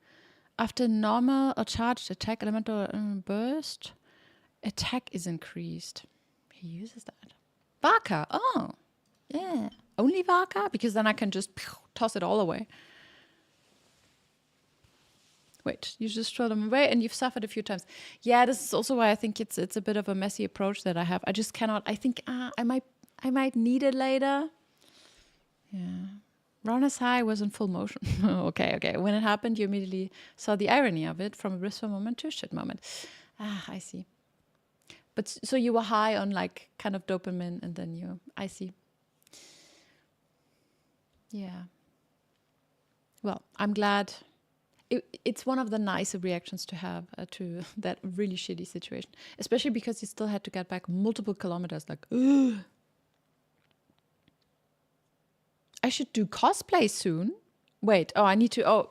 After normal or charged attack, elemental burst, attack is increased. He uses that. Vaka. Oh. Yeah. Only Vaka? Because then I can just toss it all away. Wait, you just throw them away and you've suffered a few times. Yeah, this is also why I think it's a bit of a messy approach that I have. I just cannot. I think I might need it later. Yeah. Rauna's High was in full motion. Okay. When it happened, you immediately saw the irony of it, from a blissful moment to a shit moment. I see. But so you were high on like kind of dopamine, and then I see. Yeah. Well, I'm glad. It's one of the nicer reactions to have to that really shitty situation, especially because you still had to get back multiple kilometers. Like, ugh. I should do cosplay soon. Wait, I need to.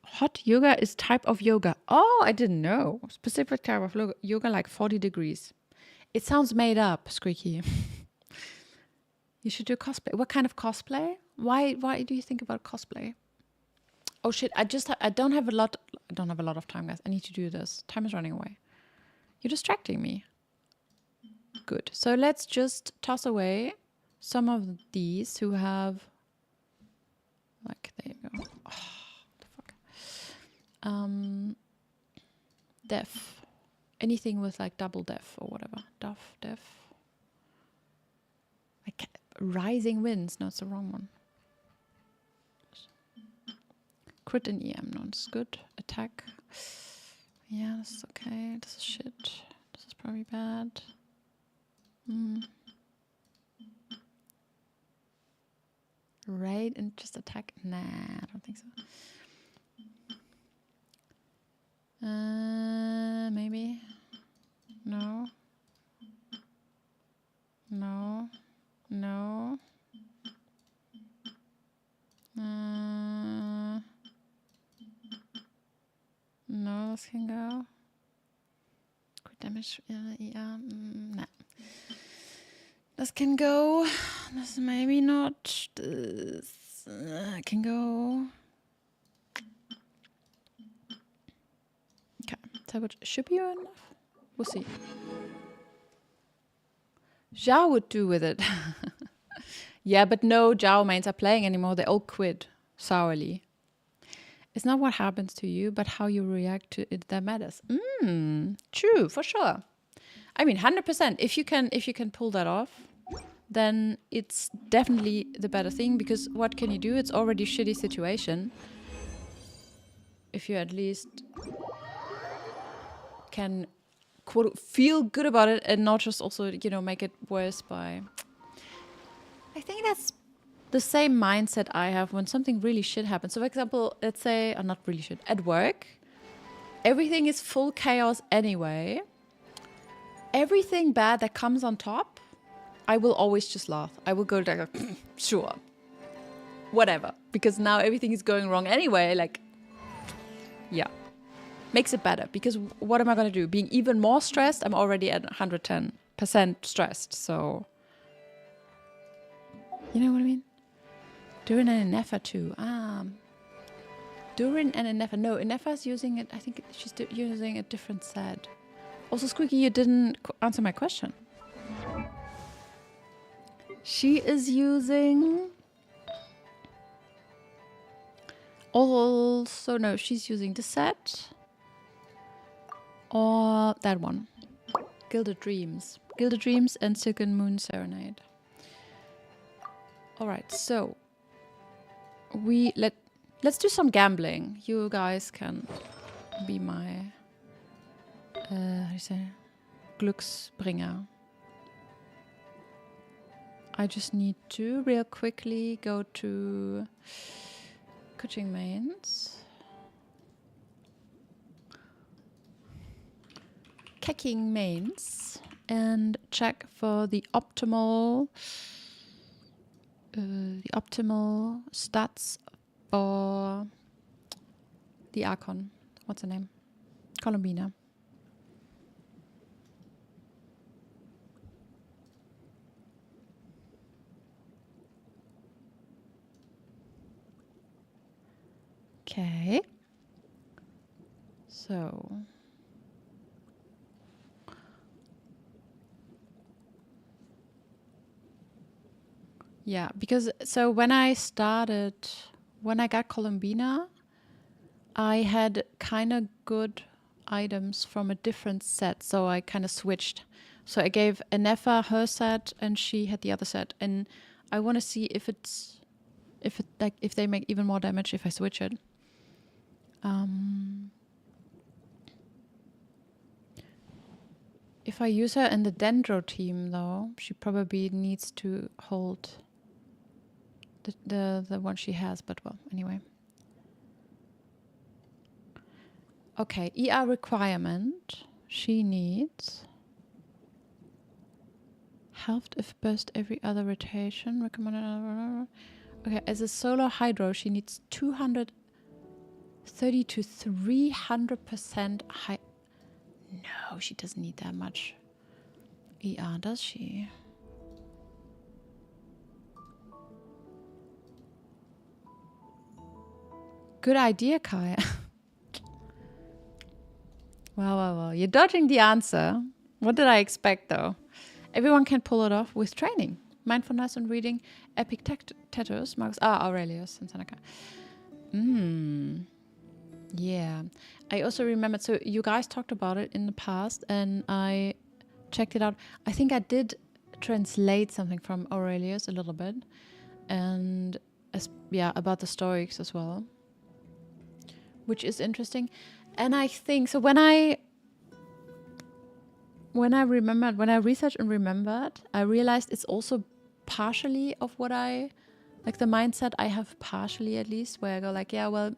Hot yoga is type of yoga. Oh, I didn't know. Specific type of yoga, like 40 degrees. It sounds made up, Squeaky. You should do cosplay. What kind of cosplay? Why do you think about cosplay? Oh shit! I don't have a lot. I don't have a lot of time, guys. I need to do this. Time is running away. You're distracting me. Good. So let's just toss away some of these who have. Like, there you go. Oh, what the fuck. Def. Anything with like double def or whatever. Def. Like rising winds. No, it's the wrong one. Crit and EM, no, this is good. Attack. Yeah, this is okay. This is shit. This is probably bad. Raid and just attack? Nah, I don't think so. Maybe. No. No. No. No, this can go. Crit damage. Nah. This can go. This maybe not. This can go. Okay, so which should be enough. We'll see. Zhao would do with it. Yeah, but no Zhao mains are playing anymore. They all quit sourly. It's not what happens to you, but how you react to it that matters. True, for sure. I mean, 100%. If you can pull that off, then it's definitely the better thing, because what can you do? It's already a shitty situation. If you at least can quote feel good about it and not just also, make it worse by... I think that's the same mindset I have when something really shit happens. So for example, let's say, or not really shit, at work, everything is full chaos anyway. Everything bad that comes on top, I will always just laugh. I will go like, sure, whatever. Because now everything is going wrong anyway, like, yeah. Makes it better, because what am I going to do? Being even more stressed, I'm already at 110% stressed, so... You know what I mean? Durin and Inefa too. Durin and Inefa. No, Inefa's using it. I think she's using a different set. Also, Squeaky, you didn't answer my question. She is using... Also, no, she's using the set. Or that one. Gilded Dreams. Gilded Dreams and Silken Moon Serenade. Alright, so let's do some gambling. You guys can be my how do you say, Glücksbringer. I just need to real quickly go to Kuching Mains. Kecking Mains and check for the optimal stats for the Archon. What's her name? Columbina. Okay. So... Yeah, because so when I got Columbina, I had kind of good items from a different set, so I kind of switched. So I gave Inefa her set, and she had the other set, and I want to see if they make even more damage if I switch it. If I use her in the Dendro team, though, she probably needs to hold the one she has, but well, anyway. Okay, ER requirement. She needs halved if burst every other rotation. Recommended. Okay, as a solo hydro, she needs 230 to 300% high. No, she doesn't need that much ER, does she? Good idea, Kaya. Well. You're dodging the answer. What did I expect, though? Everyone can pull it off with training. Mindfulness and reading. Epictetus, Marcus. Aurelius and Seneca. Yeah. I also remembered, so you guys talked about it in the past, and I checked it out. I think I did translate something from Aurelius a little bit. And, about the Stoics as well. Which is interesting. And I think, so when I researched and remembered, I realized it's also partially of what I Like the mindset I have partially at least, where I go like, yeah, well,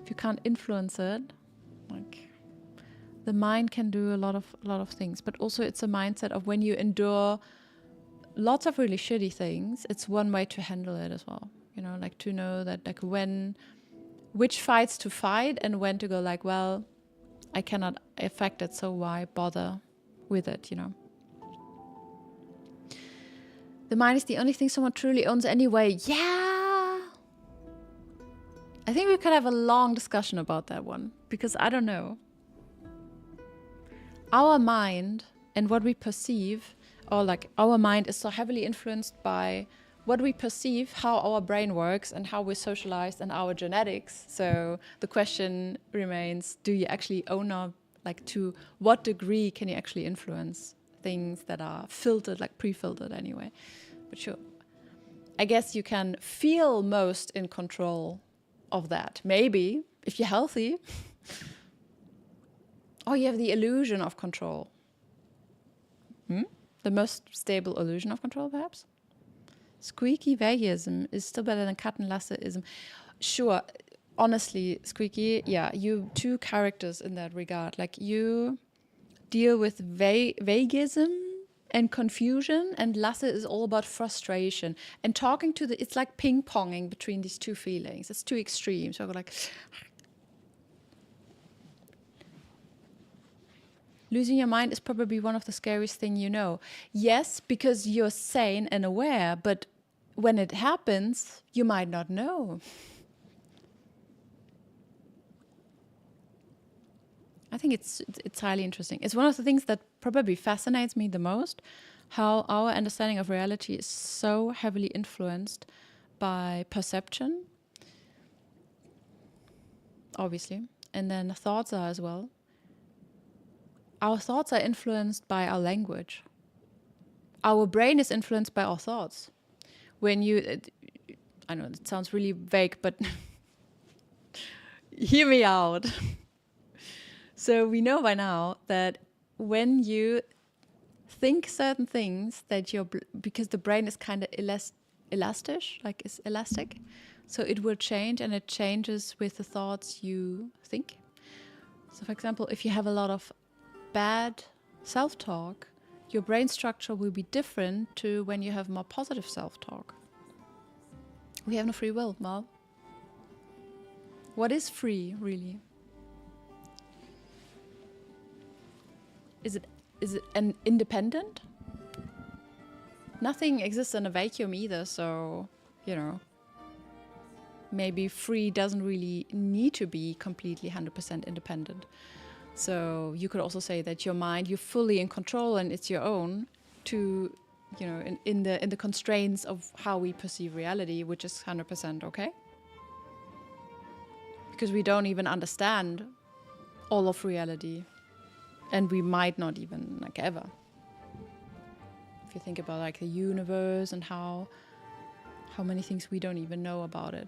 if you can't influence it, like the mind can do a lot of things. But also it's a mindset of when you endure lots of really shitty things, it's one way to handle it as well. You know, like to know that like which fights to fight and when to go like, well, I cannot affect it, so why bother with it, you know? The mind is the only thing someone truly owns anyway. Yeah! I think we could have a long discussion about that one, because I don't know. Our mind and what we perceive, or like our mind is so heavily influenced by what we perceive, how our brain works and how we're socialized and our genetics. So the question remains, do you actually own or like to what degree can you actually influence things that are filtered, like pre-filtered anyway? But sure, I guess you can feel most in control of that. Maybe if you're healthy, or you have the illusion of control. The most stable illusion of control, perhaps? Squeaky vaguism is still better than Kattenlasseism. Sure, honestly, Squeaky, yeah, you two characters in that regard. Like you deal with vaguism and confusion, and Lasse is all about frustration and talking to it's like ping-ponging between these two feelings. It's two extremes. So I go like, losing your mind is probably one of the scariest things you know. Yes, because you're sane and aware, but when it happens, you might not know. I think it's highly interesting. It's one of the things that probably fascinates me the most, how our understanding of reality is so heavily influenced by perception, obviously, and then thoughts are as well. Our thoughts are influenced by our language. Our brain is influenced by our thoughts. When you, I know it sounds really vague, but hear me out. So we know by now that when you think certain things, that because the brain is kind of elastic, like it's elastic, so it will change, and it changes with the thoughts you think. So for example, if you have a lot of bad self-talk, your brain structure will be different to when you have more positive self-talk. We have no free will, Mal. What is free, really? Is it an independent? Nothing exists in a vacuum either, so, you know, maybe free doesn't really need to be completely 100% independent. So you could also say that your mind, you're fully in control and it's your own to, you know, in the constraints of how we perceive reality, which is 100% okay. Because we don't even understand all of reality. And we might not even, like, ever. If you think about, like, the universe and how many things we don't even know about it.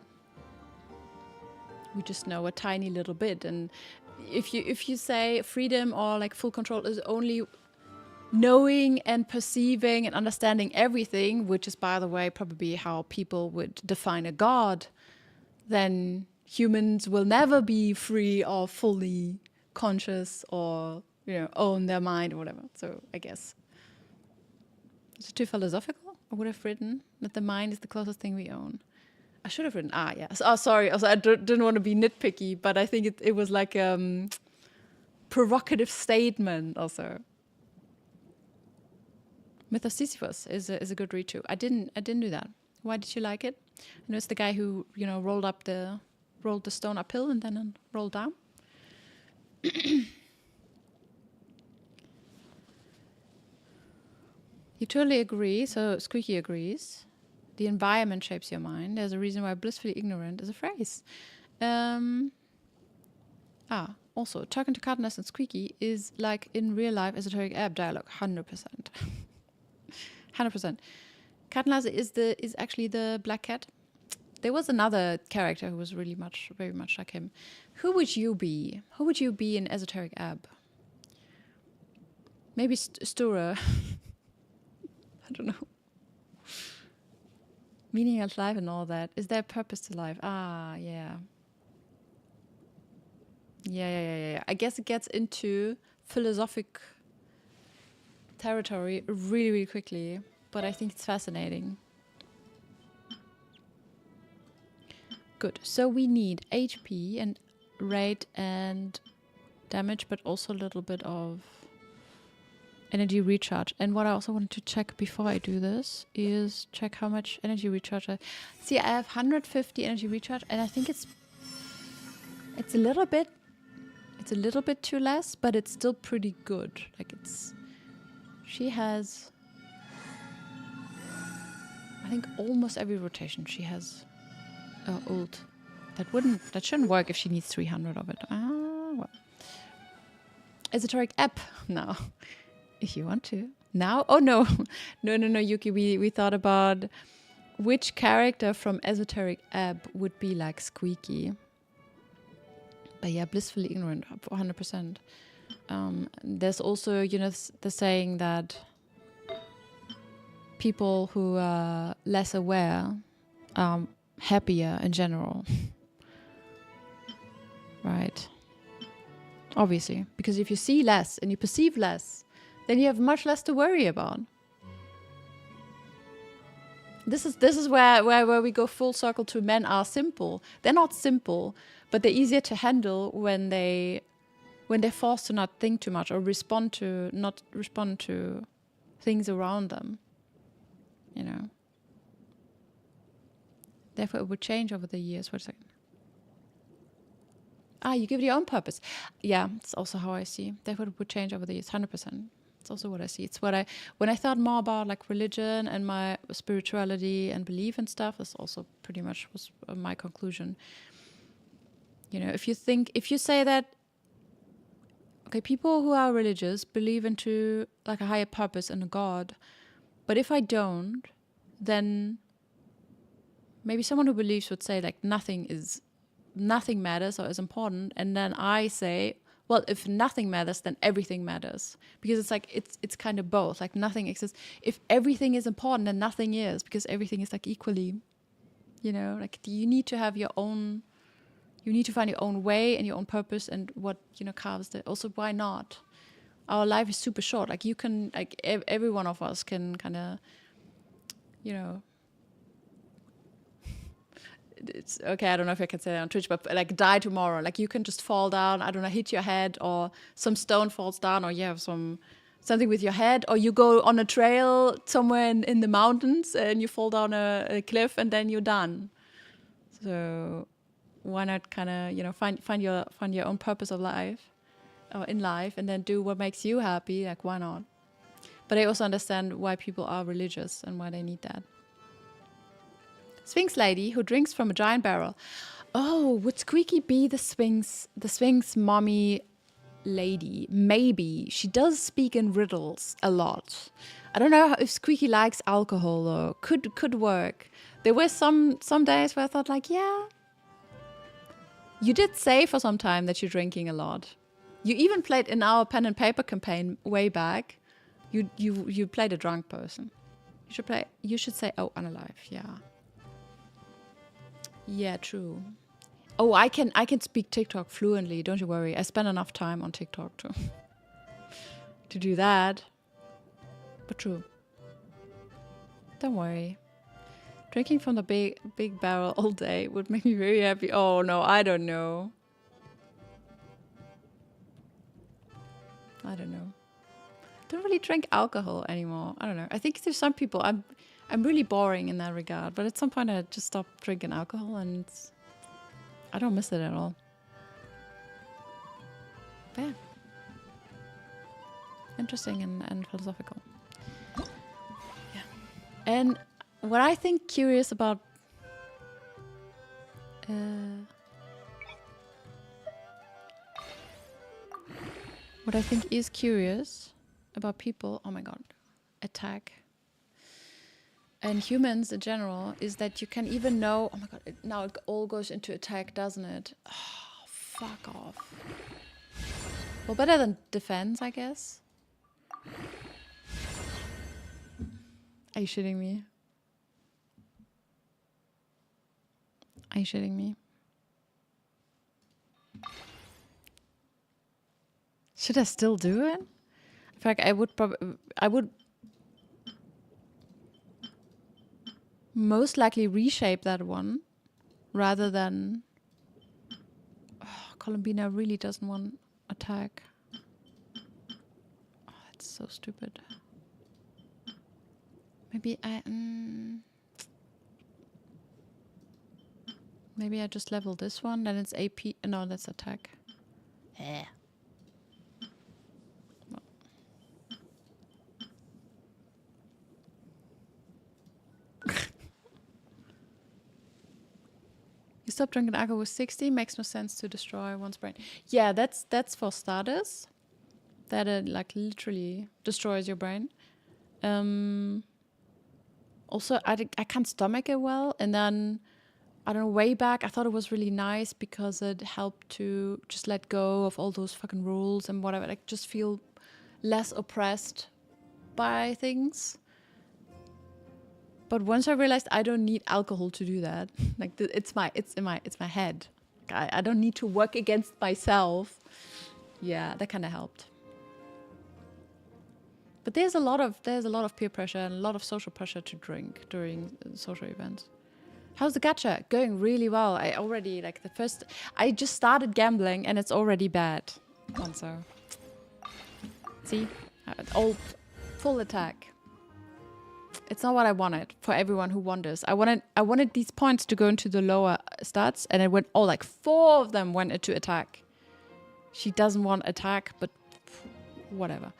We just know a tiny little bit. And if you say freedom or, like, full control is only knowing and perceiving and understanding everything, which is, by the way, probably how people would define a god, then humans will never be free or fully conscious or, you know, own their mind or whatever. So I guess is it too philosophical? I would have written that the mind is the closest thing we own. I should have written, yes. Oh, sorry. Also, I didn't want to be nitpicky, but I think it was like a provocative statement also. Myth of Sisyphus is a good read too. I didn't do that. Why did you like it? I know it's the guy who, you know, rolled the stone uphill and then rolled down. You totally agree. So Squeaky agrees. The environment shapes your mind. There's a reason why blissfully ignorant is a phrase. Also, talking to Katniss and Squeaky is like in real life esoteric app dialogue. 100%. 100%. Katniss is actually the black cat. There was another character who was very much like him. Who would you be? Who would you be in esoteric app? Maybe Stura. I don't know. Meaning of life and all that. Is there a purpose to life? Ah, yeah. Yeah. I guess it gets into philosophic territory really, really quickly, but I think it's fascinating. Good. So we need HP and rate and damage, but also a little bit of energy recharge. And what I also wanted to check before I do this is check how much energy recharge I see. I have 150 energy recharge, and I think it's a little bit too less, but it's still pretty good. Like she has, I think almost every rotation she has ult. That shouldn't work if she needs 300 of it. Well. Esoteric app now. If you want to. Now? Oh, no. No, Yuki. We thought about which character from Esoteric App would be like Squeaky. But yeah, blissfully ignorant, 100%. There's also, the saying that people who are less aware are happier in general. Right? Obviously. Because if you see less and you perceive less, then you have much less to worry about. This is where we go full circle to men are simple. They're not simple, but they're easier to handle when they're forced to not think too much or not respond to things around them. Therefore it would change over the years. Wait a second. You give it your own purpose. Yeah, it's also how I see. Therefore it would change over the years, 100%. It's also what I see. It's when I thought more about like religion and my spirituality and belief and stuff, this also pretty much was my conclusion. If you say that, okay, people who are religious believe into like a higher purpose and a God, but if I don't, then maybe someone who believes would say like nothing matters or is important, and then I say, well, if nothing matters, then everything matters. Because it's like, it's kind of both. Like nothing exists. If everything is important, then nothing is, because everything is like equally, like you need to have your own, you need to find your own way and your own purpose and what, carves it. Also, why not? Our life is super short. Like you can, like every one of us can kind of, it's okay, I don't know if I can say that on Twitch, but like die tomorrow. Like you can just fall down, I don't know, hit your head, or some stone falls down, or you have something with your head, or you go on a trail somewhere in the mountains and you fall down a cliff and then you're done. So why not kind of, find your own purpose of life or in life, and then do what makes you happy. Like why not? But I also understand why people are religious and why they need that. Sphinx lady who drinks from a giant barrel. Oh, would Squeaky be the Sphinx mommy lady? Maybe. She does speak in riddles a lot. I don't know if Squeaky likes alcohol though. Could work. There were some days where I thought like, yeah. You did say for some time that you're drinking a lot. You even played in our pen and paper campaign way back. You played a drunk person. You should say, oh, unalive, yeah. Yeah, true. Oh, I can speak TikTok fluently. Don't you worry. I spend enough time on TikTok to do that. But true. Don't worry. Drinking from the big barrel all day would make me very happy. Oh no, I don't know. I don't really drink alcohol anymore. I don't know. I think there's some people I'm really boring in that regard, but at some point I just stopped drinking alcohol and I don't miss it at all. But yeah. Interesting and philosophical. Yeah. And what I think curious about what I think is curious about people, oh my god, attack. And humans in general, is that you can even know, oh my god, now it all goes into attack, doesn't it? Oh, fuck off. Well, better than defense, I guess. Are you shitting me? Are you shitting me? Should I still do it? In fact, I would most likely reshape that one rather than... Oh, Columbina really doesn't want attack. Oh, that's so stupid. Maybe maybe I just level this one, then it's AP. No, that's attack. Yeah. You stop drinking alcohol with 60. Makes no sense to destroy one's brain. Yeah, that's for starters. That it like literally destroys your brain. Also, I can't stomach it well, and then I don't know. Way back, I thought it was really nice because it helped to just let go of all those fucking rules and whatever. Like just feel less oppressed by things. But once I realized I don't need alcohol to do that, like it's my head. I don't need to work against myself. Yeah, that kind of helped. But there's a lot of peer pressure and a lot of social pressure to drink during social events. How's the gacha? Going really well. I just started gambling and it's already bad. Also, see, all full attack. It's not what I wanted for everyone who wonders. I wanted these points to go into the lower stats, and it went like 4 of them went into attack. She doesn't want attack, but whatever.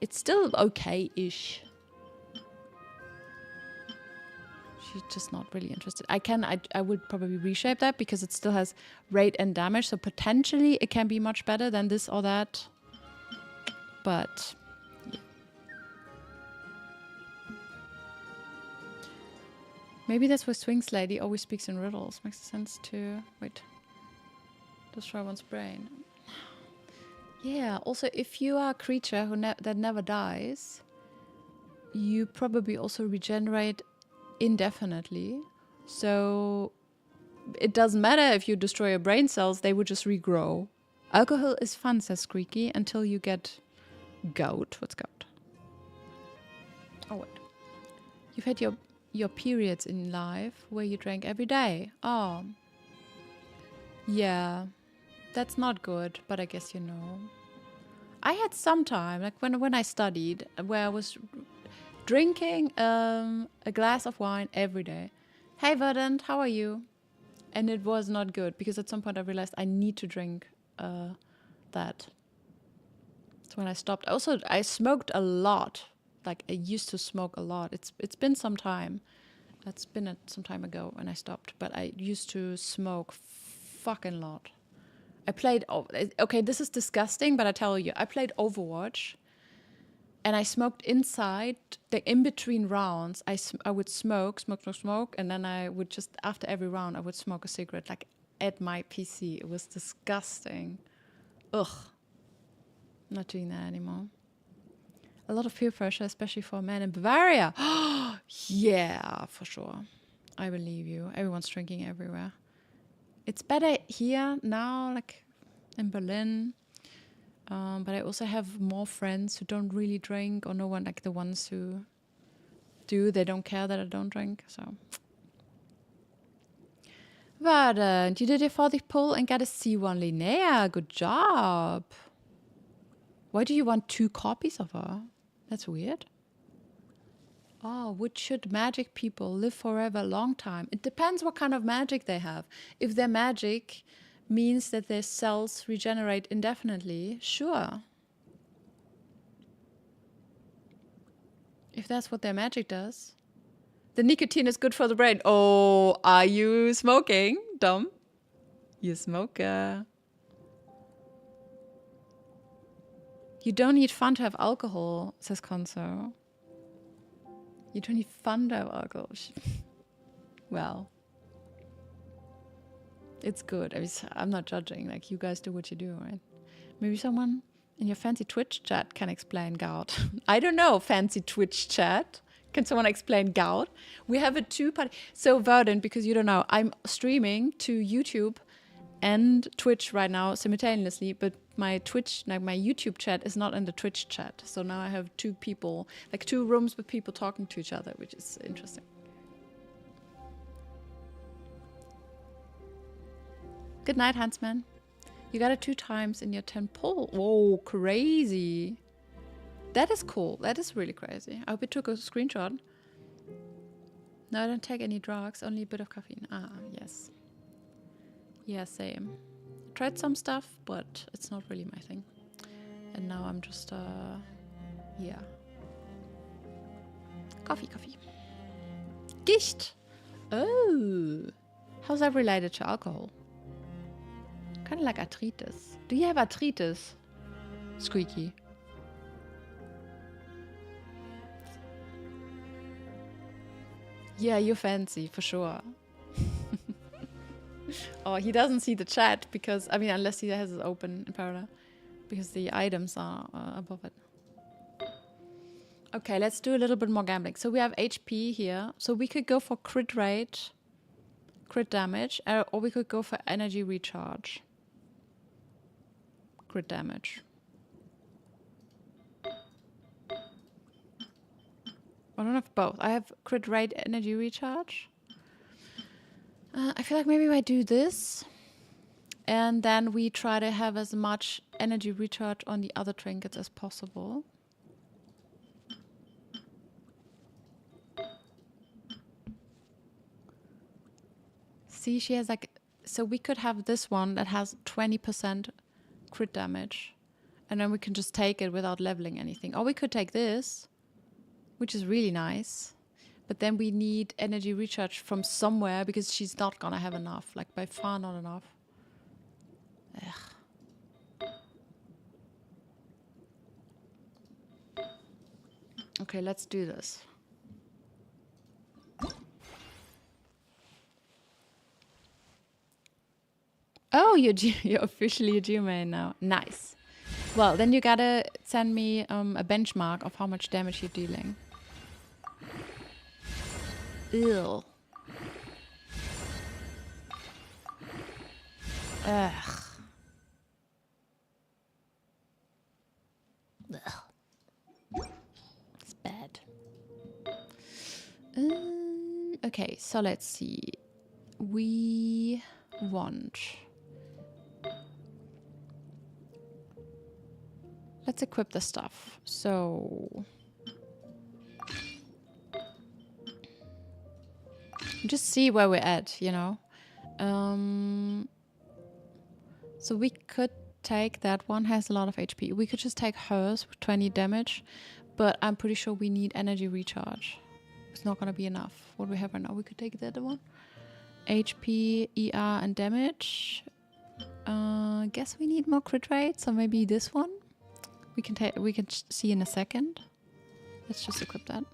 It's still okay-ish. She's just not really interested. I would probably reshape that because it still has rate and damage, so potentially it can be much better than this or that. But maybe that's why Swings Lady always speaks in riddles. Makes sense to... Wait. Destroy one's brain. Yeah, also if you are a creature who that never dies, you probably also regenerate indefinitely. So it doesn't matter if you destroy your brain cells, they would just regrow. Alcohol is fun, says Squeaky, until you get gout. What's gout? Oh, wait. You've had your periods in life where you drank every day. Oh. Yeah. That's not good, but I guess you know. I had some time, like when I studied, where I was drinking a glass of wine every day. Hey Verdant, how are you? And it was not good because at some point I realized I need to drink that. So when I stopped, also I smoked a lot. Like I used to smoke a lot. It's been some time. It's been some time ago when I stopped, but I used to smoke fucking lot. I played, okay, this is disgusting, but I tell you, I played Overwatch and I smoked inside, in between rounds, I would smoke, and then I would just, after every round, I would smoke a cigarette, like at my PC. It was disgusting. Ugh. I'm not doing that anymore. A lot of peer pressure, especially for men in Bavaria. Yeah, for sure. I believe you. Everyone's drinking everywhere. It's better here now, like in Berlin. But I also have more friends who don't really drink, or no one, like the ones who do, they don't care that I don't drink. So, Verdant, you did your 40th pull and got a C1 Linnea. Good job. Why do you want 2 copies of her? That's weird. Oh, should magic people live forever a long time? It depends what kind of magic they have. If their magic means that their cells regenerate indefinitely, sure. If that's what their magic does. The nicotine is good for the brain. Oh, are you smoking, Dom? You smoker. You don't need fun to have alcohol, says Conso. You don't need fun to have alcohol. Well, it's good. I'm not judging. Like, you guys do what you do, right? Maybe someone in your fancy Twitch chat can explain gout. I don't know, fancy Twitch chat. Can someone explain gout? We have a two-party. So Verdant, because you don't know, I'm streaming to YouTube and Twitch right now simultaneously, but my Twitch, like my YouTube chat is not in the Twitch chat. So now I have two people, like two rooms with people talking to each other, which is interesting. Good night, Huntsman. You got it 2 times in your 10 pull. Whoa, crazy. That is cool. That is really crazy. I hope you took a screenshot. No, I don't take any drugs, only a bit of caffeine. Ah, yes. Yeah, same. Tried some stuff, but it's not really my thing. And now I'm just, yeah. Coffee. Gicht! Oh! How's that related to alcohol? Kind of like arthritis. Do you have arthritis? Squeaky. Yeah, you're fancy, for sure. Oh, he doesn't see the chat because, I mean, unless he has it open in parallel. Because the items are above it. Okay, let's do a little bit more gambling. So we have HP here. So we could go for crit rate, crit damage, or we could go for energy recharge. Crit damage. I don't have both. I have crit rate, energy recharge. I feel like maybe I do this. And then we try to have as much energy recharge on the other trinkets as possible. See, she has like... So we could have this one that has 20% crit damage. And then we can just take it without leveling anything. Or we could take this, which is really nice. But then we need energy recharge from somewhere because she's not gonna have enough. Like by far not enough. Ugh. Okay, let's do this. Oh, you're officially a G-main now. Nice. Well, then you gotta send me a benchmark of how much damage you're dealing. Ew. Ugh. Ugh. It's bad. Okay, so let's see. We want... Let's equip the stuff. So... Just see where we're at, you know. So we could take that one, has a lot of HP. We could just take hers with 20 damage, but I'm pretty sure we need energy recharge. It's not gonna be enough. What do we have right now? We could take the other one. HP, ER, and damage. Guess we need more crit rate, so maybe this one. We can see in a second. Let's just equip that.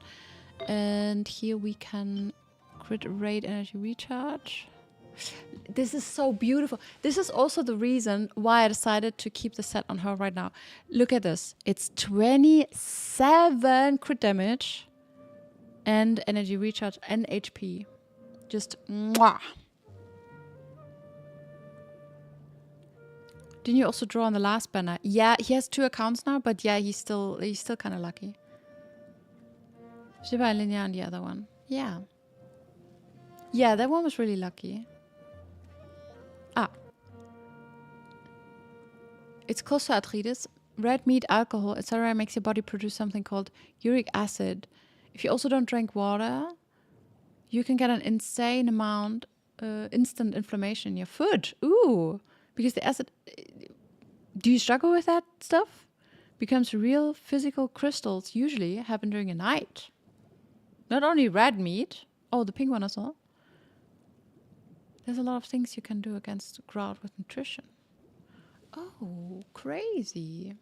And here we can crit rate, energy recharge. This is so beautiful. This is also the reason why I decided to keep the set on her right now. Look at this. It's 27 crit damage and energy recharge and HP. Just mwah. Didn't you also draw on the last banner? Yeah, he has 2 accounts now, but yeah, he's still kind of lucky. Shiba and Linnea on the other one. Yeah. Yeah, that one was really lucky. Ah. It's close to arthritis. Red meat, alcohol, etc. makes your body produce something called uric acid. If you also don't drink water, you can get an insane amount, instant inflammation in your foot. Ooh. Because the acid... Do you struggle with that stuff? Becomes real physical crystals usually happen during a night. Not only red meat. Oh, the pink one as well. There's a lot of things you can do against drought with nutrition. Oh, crazy.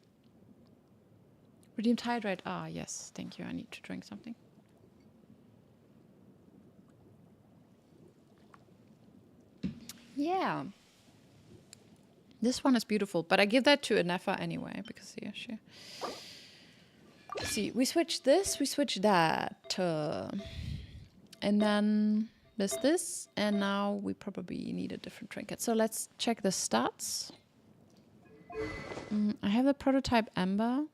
Redeemed hydrate. Ah, yes. Thank you. I need to drink something. Yeah. This one is beautiful, but I give that to Anefa anyway, because yeah, See, we switch this, we switch that. And then there's this, and now we probably need a different trinket. So let's check the stats. I have the prototype Amber.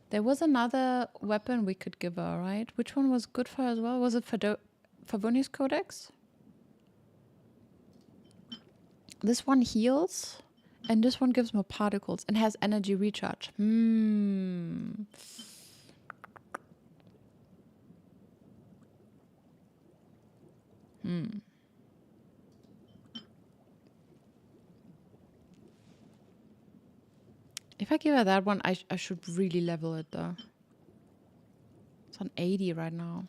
There was another weapon we could give her, right? Which one was good for her as well? Was it Favonius Codex? This one heals, and this one gives more particles and has energy recharge. If I give her that one, I should really level it though. It's on 80 right now.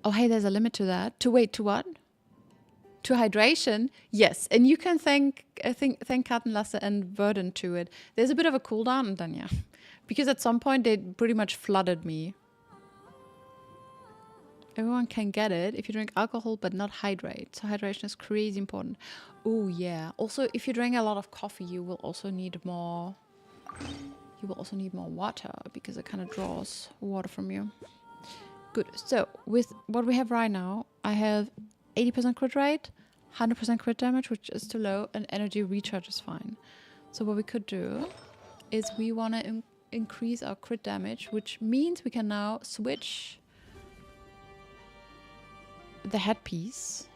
Oh, hey, there's a limit to that. To what? To hydration? Yes, and you can thank Kartenlasse and Verdant to it. There's a bit of a cooldown, and then yeah. Because at some point they pretty much flooded me. Everyone can get it if you drink alcohol but not hydrate. So hydration is crazy important. Oh yeah. Also, if you drink a lot of coffee, you will also need more. You will also need more water because it kind of draws water from you. Good. So with what we have right now, I have 80% crit rate, 100% crit damage, which is too low, and energy recharge is fine. So what we could do is we want to increase our crit damage, which means we can now switch the headpiece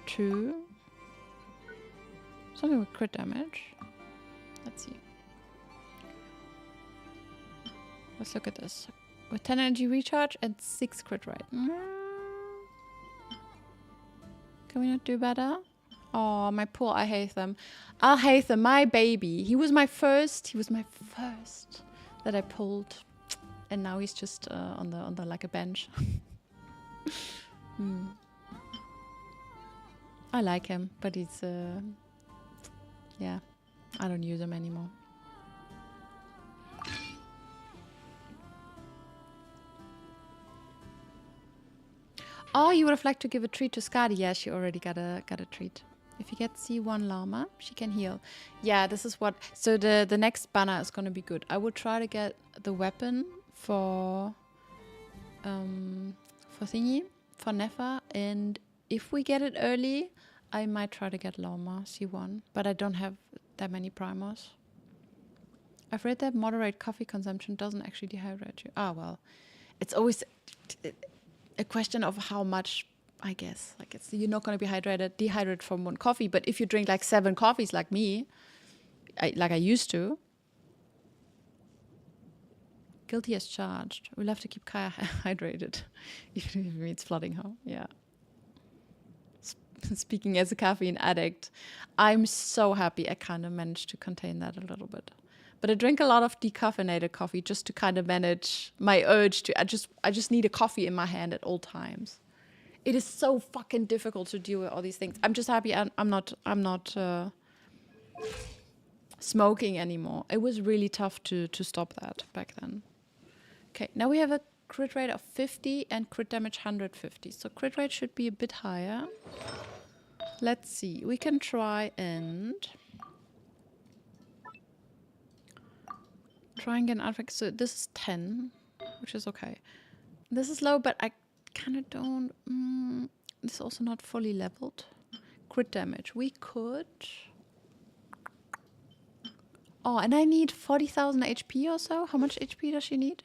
to something with crit damage. Let's see. Let's look at this. With 10 energy recharge and 6 crit rate. Can we not do better? Oh, my poor Alhaitham. Alhaitham, my baby. He was my first that I pulled. And now he's just on the like a bench. I like him, but he's yeah, I don't use him anymore. Oh, you would have liked to give a treat to Skadi. Yeah, she already got a treat. If you get C1 llama, she can heal. Yeah, this is what. So the next banner is gonna be good. I will try to get the weapon for Nefa, and if we get it early, I might try to get llama C1. But I don't have that many primos. I've read that moderate coffee consumption doesn't actually dehydrate you. Ah, well, it's always a question of how much, I guess. Like you're not going to be dehydrated from one coffee, but if you drink like 7 coffees like me, like I used to. Guilty as charged. We'll have to keep Kaya hydrated, even if it means flooding her. Yeah. Speaking as a caffeine addict, I'm so happy I kind of managed to contain that a little bit. But I drink a lot of decaffeinated coffee just to kind of manage my urge to. I just need a coffee in my hand at all times. It is so fucking difficult to deal with all these things. I'm just happy I'm not smoking anymore. It was really tough to stop that back then. Okay, now we have a crit rate of 50 and crit damage 150. So crit rate should be a bit higher. Let's see. We can try and get an artifact. So this is 10, which is okay. This is low, but I kind of don't. This is also not fully leveled. Crit damage. We could. Oh, and I need 40,000 HP or so. How much HP does she need?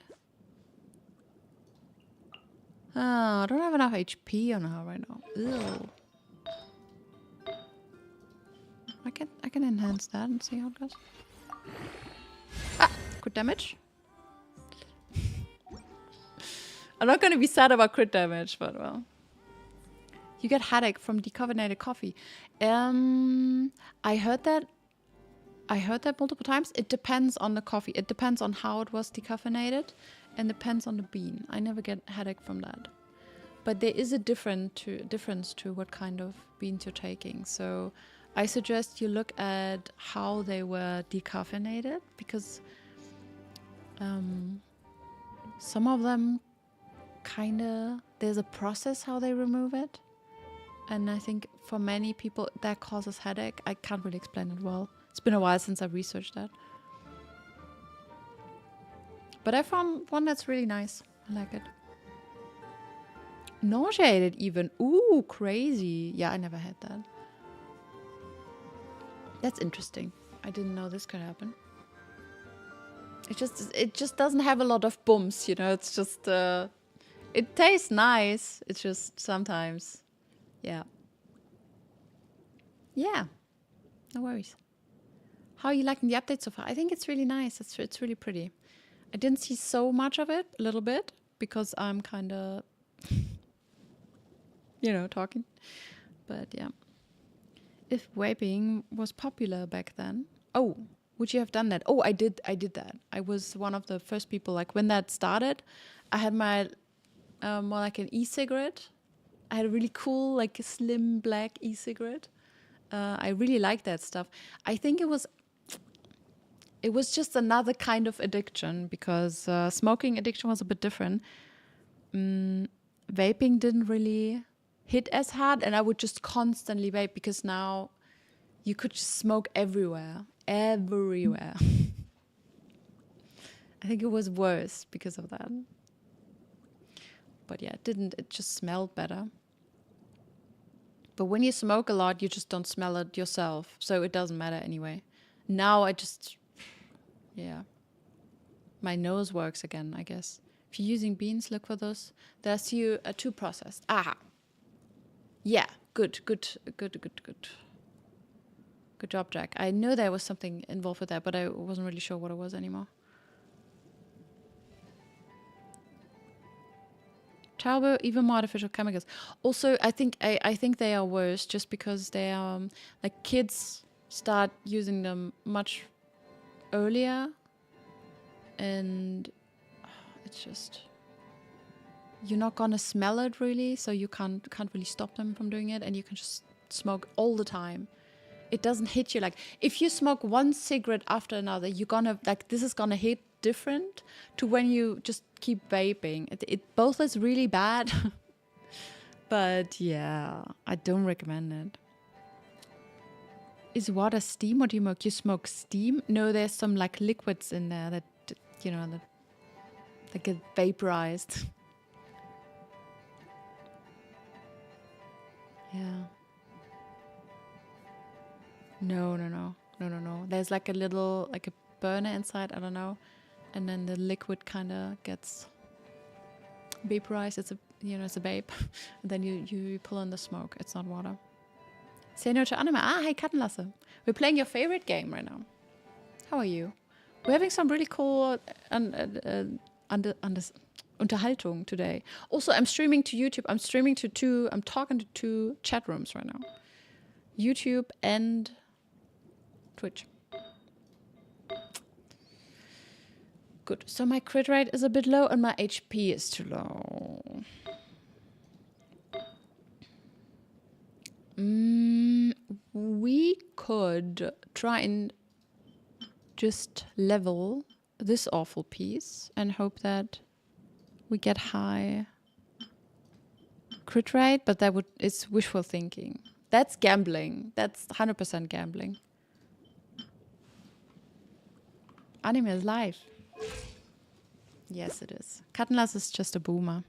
Oh, I don't have enough HP on her right now. Ew. I can enhance that and see how it goes. Ah, crit damage. I'm not going to be sad about crit damage, but well. You get headache from decaffeinated coffee. I heard that multiple times. It depends on the coffee. It depends on how it was decaffeinated and depends on the bean. I never get headache from that. But there is a difference to what kind of beans you're taking. So I suggest you look at how they were decaffeinated, because some of them there's a process how they remove it. And I think for many people that causes headache. I can't really explain it well. It's been a while since I researched that. But I found one that's really nice. I like it. Nauseated even. Ooh, crazy. Yeah, I never had that. That's interesting. I didn't know this could happen. It just doesn't have a lot of bumps, you know. It's just it tastes nice. It's just sometimes, yeah. Yeah, no worries. How are you liking the update so far? I think it's really nice. It's really pretty. I didn't see so much of it, a little bit, because I'm kind of, you know, talking. But yeah. If vaping was popular back then. Oh, would you have done that? Oh, I did that. I was one of the first people, like when that started, I had my, more like an e-cigarette. I had a really cool, like a slim black e-cigarette. I really liked that stuff. I think it was just another kind of addiction because smoking addiction was a bit different. Vaping didn't really hit as hard, and I would just constantly vape because now you could just smoke everywhere. I think it was worse because of that. But yeah, it just smelled better. But when you smoke a lot, you just don't smell it yourself. So it doesn't matter anyway. Now yeah. My nose works again, I guess. If you're using beans, look for those. There's two processed. Aha. Yeah, good. Good job, Jack. I know there was something involved with that, but I wasn't really sure what it was anymore. Turbo, even more artificial chemicals. Also, I think they are worse just because they are like kids start using them much earlier, and it's just you're not gonna smell it really, so you can't really stop them from doing it, and you can just smoke all the time. It doesn't hit you like if you smoke one cigarette after another, you're gonna like this is gonna hit different to when you just keep vaping. It both is really bad, but yeah, I don't recommend it. Is water steam? What do you smoke? You smoke steam? No, there's some like liquids in there that you know that get vaporized. Yeah. No. There's like a little, like a burner inside, I don't know. And then the liquid kind of gets vaporized. It's a vape. And then you pull in the smoke. It's not water. Say no to anime. Hey, Kattenlasse. We're playing your favorite game right now. How are you? We're having some really cool Unterhaltung today. Also, I'm streaming to YouTube. I'm talking to two chat rooms right now. YouTube and Twitch. Good. So my crit rate is a bit low and my HP is too low. We could try and just level this awful piece and hope that we get high crit rate, but it's wishful thinking. That's gambling. That's 100% gambling. Anime is life. Yes, it is. Kattenlass is just a boomer.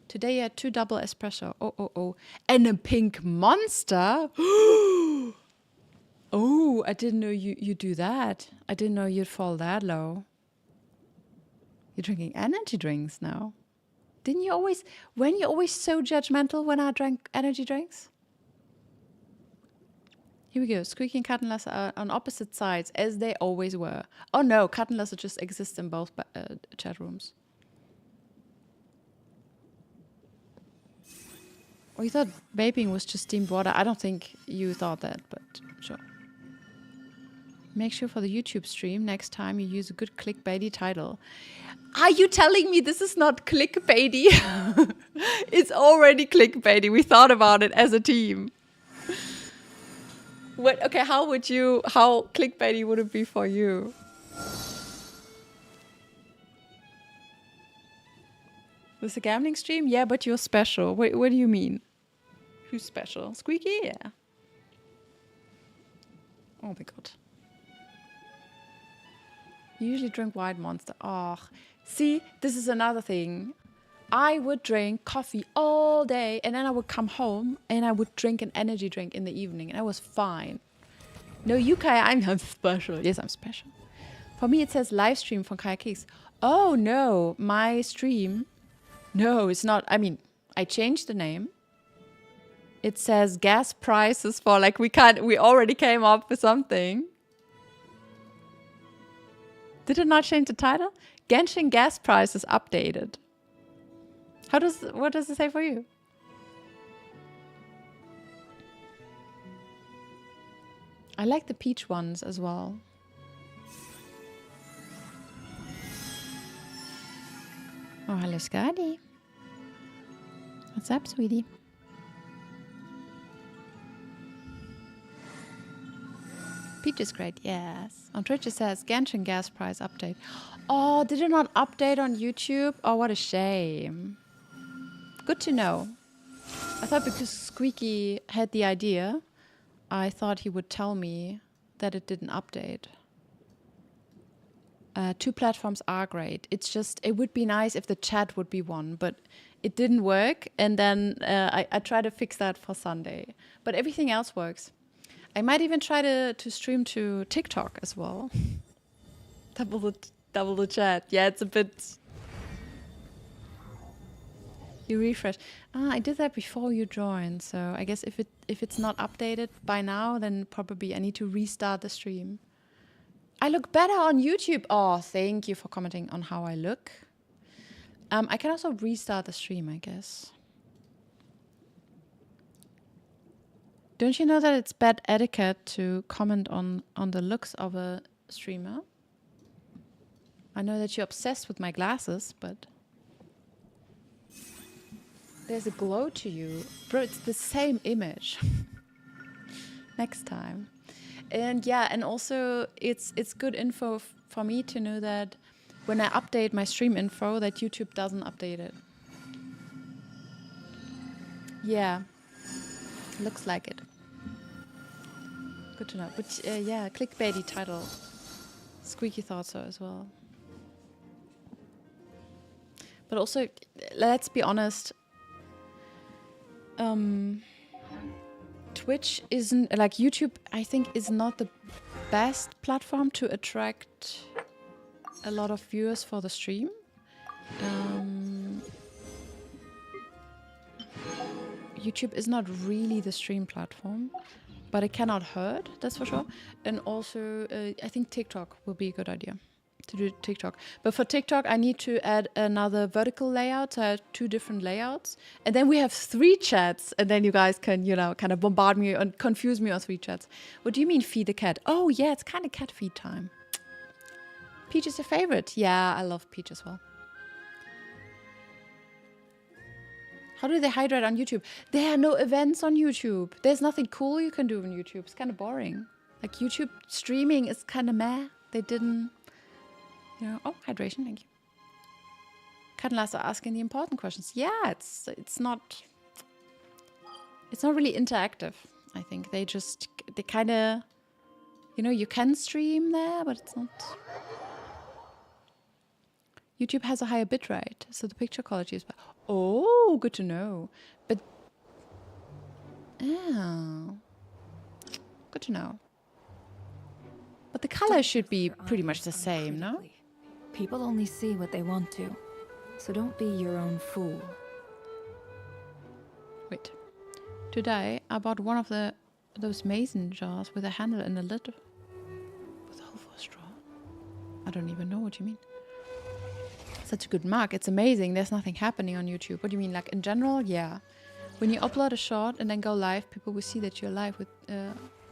Today you had 2 double espresso. Oh. And a pink monster? Oh, I didn't know you do that. I didn't know you'd fall that low. You're drinking energy drinks now. Weren't you always so judgmental when I drank energy drinks? Here we go. Squeaky and Kattenlasse are on opposite sides, as they always were. Oh no, Kattenlasse just exists in both chat rooms. Oh, you thought vaping was just steamed water? I don't think you thought that, but sure. Make sure for the YouTube stream, next time you use a good clickbaity title. Are you telling me this is not clickbaity? It's already clickbaity. We thought about it as a team. Okay, how clickbaity would it be for you? This a gambling stream? Yeah, but you're special. What do you mean? Who's special? Squeaky? Yeah. Oh my god. You usually drink White Monster. Oh, see, this is another thing. I would drink coffee all day and then I would come home and I would drink an energy drink in the evening and I was fine. No, you, Kaya, I'm special. Yes, I'm special. For me, it says live stream from Kaya Kicks. Oh, no, my stream. No, it's not. I mean, I changed the name. It says gas prices for like we already came up with something. Did it not change the title? Genshin gas prices updated. What does it say for you? I like the peach ones as well. Oh, hello, Scotty. What's up, sweetie? Peach is great, yes. On Twitch it says Genshin gas price update. Oh, did it not update on YouTube? Oh, what a shame. Good to know. I thought because Squeaky had the idea, I thought he would tell me that it didn't update. 2 platforms are great. It's just, it would be nice if the chat would be one, but it didn't work. And then I tried to fix that for Sunday. But everything else works. I might even try to stream to TikTok as well. double the chat. Yeah, it's a bit... You refresh. I did that before you joined, so I guess if it's not updated by now, then probably I need to restart the stream. I look better on YouTube. Oh, thank you for commenting on how I look. I can also restart the stream, I guess. Don't you know that it's bad etiquette to comment on the looks of a streamer? I know that you're obsessed with my glasses, but... There's a glow to you. Bro, it's the same image. Next time. And yeah, and also it's good info for me to know that when I update my stream info that YouTube doesn't update it. Yeah. Looks like it. Good to know. But yeah, clickbaity title. Squeaky thought so as well. But also, let's be honest, Twitch isn't, like YouTube, I think is not the best platform to attract a lot of viewers for the stream. YouTube is not really the stream platform, but it cannot hurt, that's for sure. And also, I think TikTok will be a good idea to do TikTok. But for TikTok, I need to add another vertical layout. So I have 2 different layouts. And then we have 3 chats. And then you guys can, you know, kind of bombard me and confuse me on 3 chats. What do you mean feed the cat? Oh, yeah, it's kind of cat feed time. Peach is your favorite. Yeah, I love Peach as well. How do they hydrate on YouTube? There are no events on YouTube. There's nothing cool you can do on YouTube. It's kind of boring. Like YouTube streaming is kind of meh. They didn't... You know, oh, hydration, thank you. Cutlass are asking the important questions. Yeah, it's not really interactive, I think. They kind of, you know, you can stream there, but it's not. YouTube has a higher bitrate, so the picture quality is better. Oh, good to know. But, oh, good to know. But the color should be pretty much the same, no? People only see what they want to, so don't be your own fool. Wait. Today, I bought one of those mason jars with a handle and a lid with a hole for a straw. I don't even know what you mean. Such a good mug. It's amazing. There's nothing happening on YouTube. What do you mean? Like in general? Yeah. When you upload a shot and then go live, people will see that you're live with...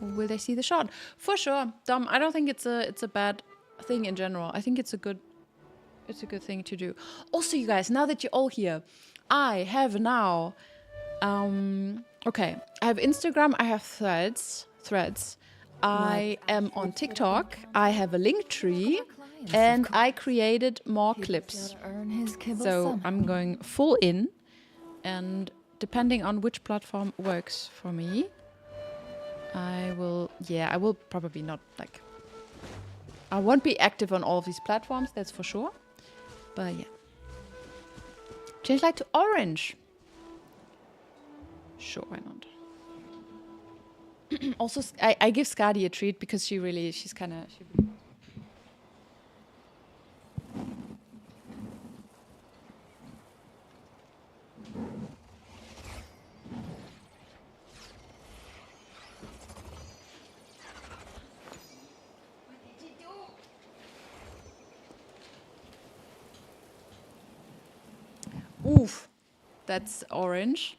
will they see the shot? For sure. Dom, I don't think it's a bad thing in general. I think it's a good thing to do. Also, you guys, now that you're all here, I have now okay, I have Instagram, I have threads. I am on TikTok, I have a link tree, and I created more clips. So I'm going full in, and depending on which platform works for me, I will probably not like, I won't be active on all of these platforms, that's for sure. But yeah. Change light to orange. Sure, why not? Also, I give Skadi a treat because she's kind of... Oof, that's orange.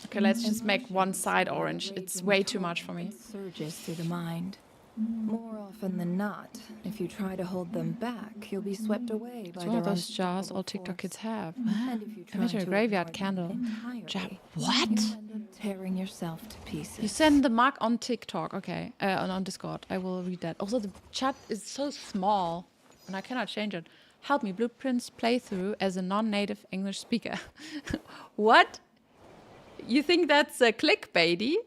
Okay, let's just make one side orange. It's way too much for me. Surges through the mind. More often than not, if you try to hold them back, you'll be swept away by It's one of their those jars all unstoppable TikTok force. kids have. And if you try Imagine a to graveyard ignore them candle. entirely, What? you'll end up tearing yourself to pieces. You send the mark on TikTok, okay, on Discord. I will read that. Also, the chat is so small, and I cannot change it. Help me, Blueprints playthrough as a non-native English speaker. What? You think that's clickbaity?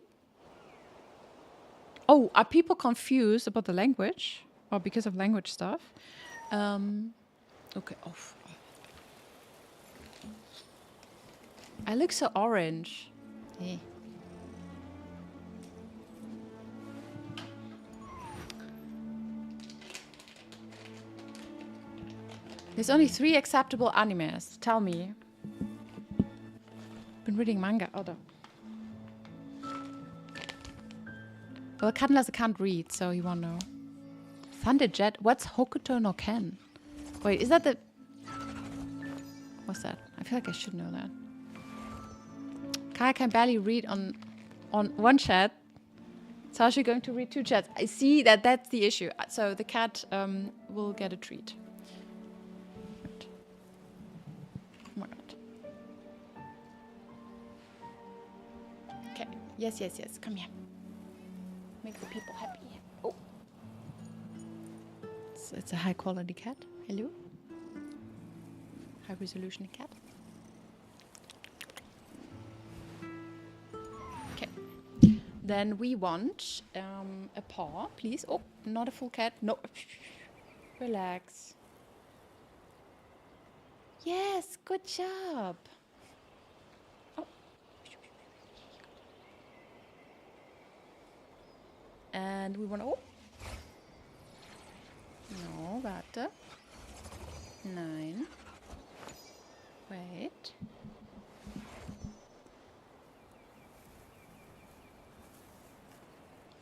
Oh, are people confused about the language? Or because of language stuff? Okay. Oh. I look so orange. Eh. There's only 3 acceptable animes. Tell me. Been reading manga. Oh, no. Well, Candlelass can't read, so he won't know. Thunderjet? What's Hokuto no Ken? Wait, is that the... What's that? I feel like I should know that. Kaya can barely read on one chat. So how's she going to read 2 chats? I see that's the issue. So the cat will get a treat. Oh my god. Okay. Yes. Come here. Make the people happy. Oh. It's a high quality cat. Hello. High resolution cat. Okay. Then we want a paw, please. Oh, not a full cat. No. Relax. Yes, good job. Oh. And we want to... Oh. No, warte. 9. Wait.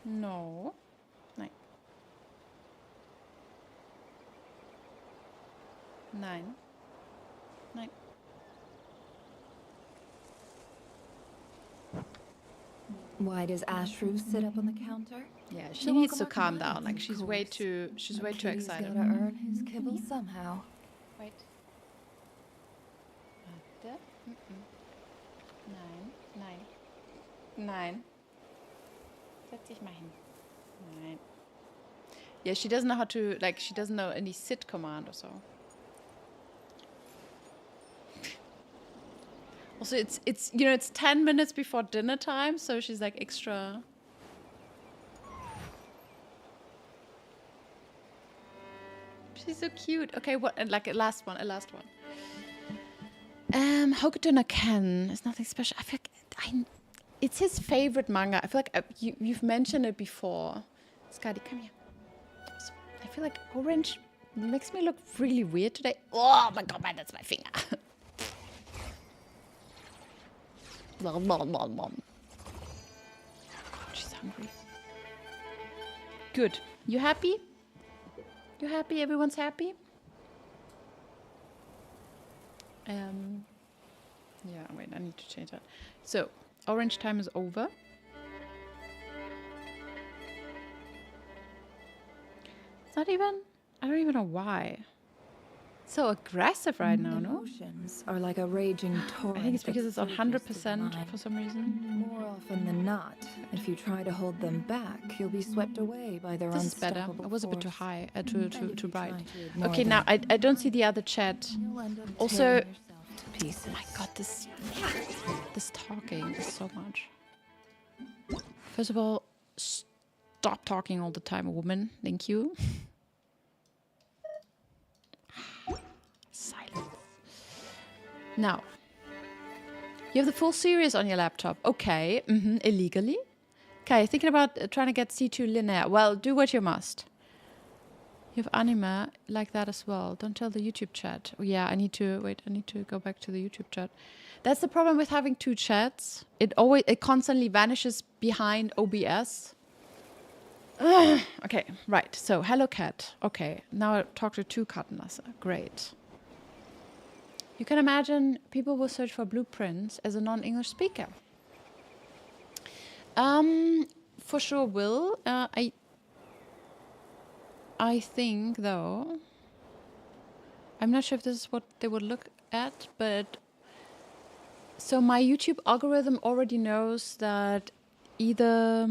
No. 9. 9. 9. Why does Ashru sit up on the counter? Yeah, she You're needs to welcome calm on down. mine, Like of she's way course. too But Kitty's excited. gotta earn his kibble somehow. Wait. Warte. 9. 9. Setz dich mal hin. Nein. Yeah, she doesn't know how to, like, she doesn't know any sit command or so. Also, it's you know, it's 10 minutes before dinner time, so she's like extra. She's so cute. Okay, what? And like a last one. Hokuto no Ken is nothing special. I feel like it's his favorite manga. I feel like you've mentioned it before. Skadi, come here. I feel like orange makes me look really weird today. Oh my god, man, that's my finger. She's hungry. Good. You happy? You happy? Everyone's happy? Yeah, wait, I need to change that. So, orange time is over. It's not even... I don't even know why. So aggressive right now, no? Emotions are like a raging torrent. I think it's that because it's on surges to the 100% mind. for some reason. More often than not, if you try to hold them back, you'll be swept away by their This is better. unstoppable It was a bit too force. high, And too if you bright. try to ignore Okay, now them, I don't see the other chat. you'll end up Also, tearing yourself to pieces. oh my god, this talking is so much. First of all, stop talking all the time, woman. Thank you. Silence. Now, you have the full series on your laptop. Okay, illegally. Okay, thinking about trying to get C2 linear. Well, do what you must. You have anime like that as well. Don't tell the YouTube chat. Oh, yeah, I need to go back to the YouTube chat. That's the problem with having two chats. It constantly vanishes behind OBS. Okay, right. So, hello cat. Okay, now I talk to two Kattenlasse. Great. You can imagine people will search for blueprints as a non-English speaker. For sure will. I think though, I'm not sure if this is what they would look at, but so my YouTube algorithm already knows that either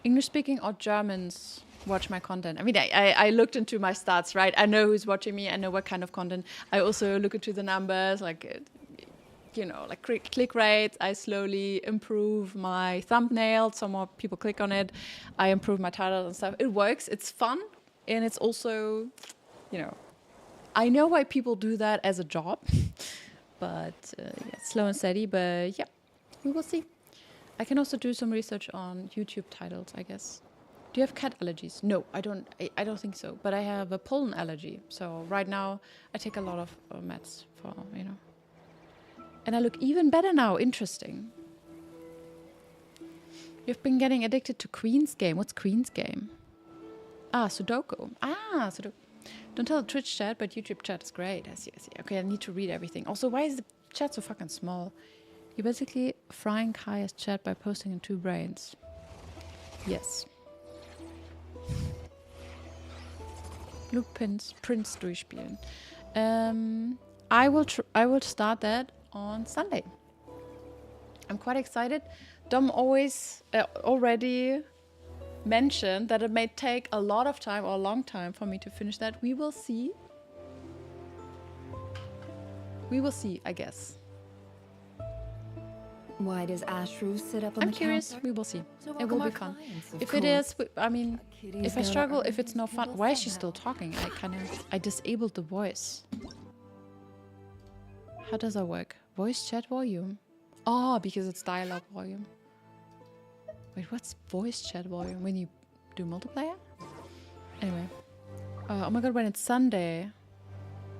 English speaking or Germans watch my content. I mean, I looked into my stats, right? I know who's watching me. I know what kind of content. I also look into the numbers, like, you know, like click rates. I slowly improve my thumbnail. So more people click on it. I improve my titles and stuff. It works. It's fun. And it's also, you know, I know why people do that as a job. But yeah, slow and steady. But yeah, we will see. I can also do some research on YouTube titles, I guess. Do you have cat allergies? No, I don't. I don't think so. But I have a pollen allergy. So right now I take a lot of meds for, you know. And I look even better now. Interesting. You've been getting addicted to Queen's Game. What's Queen's Game? Ah, Sudoku. Ah, Sudoku. Don't tell the Twitch chat, but YouTube chat is great. I see. Okay, I need to read everything. Also, why is the chat so fucking small? You're basically frying Kaya's chat by posting in two brains. Yes. Blueprints durchspielen. I will start that on Sunday. I'm quite excited. Dom already mentioned that it may take a lot of time or a long time for me to finish that. We will see. We will see, I guess. Why does Ashru sit up on I'm the curious. counter? We will see. So It welcome will our be fun. clients, of If it course. is, I mean, Kitty's if I gotta struggle, earn if it's no his fun, keep why is she somehow. still talking? I disabled the voice. How does that work? Voice chat volume. Oh, because it's dialogue volume. Wait, what's voice chat volume when you do multiplayer? Anyway. Oh my god, when it's Sunday.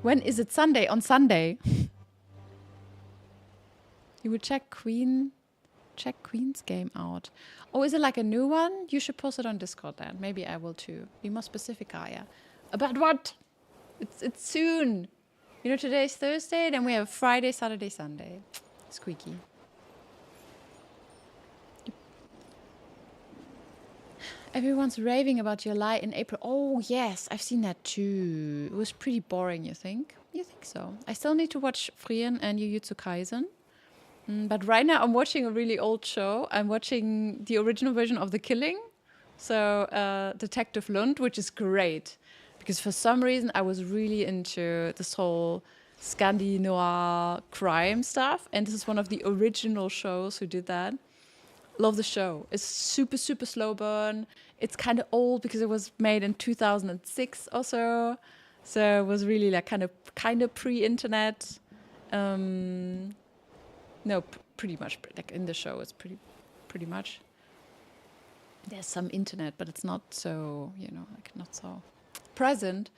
When is it Sunday? On Sunday. You would check Queen's Game out. Oh, is it like a new one? You should post it on Discord then. Maybe I will too. Be more specific, Aya. About what? It's soon. You know, today's Thursday, then we have Friday, Saturday, Sunday. Squeaky. Everyone's raving about your lie in April. Oh, yes, I've seen that too. It was pretty boring, you think? You think so? I still need to watch Frieren and Jujutsu Kaisen. But right now I'm watching a really old show. I'm watching the original version of The Killing. So Detective Lund, which is great. Because for some reason I was really into this whole Scandi noir crime stuff. And this is one of the original shows who did that. Love the show. It's super, super slow burn. It's kind of old because it was made in 2006 or so. So it was really like kind of pre-internet. No, pretty much. Like in the show, it's pretty much. There's some internet, but it's not so, you know, like not so present.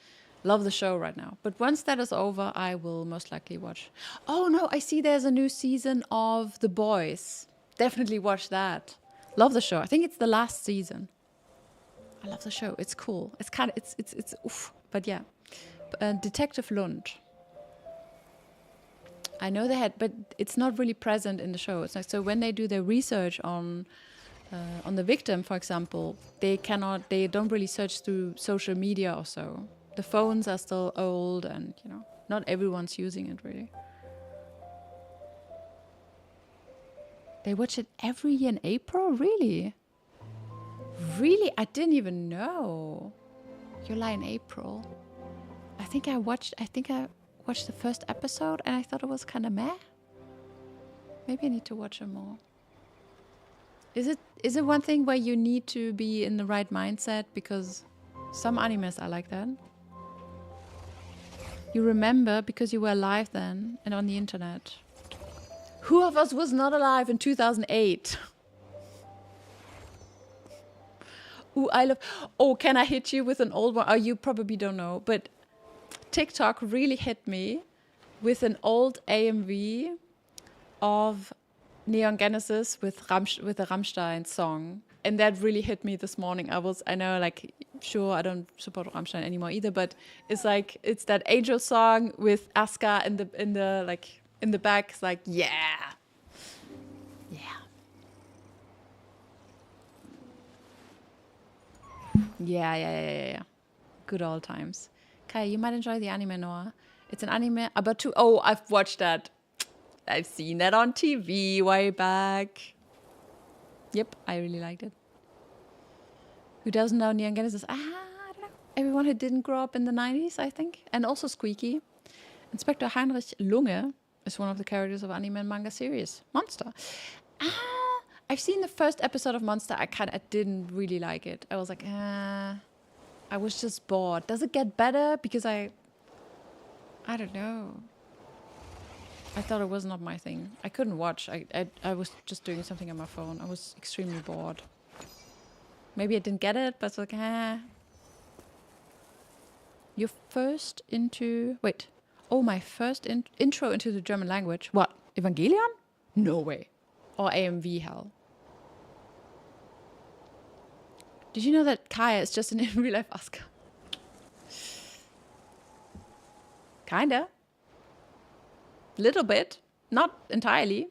Love the show right now. But once that is over, I will most likely watch. Oh no, I see there's a new season of The Boys. Definitely watch that. Love the show. I think it's the last season. I love the show. It's cool. It's kind of it's oof. But yeah, Detective Lund. I know they had, but it's not really present in the show. It's like so when they do their research on the victim, for example, they don't really search through social media or so. The phones are still old and, you know, not everyone's using it really. They watch it every year in April? Really? Really? I didn't even know. July and April. I think I watched the first episode and I thought it was kind of meh. Maybe I need to watch it more. Is it one thing where you need to be in the right mindset? Because some animes are like that. You remember because you were alive then and on the internet. Who of us was not alive in 2008? Ooh, I love... Oh, can I hit you with an old one? Oh, you probably don't know. But TikTok really hit me with an old AMV of Neon Genesis with the Rammstein song. And that really hit me this morning. I know, like, sure, I don't support Rammstein anymore either, but it's like, it's that Angel song with Asuka in the back. It's like, yeah. Yeah. Yeah. Good old times. Kai, you might enjoy the anime, Noah. It's an anime about two... Oh, I've watched that. I've seen that on TV way back. Yep, I really liked it. Who doesn't know Neon Genesis? I don't know. Everyone who didn't grow up in the 90s, I think. And also Squeaky. Inspector Heinrich Lunge is one of the characters of anime and manga series. Monster. I've seen the first episode of Monster. I didn't really like it. I was like, I was just bored. Does it get better? Because I don't know. I thought it was not my thing. I couldn't watch. I was just doing something on my phone. I was extremely bored. Maybe I didn't get it, but it's like, You're first into... Wait. Oh, my first intro into the German language. What? Evangelion? No way. Or AMV hell. Did you know that Kaya is just an in real life Asuka? Kinda. Little bit. Not entirely.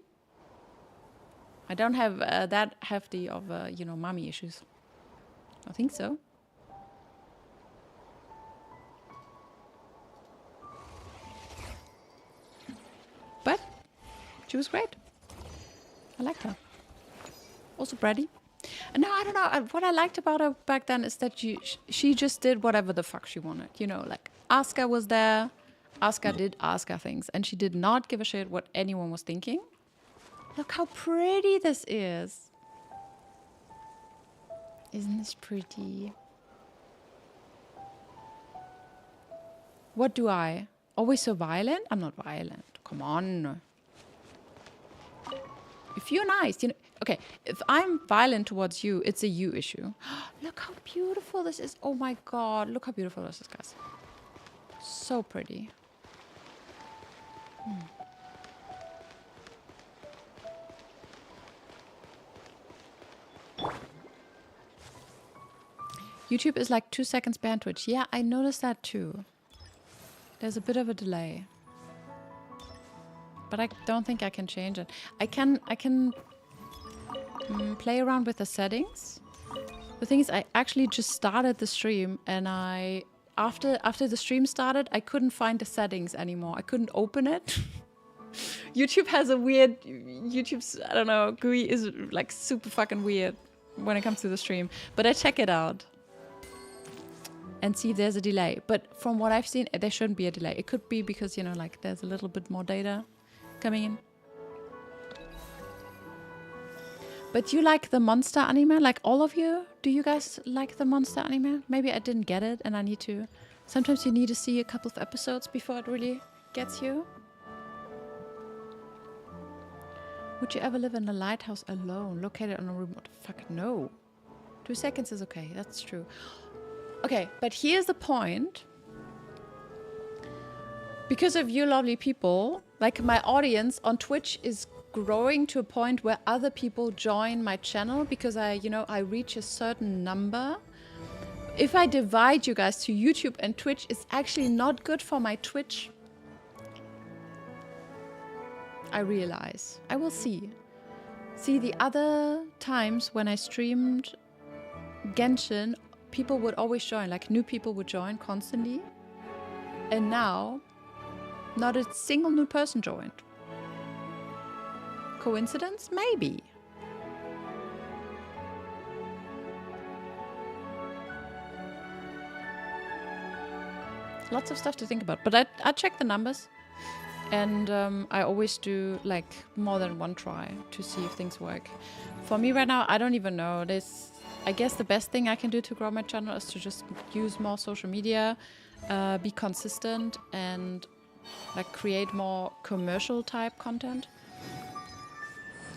I don't have that hefty of, mommy issues. I think so. But she was great. I liked her. Also bratty. No, I don't know. What I liked about her back then is that she just did whatever the fuck she wanted. You know, like Asuka was there. Asuka did Asuka things. And she did not give a shit what anyone was thinking. Look how pretty this is. Isn't this pretty? What do I? Always so violent? I'm not violent. Come on. If you're nice, you know. Okay, if I'm violent towards you, it's a you issue. Look how beautiful this is. Oh my god. Look how beautiful this is, guys. So pretty. YouTube is like 2 seconds behind Twitch. Yeah, I noticed that too. There's a bit of a delay. But I don't think I can change it. I can play around with the settings. The thing is, I actually just started the stream and after the stream started, I couldn't find the settings anymore. I couldn't open it. YouTube has a weird... YouTube's, I don't know, GUI is like super fucking weird when it comes to the stream. But I check it out. And see if there's a delay. But from what I've seen, there shouldn't be a delay. It could be because, you know, like there's a little bit more data coming in. But you like the monster anime? Like all of you? Do you guys like the monster anime? Maybe I didn't get it and I need to... Sometimes you need to see a couple of episodes before it really gets you. Would you ever live in a lighthouse alone, located on a remote? Fuck no. 2 seconds is okay, that's true. Okay, but here's the point. Because of you lovely people, like my audience on Twitch is growing to a point where other people join my channel because I reach a certain number. If I divide you guys to YouTube and Twitch, it's actually not good for my Twitch. I realize. I will see. See, the other times when I streamed Genshin, people would always join, like new people would join constantly. And now, not a single new person joined. Coincidence? Maybe. Lots of stuff to think about. But I check the numbers. And I always do like more than one try to see if things work. For me right now, I don't even know. I guess the best thing I can do to grow my channel is to just use more social media, be consistent, and like create more commercial type content.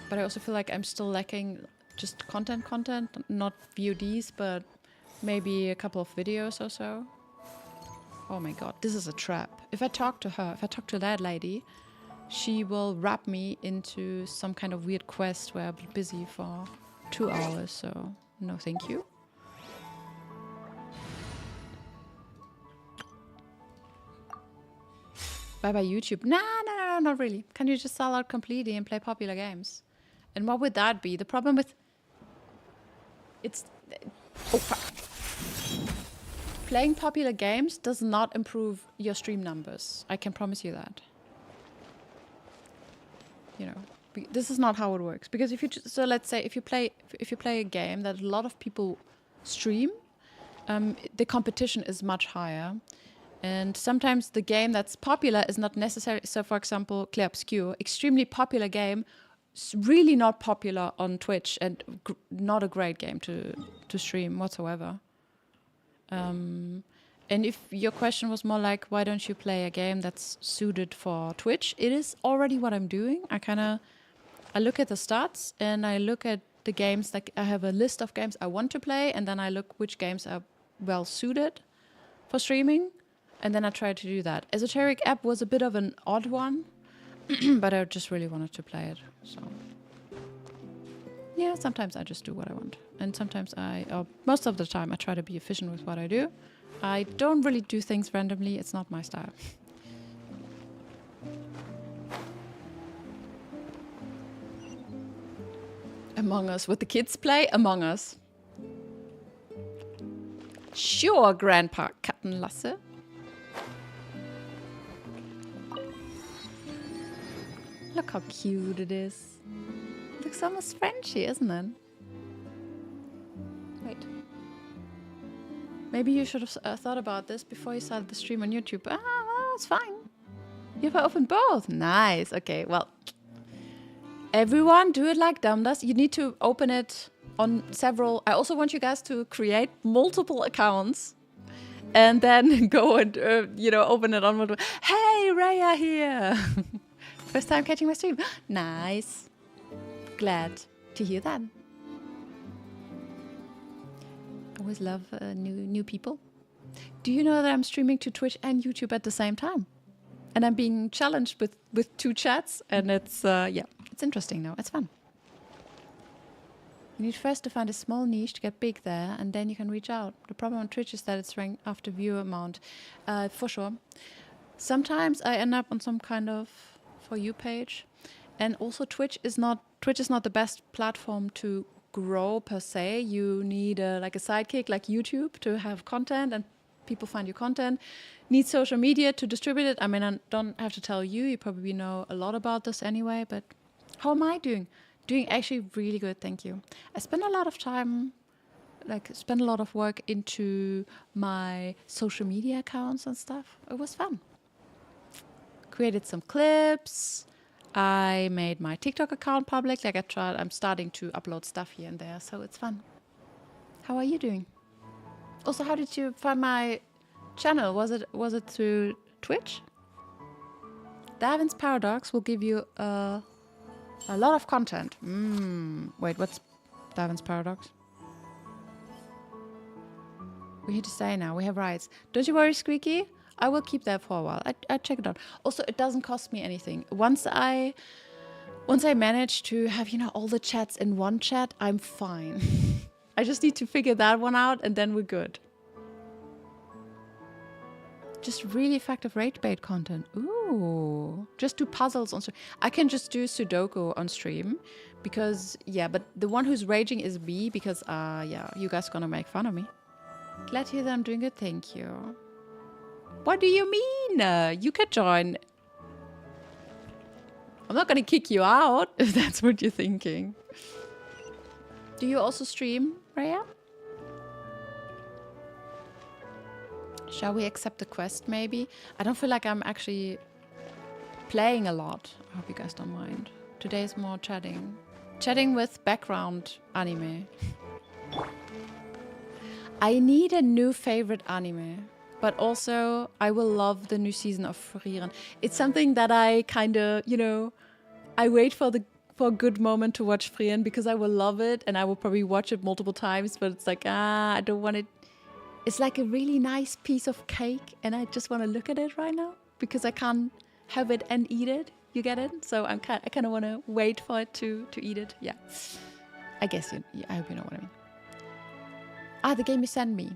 But I also feel like I'm still lacking just content, not VODs, but maybe a couple of videos or so. Oh my god, this is a trap. If I talk to her, if I talk to that lady, she will wrap me into some kind of weird quest where I'll be busy for 2 hours, so no thank you. Bye bye YouTube. No, not really. Can you just sell out completely and play popular games? And what would that be? The problem with... It's... Oh, fuck. Playing popular games does not improve your stream numbers. I can promise you that. You know, this is not how it works. Because if you so let's say if you play a game that a lot of people stream, the competition is much higher, and sometimes the game that's popular is not necessary. So, for example, Clear Obscure, extremely popular game, really not popular on Twitch, and not a great game to stream whatsoever. And if your question was more like, why don't you play a game that's suited for Twitch? It is already what I'm doing. I look at the stats and I look at the games, like I have a list of games I want to play, and then I look which games are well suited for streaming, and then I try to do that. Esoteric App was a bit of an odd one, but I just really wanted to play it, so... Yeah, sometimes I just do what I want. And sometimes most of the time, I try to be efficient with what I do. I don't really do things randomly. It's not my style. Among Us. Would the kids play Among Us? Sure, Grandpa Kattenlasse. Look how cute it is. Looks almost Frenchy, isn't it? Wait. Maybe you should have thought about this before you started the stream on YouTube. Ah, well, it's fine. You've opened both. Nice. Okay, well. Everyone do it like Dum does. You need to open it on several... I also want you guys to create multiple accounts. And then go and, open it on one... Hey, Raya here! First time catching my stream. Nice. Glad to hear that. Always love new people. Do you know that I'm streaming to Twitch and YouTube at the same time? And I'm being challenged with 2 chats, and it's it's interesting now. It's fun. You need first to find a small niche to get big there, and then you can reach out. The problem on Twitch is that it's ranked after viewer amount, for sure. Sometimes I end up on some kind of For You page, and also Twitch is not the best platform to grow per se. You need a sidekick like YouTube to have content and people find your content. Need social media to distribute it. I mean, I don't have to tell you. You probably know a lot about this anyway. But how am I doing? Doing actually really good, thank you. I spend a lot of time, spend a lot of work into my social media accounts and stuff. It was fun. Created some clips. I made my TikTok account public. I'm starting to upload stuff here and there, so it's fun. How are you doing? Also, how did you find my channel? Was it through Twitch? Davin's Paradox will give you a lot of content. Wait, what's Davin's Paradox? We're here to stay now. We have rights. Don't you worry, Squeaky. I will keep that for a while. I check it out. Also, it doesn't cost me anything. Once I manage to have, all the chats in one chat, I'm fine. I just need to figure that one out, and then we're good. Just really effective rage bait content. Ooh. Just do puzzles on stream. I can just do Sudoku on stream. Because, but the one who's raging is me. Because, you guys are gonna make fun of me. Glad to hear that I'm doing good. Thank you. What do you mean? You can join. I'm not gonna kick you out if that's what you're thinking. Do you also stream, Rhea? Shall we accept the quest, maybe? I don't feel like I'm actually playing a lot. I hope you guys don't mind. Today is more chatting. Chatting with background anime. I need a new favorite anime. But also, I will love the new season of Frieren. It's something that I kind of, you know, I wait for a good moment to watch Frieren because I will love it and I will probably watch it multiple times. But it's like, I don't want it. It's like a really nice piece of cake and I just want to look at it right now because I can't have it and eat it. You get it? So I kind of want to wait for it to eat it. Yeah. I guess I hope you know what I mean. The game you sent me.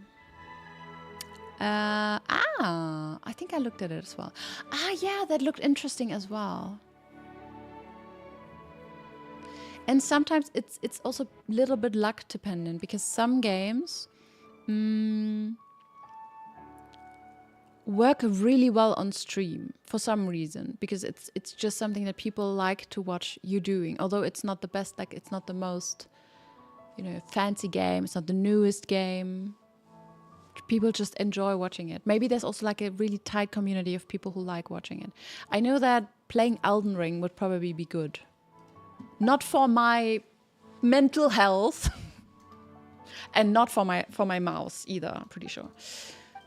I think I looked at it as well. Yeah, that looked interesting as well. And sometimes it's also a little bit luck dependent because some games work really well on stream for some reason because it's just something that people like to watch you doing. Although it's not the best, like it's not the most, you know, fancy game. It's not the newest game. People just enjoy watching it. Maybe there's also like a really tight community of people who like watching it. I know that playing Elden Ring would probably be good. Not for my mental health and not for my mouse either, I'm pretty sure.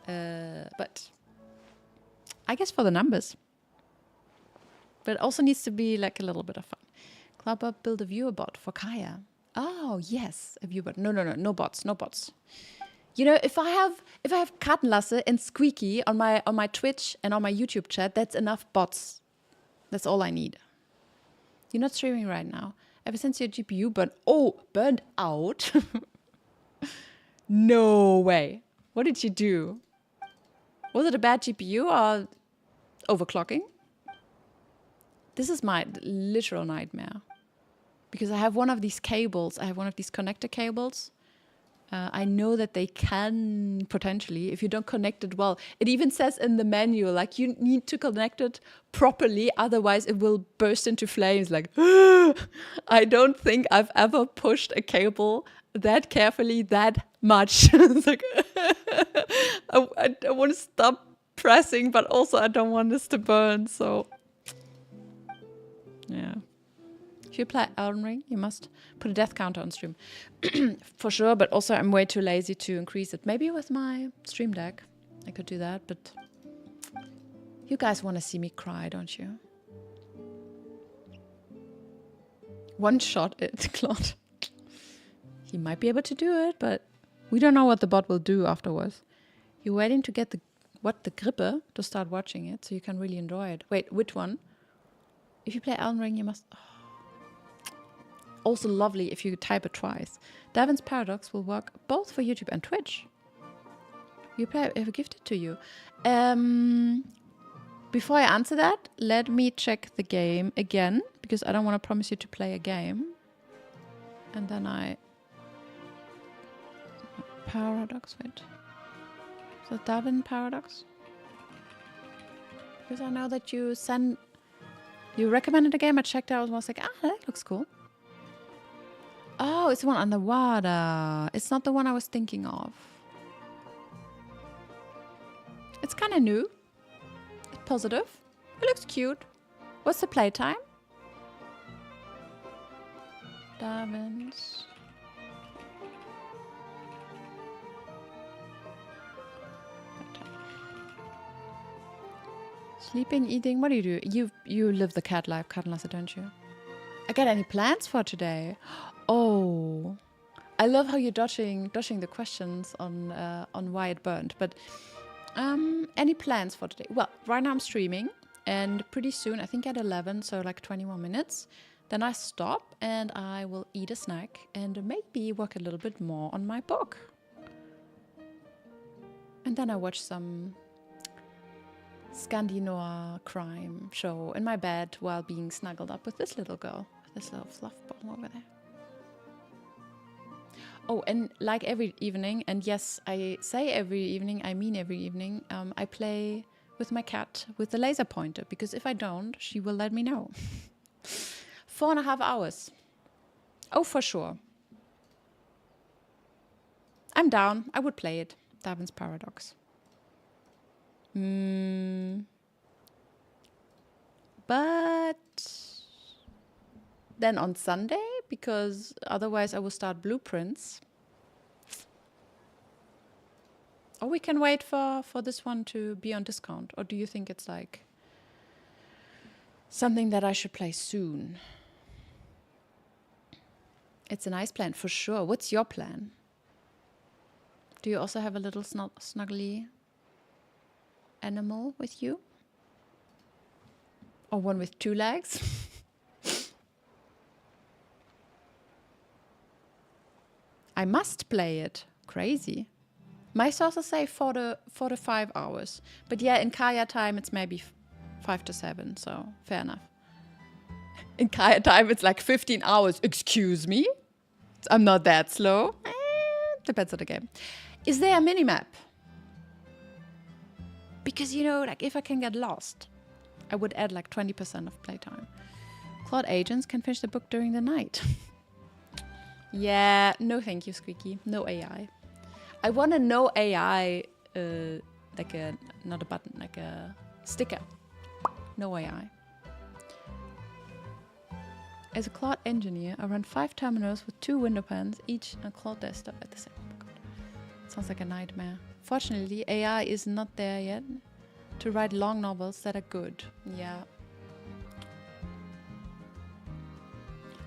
But I guess for the numbers. But it also needs to be like a little bit of fun. Club up, build a viewer bot for Kaya. Oh, yes, a viewer bot. No bots, no bots. You know, if I have Kartenlasse and Squeaky on my Twitch and on my YouTube chat, that's enough bots. That's all I need. You're not streaming right now. Ever since your GPU burned out? No way. What did you do? Was it a bad GPU or overclocking? This is my literal nightmare. Because I have one of these cables. I have one of these connector cables. I know that they can potentially, if you don't connect it well, it even says in the manual, like you need to connect it properly, otherwise it will burst into flames. Like, I don't think I've ever pushed a cable that carefully that much. It's like, I want to stop pressing, but also I don't want this to burn. So, yeah. If you play Elden Ring, you must put a death counter on stream. For sure, but also I'm way too lazy to increase it. Maybe with my stream deck, I could do that, but you guys want to see me cry, don't you? One shot it, Claude. He might be able to do it, but we don't know what the bot will do afterwards. You're waiting to get the grippe to start watching it, so you can really enjoy it. Wait, which one? If you play Elden Ring, you must... Oh. Also lovely if you type it twice. Davin's Paradox will work both for YouTube and Twitch. You play, I have gifted to you. Before I answer that, let me check the game again, because I don't want to promise you to play a game. And then Paradox, wait. Is that Davin Paradox? Because I know that you recommended a game, I checked out and was like, that looks cool. Oh, it's the one underwater. It's not the one I was thinking of. It's kind of new. It's positive. It looks cute. What's the playtime? Davin's. Sleeping, eating. What do you do? You live the cat life, Kartenlasse, don't you? I got any plans for today? Oh, I love how you're dodging the questions on why it burned. But any plans for today? Well, right now I'm streaming, and pretty soon, I think at 11, so like 20 more minutes, then I stop and I will eat a snack and maybe work a little bit more on my book. And then I watch some Scandinoa crime show in my bed while being snuggled up with this little girl, with this little fluff ball over there. Oh, and like every evening, and yes, I say every evening, I mean every evening, I play with my cat with the laser pointer, because if I don't, she will let me know. 4.5 hours. Oh, for sure. I'm down. I would play it. Darwin's Paradox. But then on Sunday, because otherwise I will start Blueprints. Or we can wait for this one to be on discount. Or do you think it's like something that I should play soon? It's a nice plan, for sure. What's your plan? Do you also have a little snuggly animal with you? Or one with 2 legs? I must play it. Crazy. My sources say 4 to 5 hours. But yeah, in Kaya time, it's maybe 5 to 7. So fair enough. In Kaya time, it's like 15 hours. Excuse me? I'm not that slow. Depends on the game. Is there a minimap? Because, you know, like if I can get lost, I would add like 20% of playtime. Cloud agents can finish the book during the night. Yeah, no thank you, Squeaky. No AI. I want a no AI, like a, not a button, like a sticker. No AI. As a cloud engineer, I run 5 terminals with 2 window panes, each on cloud desktop at the same time. Oh God. Sounds like a nightmare. Fortunately, AI is not there yet to write long novels that are good. Yeah.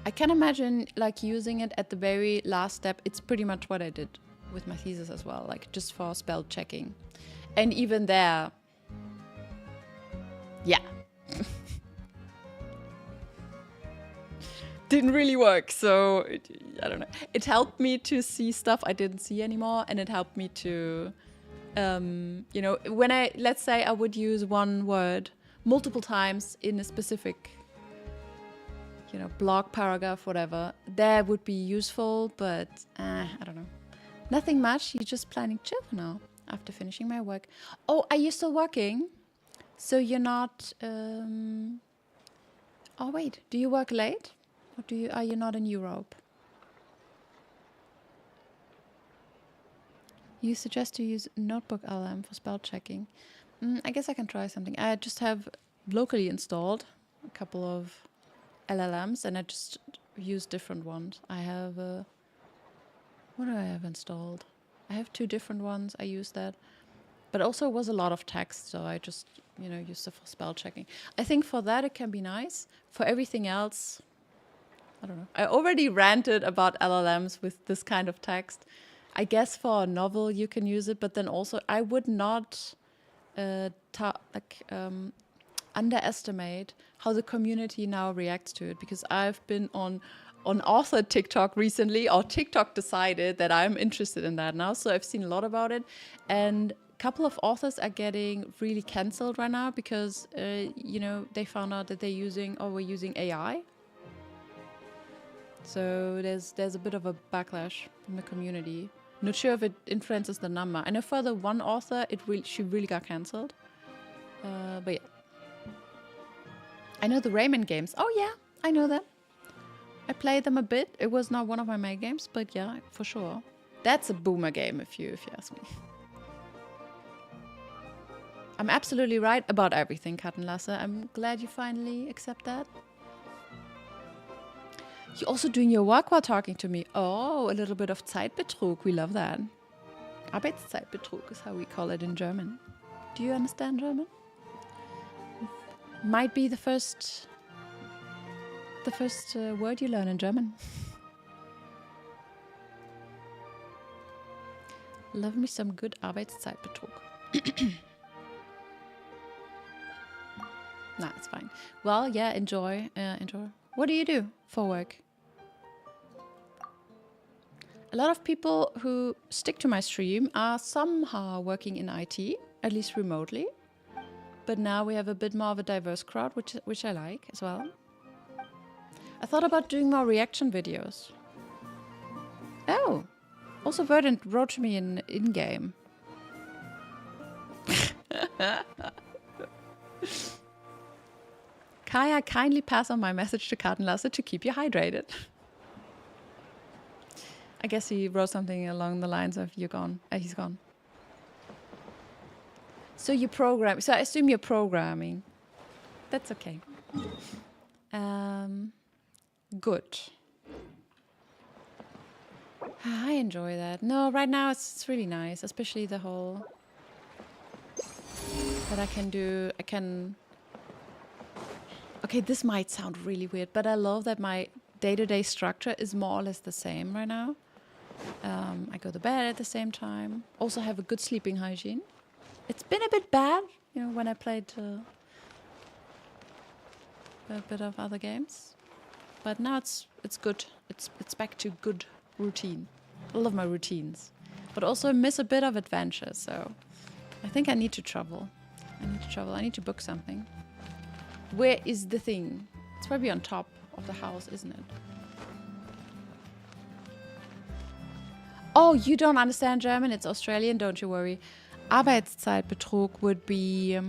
I can imagine like using it at the very last step. It's pretty much what I did with my thesis as well, like just for spell checking. And even there, yeah. Didn't really work, so I don't know. It helped me to see stuff I didn't see anymore, and it helped me to, you know, when let's say I would use one word multiple times in a specific, you know, blog, paragraph, whatever, that would be useful, but I don't know. Nothing much, you're just planning chill for now after finishing my work. Oh, are you still working? So you're not, oh wait, do you work late? Or are you not in Europe? You suggest to use Notebook LM for spell checking. I guess I can try something. I just have locally installed a couple of LLMs and I just use different ones. I have, what do I have installed? I have 2 different ones. I use that. But also it was a lot of text, so I just, you know, used it for spell checking. I think for that it can be nice. For everything else, I don't know. I already ranted about LLMs with this kind of text. I guess for a novel you can use it, but then also I would not underestimate how the community now reacts to it, because I've been on author TikTok recently, or TikTok decided that I'm interested in that now, so I've seen a lot about it, and a couple of authors are getting really cancelled right now because you know, they found out that we're using AI. So there's a bit of a backlash from the community. Not sure if it influences the number. I know for the one author, she really got cancelled. But yeah. I know the Rayman games. Oh yeah, I know them. I played them a bit. It was not one of my main games, but yeah, for sure. That's a boomer game if you ask me. I'm absolutely right about everything, Kattenlasse. I'm glad you finally accept that. You're also doing your work while talking to me. Oh, a little bit of Zeitbetrug. We love that. Arbeitszeitbetrug is how we call it in German. Do you understand German? Might be the first word you learn in German. Love me some good Arbeitszeitbetrug. Nah, it's fine. Well, yeah, enjoy. What do you do for work? A lot of people who stick to my stream are somehow working in IT, at least remotely. But now we have a bit more of a diverse crowd, which I like as well. I thought about doing more reaction videos. Oh, Also, Verdant wrote to me in game. Kaya, kindly pass on my message to Kartenlasse to keep you hydrated. I guess he wrote something along the lines of "You're gone." He's gone. So you program. So I assume you're programming. That's okay. Good. I enjoy that. No, right now it's really nice, especially the whole that I can. Okay, this might sound really weird, but I love that my day-to-day structure is more or less the same right now. I go to bed at the same time. Also have a good sleeping hygiene. It's been a bit bad, you know, when I played a bit of other games, but now it's good. It's back to good routine. I love my routines, but also miss a bit of adventure. So I think I need to travel. I need to book something. Where is the thing? It's probably on top of the house, isn't it? Oh, you don't understand German? It's Australian, don't you worry. Arbeitszeitbetrug would be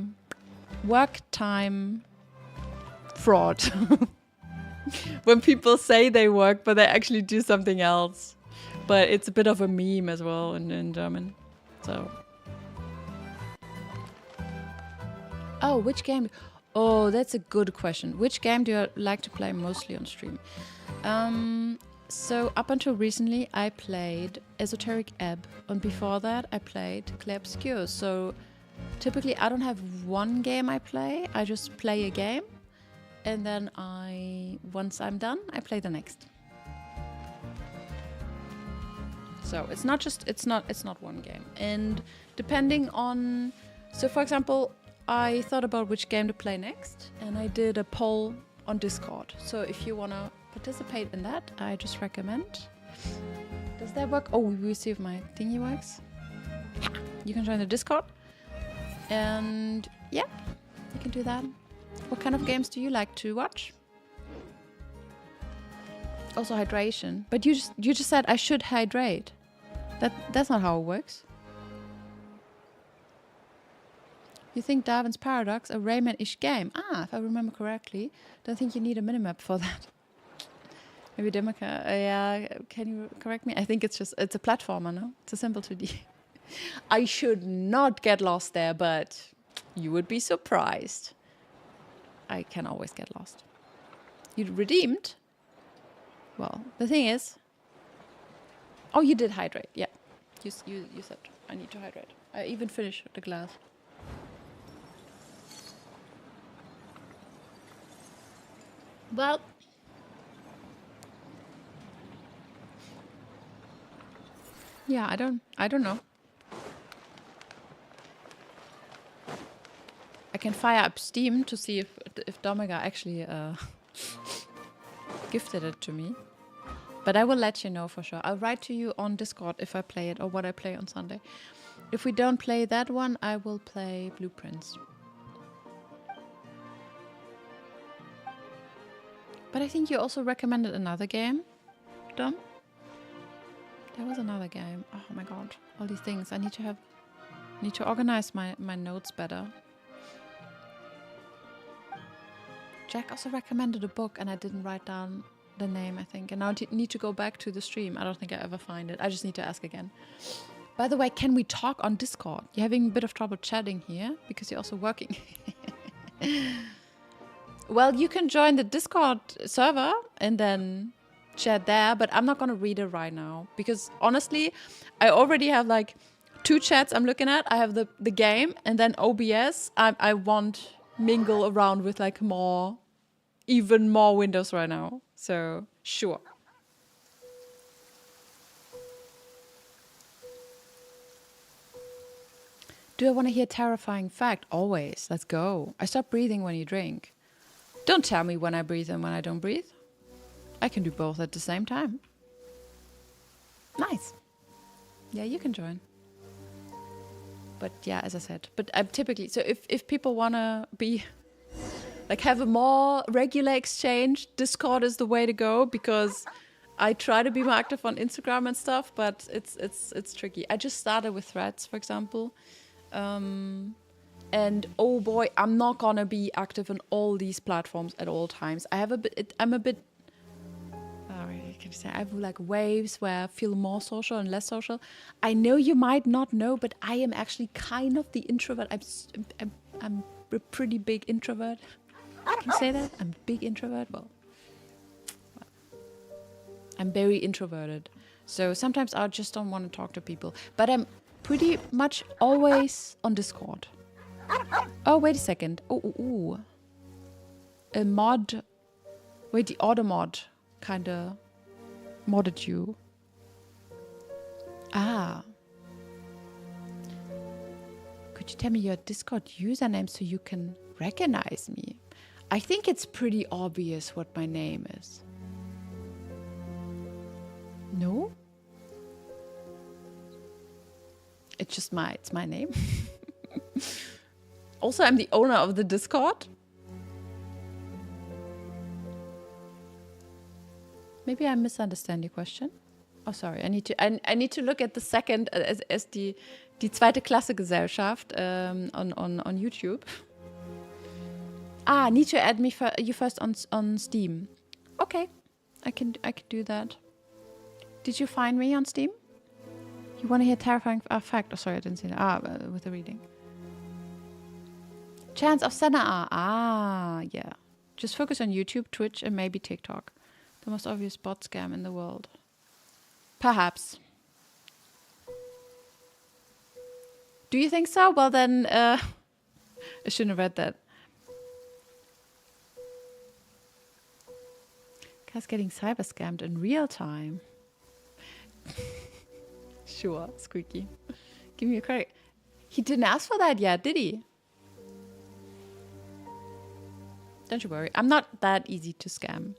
work time fraud. When people say they work, but they actually do something else. But it's a bit of a meme as well in German. So. Oh, which game? Oh, that's a good question. Which game do you like to play mostly on stream? So up until recently, I played Esoteric Ebb, and before that, I played Clair Obscur. So typically, I don't have one game I play. I just play a game, and then once I'm done, I play the next. So it's not one game. And depending on, so for example, I thought about which game to play next, and I did a poll on Discord. So if you wanna participate in that, I just recommend. Does that work? Oh, we see if my thingy works. You can join the Discord, and yeah, you can do that. What kind of games do you like to watch? Also hydration, but you just said I should hydrate. That's not how it works. You think Darwin's Paradox a Rayman-ish game? If I remember correctly, don't think you need a minimap for that. Maybe Demaka, yeah, can you correct me? I think it's a platformer, no? It's a simple 2D. I should not get lost there, but you would be surprised. I can always get lost. You redeemed? Well, the thing is... Oh, you did hydrate, yeah. You said I need to hydrate. I even finished the glass. Well... Yeah, I don't know. I can fire up Steam to see if Domega actually gifted it to me. But I will let you know for sure. I'll write to you on Discord if I play it or what I play on Sunday. If we don't play that one, I will play Blueprints. But I think you also recommended another game, Dom? There was another game. Oh my god. All these things. I need to organize my notes better. Jack also recommended a book and I didn't write down the name, I think. And now I need to go back to the stream. I don't think I ever find it. I just need to ask again. By the way, can we talk on Discord? You're having a bit of trouble chatting here because you're also working. Well, you can join the Discord server and then chat there, but I'm not going to read it right now because honestly, I already have like 2 chats I'm looking at. I have the game and then OBS. I want mingle around with like even more windows right now. So sure. Do I want to hear terrifying fact? Always. Let's go. I stop breathing when you drink. Don't tell me when I breathe and when I don't breathe. I can do both at the same time. Nice. Yeah, you can join. But yeah, as I said, but I'm typically, so if people want to be, like have a more regular exchange, Discord is the way to go because I try to be more active on Instagram and stuff, but it's tricky. I just started with Threads, for example. And oh boy, I'm not gonna be active on all these platforms at all times. I'm a bit can you say I have like waves where I feel more social and less social. I know you might not know, but I am actually kind of the introvert. I'm a pretty big introvert. Can you say that? I'm a big introvert. Well, I'm very introverted. So sometimes I just don't want to talk to people. But I'm pretty much always on Discord. Oh, wait a second. Oh. A mod. Wait, the auto mod kind of modded you. Ah. Could you tell me your Discord username so you can recognize me? I think it's pretty obvious what my name is. No? It's my name. Also, I'm the owner of the Discord. Maybe I misunderstand your question. Oh, sorry. I need to look at the second as die zweite Klasse Gesellschaft on YouTube. Ah, need to add you first on Steam. Okay, I can do that. Did you find me on Steam? You want to hear terrifying fact? Oh, sorry, I didn't see that. With the reading. Chance of Senna. Ah, yeah. Just focus on YouTube, Twitch, and maybe TikTok. The most obvious bot scam in the world. Perhaps. Do you think so? Well, then, I shouldn't have read that. Guy's getting cyber scammed in real time. Sure, Squeaky. Give me a credit. He didn't ask for that yet, did he? Don't you worry. I'm not that easy to scam.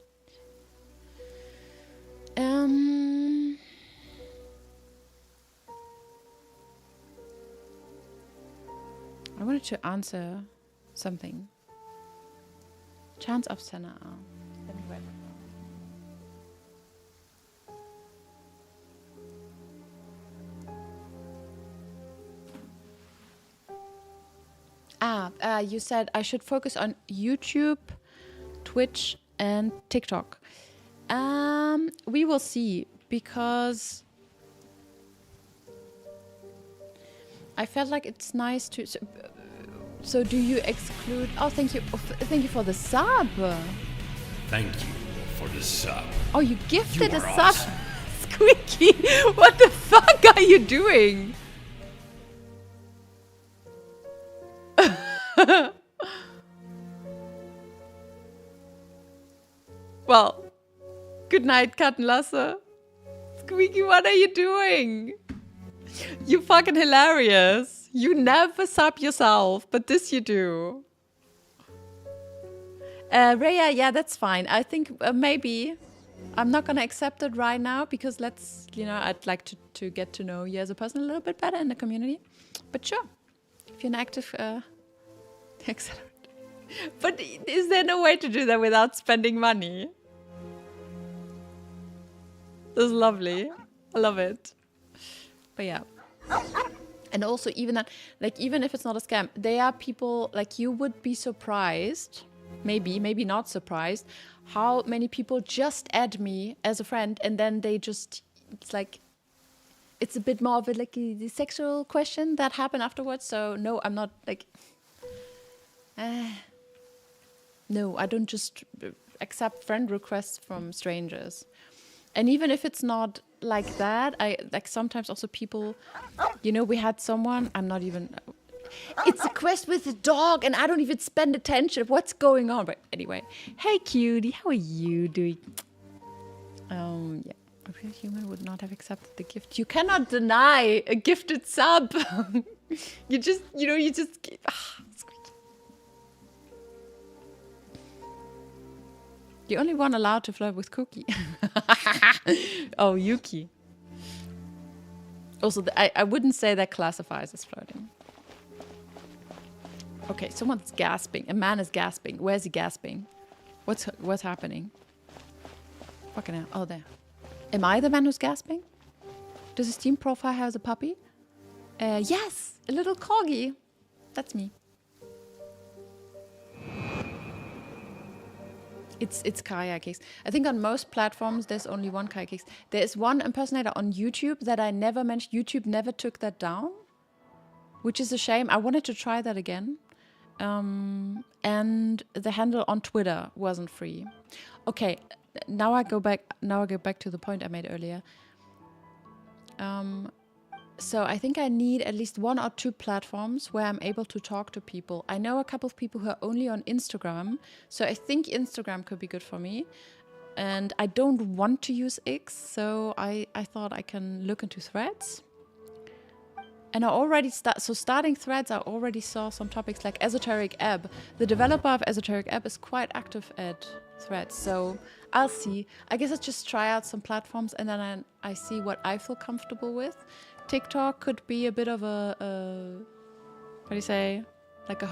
I wanted to answer something. Chance of Senna. Let me write it. You said I should focus on YouTube, Twitch, and TikTok. We will see, because I felt like it's nice to. So do you exclude? Oh, thank you for the sub. Thank you for the sub. Oh, you gifted a sub, awesome. Squeaky. What the fuck are you doing? Well, good night, Kattenlasse. Squeaky, what are you doing? You fucking hilarious. You never sub yourself, but this you do. Rhea, yeah, that's fine. I think maybe I'm not gonna accept it right now because I'd like to get to know you as a person a little bit better in the community. But sure, if you're an active accelerate. But is there no way to do that without spending money? That's lovely. I love it. But yeah. And also even that, like, even if it's not a scam, there are people, like, you would be surprised, maybe not surprised, how many people just add me as a friend and then they just, it's like, it's a bit more of a sexual question that happened afterwards. So no, I'm not like, no, I don't just accept friend requests from strangers. And even if it's not like that, I like sometimes also people, we had someone, it's a quest with a dog and I don't even spend attention. What's going on? But anyway, hey cutie, how are you doing? Yeah, a real human would not have accepted the gift. You cannot deny a gifted sub. you just. The only one allowed to flirt with Cookie. Oh, Yuki. Also, I wouldn't say that classifies as flirting. Okay, someone's gasping. A man is gasping. Where's he gasping? What's happening? Fucking hell. Oh, there. Am I the one who's gasping? Does the Steam profile have a puppy? Yes, a little corgi. That's me. It's Kaya Cakes. I think on most platforms there's only one Kaya Cakes. There is one impersonator on YouTube that I never mentioned. YouTube never took that down, which is a shame. I wanted to try that again. And the handle on Twitter wasn't free. Okay, now I go back to the point I made earlier. So I think I need at least 1 or 2 platforms where I'm able to talk to people. I know a couple of people who are only on Instagram, so I think Instagram could be good for me. And I don't want to use X, so I thought I can look into Threads. And I already starting Threads, I already saw some topics like Esoteric Ebb. The developer of Esoteric Ebb is quite active at Threads, so I'll see. I guess I'll just try out some platforms and then I see what I feel comfortable with. TikTok could be a bit of a what do you say, like a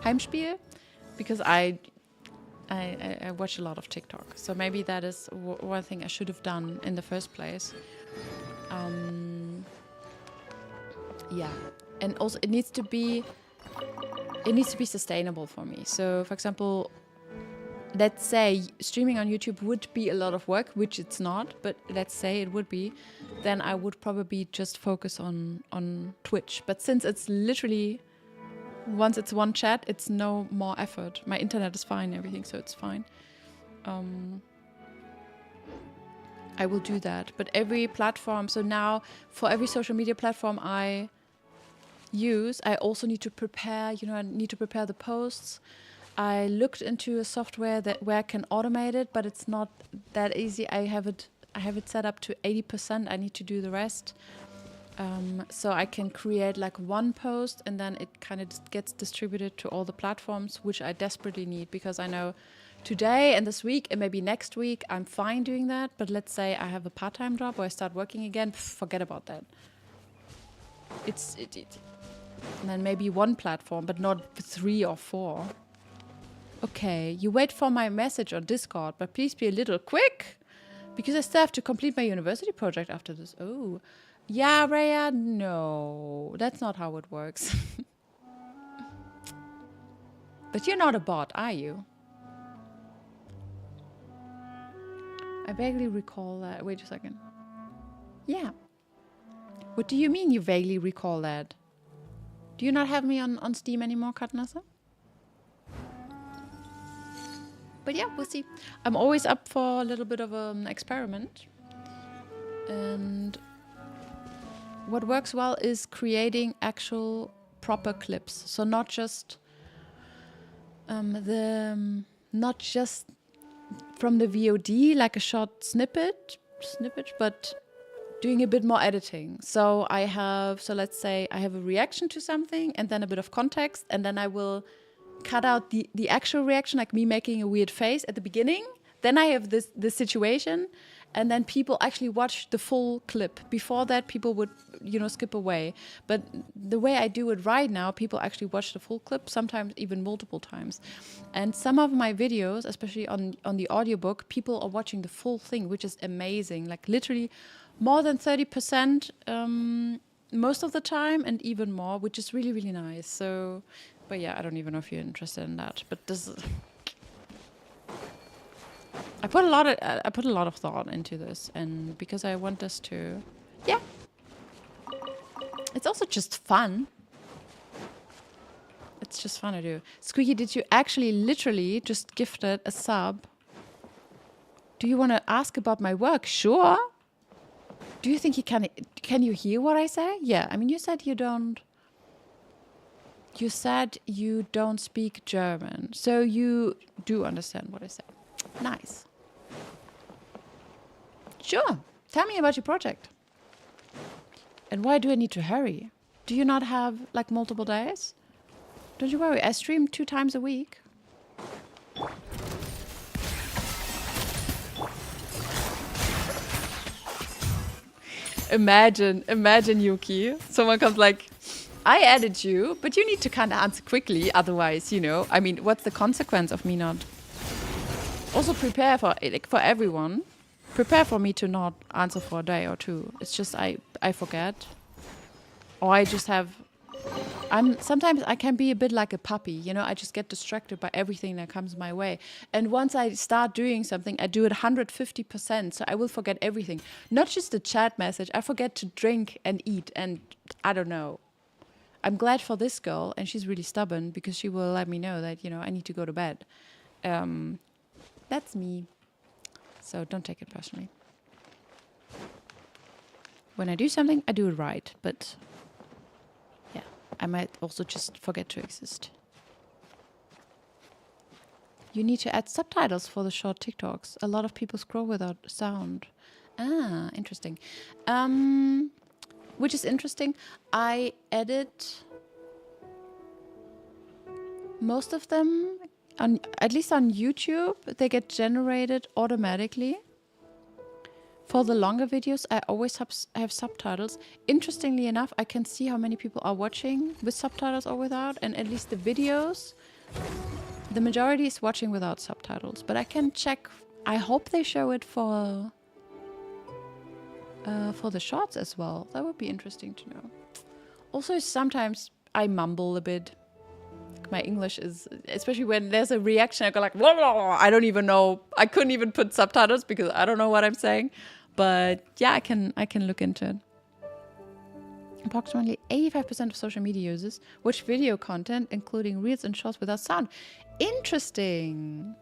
Heimspiel, because I watch a lot of TikTok. So maybe that is one thing I should have done in the first place. Yeah, and also it needs to be sustainable for me. So, for example, let's say streaming on YouTube would be a lot of work, which it's not, but let's say it would be, then I would probably just focus on Twitch. But since it's literally, once it's one chat, it's no more effort. My internet is fine, everything, so it's fine. I will do that. But every platform, so now for every social media platform I use, I also need to prepare, I need to prepare the posts. I looked into a software where I can automate it, but it's not that easy. I have it set up to 80%. I need to do the rest. So I can create like one post and then it kind of gets distributed to all the platforms, which I desperately need, because I know today and this week and maybe next week I'm fine doing that. But let's say I have a part-time job or I start working again, forget about that. And then maybe one platform, but not 3 or 4. Okay, you wait for my message on Discord, but please be a little quick, because I still have to complete my university project after this. Oh, yeah, Rhea, no, that's not how it works. But you're not a bot, are you? I vaguely recall that. Wait a second. Yeah. What do you mean you vaguely recall that? Do you not have me on Steam anymore, Katnasa? But yeah, we'll see. I'm always up for a little bit of an experiment. And what works well is creating actual proper clips. So not just not just from the VOD, like a short snippet, but doing a bit more editing. So let's say I have a reaction to something and then a bit of context, and then I will cut out the actual reaction, like me making a weird face at the beginning. Then I have this situation, and then people actually watch the full clip. Before that, people would, skip away. But the way I do it right now, people actually watch the full clip, sometimes even multiple times. And some of my videos, especially on the audiobook, people are watching the full thing, which is amazing. Like literally more than 30% most of the time, and even more, which is really, really nice. So, but yeah, I don't even know if you're interested in that. But this is... I put a lot of thought into this, and because I want this to, yeah, it's also just fun. It's just fun to do. Squeaky, did you actually literally just gifted a sub? Do you want to ask about my work? Sure. Do you think can you hear what I say? Yeah, I mean, you said you don't speak German, so you do understand what I say. Nice. Sure. Tell me about your project. And why do I need to hurry? Do you not have like multiple days? Don't you worry, I stream 2 times a week. Imagine Yuki. Someone comes like, I added you, but you need to kind of answer quickly. Otherwise, I mean, what's the consequence of me not? Also prepare for everyone. prepare for me to not answer for a day or two. It's just I forget. Or I just have... sometimes I can be a bit like a puppy, you know, I just get distracted by everything that comes my way. And once I start doing something, I do it 150%, so I will forget everything. Not just the chat message, I forget to drink and eat, and I don't know. I'm glad for this girl, and she's really stubborn, because she will let me know that, you know, I need to go to bed. That's me. So don't take it personally. When I do something, I do it right, but... I might also just forget to exist. You need to add subtitles for the short TikToks. A lot of people scroll without sound. Ah, interesting. Which is interesting. I edit most of them, at least on YouTube, they get generated automatically. For the longer videos, I always have subtitles. Interestingly enough, I can see how many people are watching with subtitles or without, and at least the videos, the majority is watching without subtitles. But I can check. I hope they show it for the shorts as well. That would be interesting to know. Also, sometimes I mumble a bit. My English is, especially when there's a reaction, I go like, blah, blah, blah. I don't even know. I couldn't even put subtitles because I don't know what I'm saying. But yeah, I can look into it. Approximately 85% of social media users watch video content, including reels and shorts without sound. Interesting.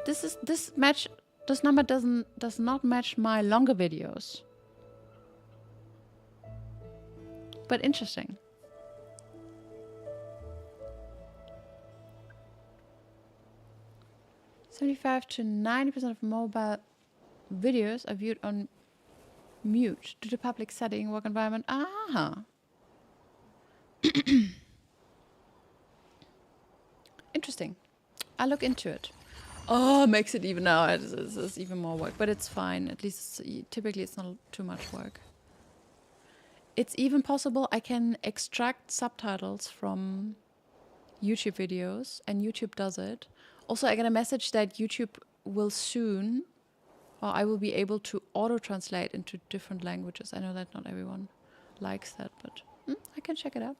This number does not match my longer videos. But interesting. "75 to 90% of mobile videos are viewed on mute due to public setting, work environment." Ah. Interesting. I'll look into it. Oh, makes it even now. It's even more work, but it's fine. At least typically it's not too much work. It's even possible I can extract subtitles from YouTube videos, and YouTube does it. Also, I get a message that YouTube will soon, or I will be able to auto-translate into different languages. I know that not everyone likes that, but I can check it out.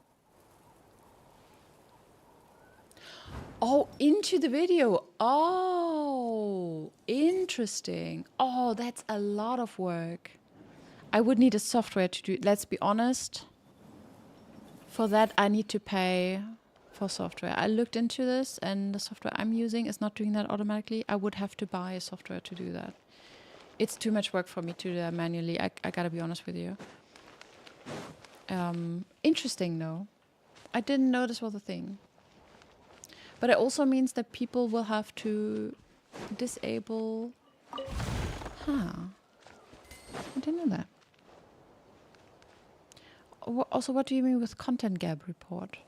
Oh, into the video. Oh, interesting. Oh, that's a lot of work. I would need a software to do. Let's be honest. For that, I need to pay for software. I looked into this, and the software I'm using is not doing that automatically. I would have to buy a software to do that. It's too much work for me to do that manually. I gotta be honest with you. Interesting, though. I didn't know this was a thing. But it also means that people will have to disable... Huh. I didn't know that. Also, what do you mean with content gap report?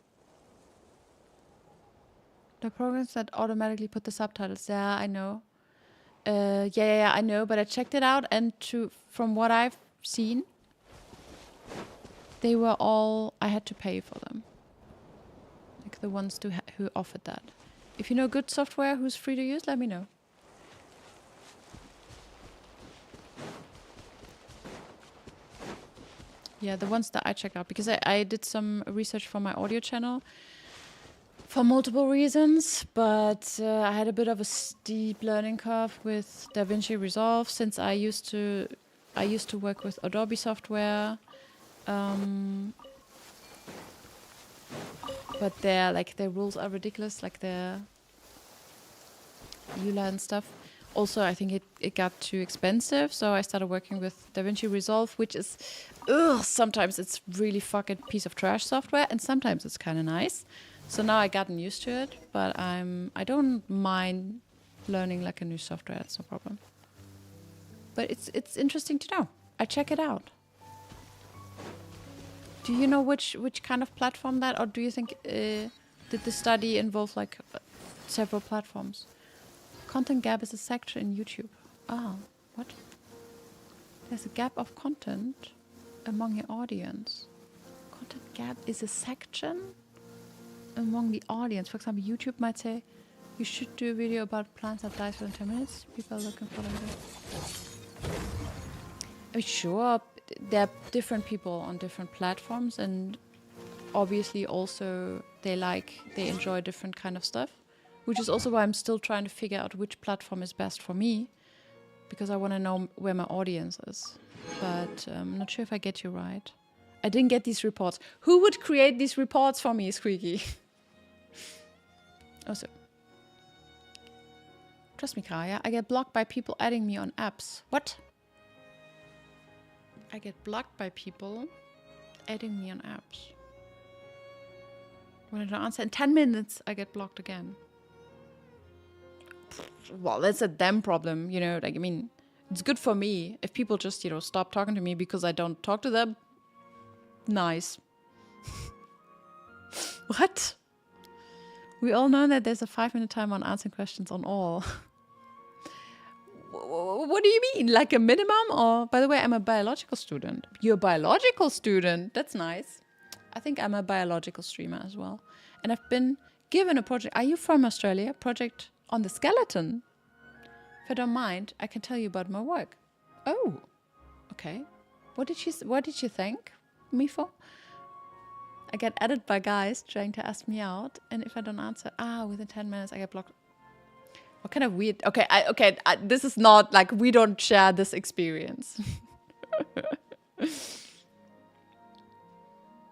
The programs that automatically put the subtitles. Yeah, I know. Yeah, I know. But I checked it out, and from what I've seen, they were all... I had to pay for them. Like the ones who offered that. If you know good software who's free to use, let me know. Yeah, the ones that I checked out, because I did some research for my audio channel for multiple reasons, but I had a bit of a steep learning curve with DaVinci Resolve, since I used to work with Adobe software, but their rules are ridiculous, like their EULA and stuff. Also, I think it got too expensive, so I started working with DaVinci Resolve, which is, sometimes it's really fucking piece of trash software, and sometimes it's kind of nice. So now I gotten used to it, but I don't mind learning like a new software. That's no problem. But it's interesting to know. I check it out. Do you know which kind of platform that, or do you think did the study involve like several platforms? Content gap is a section in YouTube. Ah, what? There's a gap of content among your audience. Content gap is a section among the audience. For example, YouTube might say, you should do a video about plants that dies within 10 minutes. People are looking for that. I mean, sure, there are different people on different platforms, and obviously also they enjoy different kind of stuff, which is also why I'm still trying to figure out which platform is best for me, because I want to know where my audience is. But I'm not sure if I get you right. I didn't get these reports. Who would create these reports for me, Squeaky? Also, trust me, Kaya, I get blocked by people adding me on apps. What? I get blocked by people adding me on apps. When I don't answer in 10 minutes, I get blocked again. Well, that's a them problem, you know. Like, I mean, it's good for me if people just, you know, stop talking to me because I don't talk to them. Nice. What? We all know that there's a 5-minute time on answering questions on all. What do you mean? Like a minimum? Or, by the way, I'm a biological student. You're a biological student? That's nice. I think I'm a biological streamer as well. And I've been given a project. Are you from Australia? Project on the skeleton. If I don't mind, I can tell you about my work. Oh, okay. What did you thank me for? I get added by guys trying to ask me out, and if I don't answer, within 10 minutes I get blocked. What kind of weird? Okay, this is not like we don't share this experience.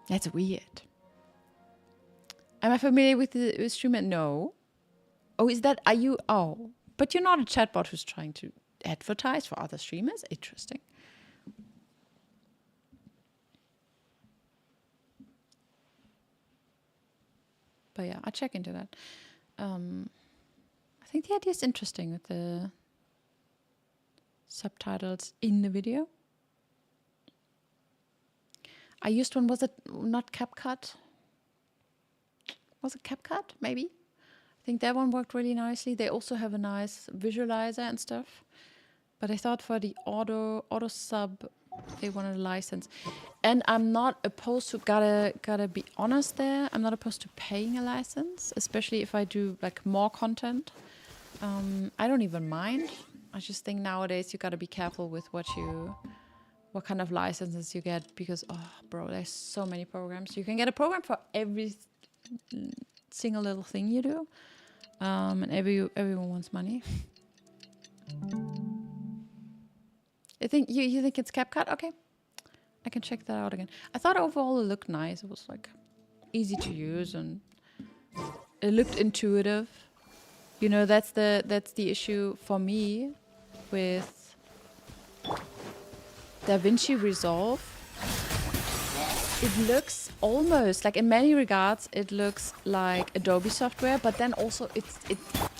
That's weird. Am I familiar with the streamer? No. Oh, is that? Are you? Oh, but you're not a chatbot who's trying to advertise for other streamers. Interesting. But yeah, I'll check into that. I think the idea is interesting with the subtitles in the video. I used one, was it not CapCut? Was it CapCut, maybe? I think that one worked really nicely. They also have a nice visualizer and stuff. But I thought for the auto sub, they wanted a license. And I'm not opposed to, gotta be honest there, I'm not opposed to paying a license, especially if I do like more content. I don't even mind. I just think nowadays you gotta be careful with what kind of licenses you get, because, oh, bro, there's so many programs. You can get a program for every single little thing you do, and everyone wants money. I think you think it's CapCut? Okay, I can check that out again. I thought overall it looked nice. It was like easy to use and it looked intuitive. You know, that's the issue for me with DaVinci Resolve. It looks almost like, in many regards, it looks like Adobe software, but then also it's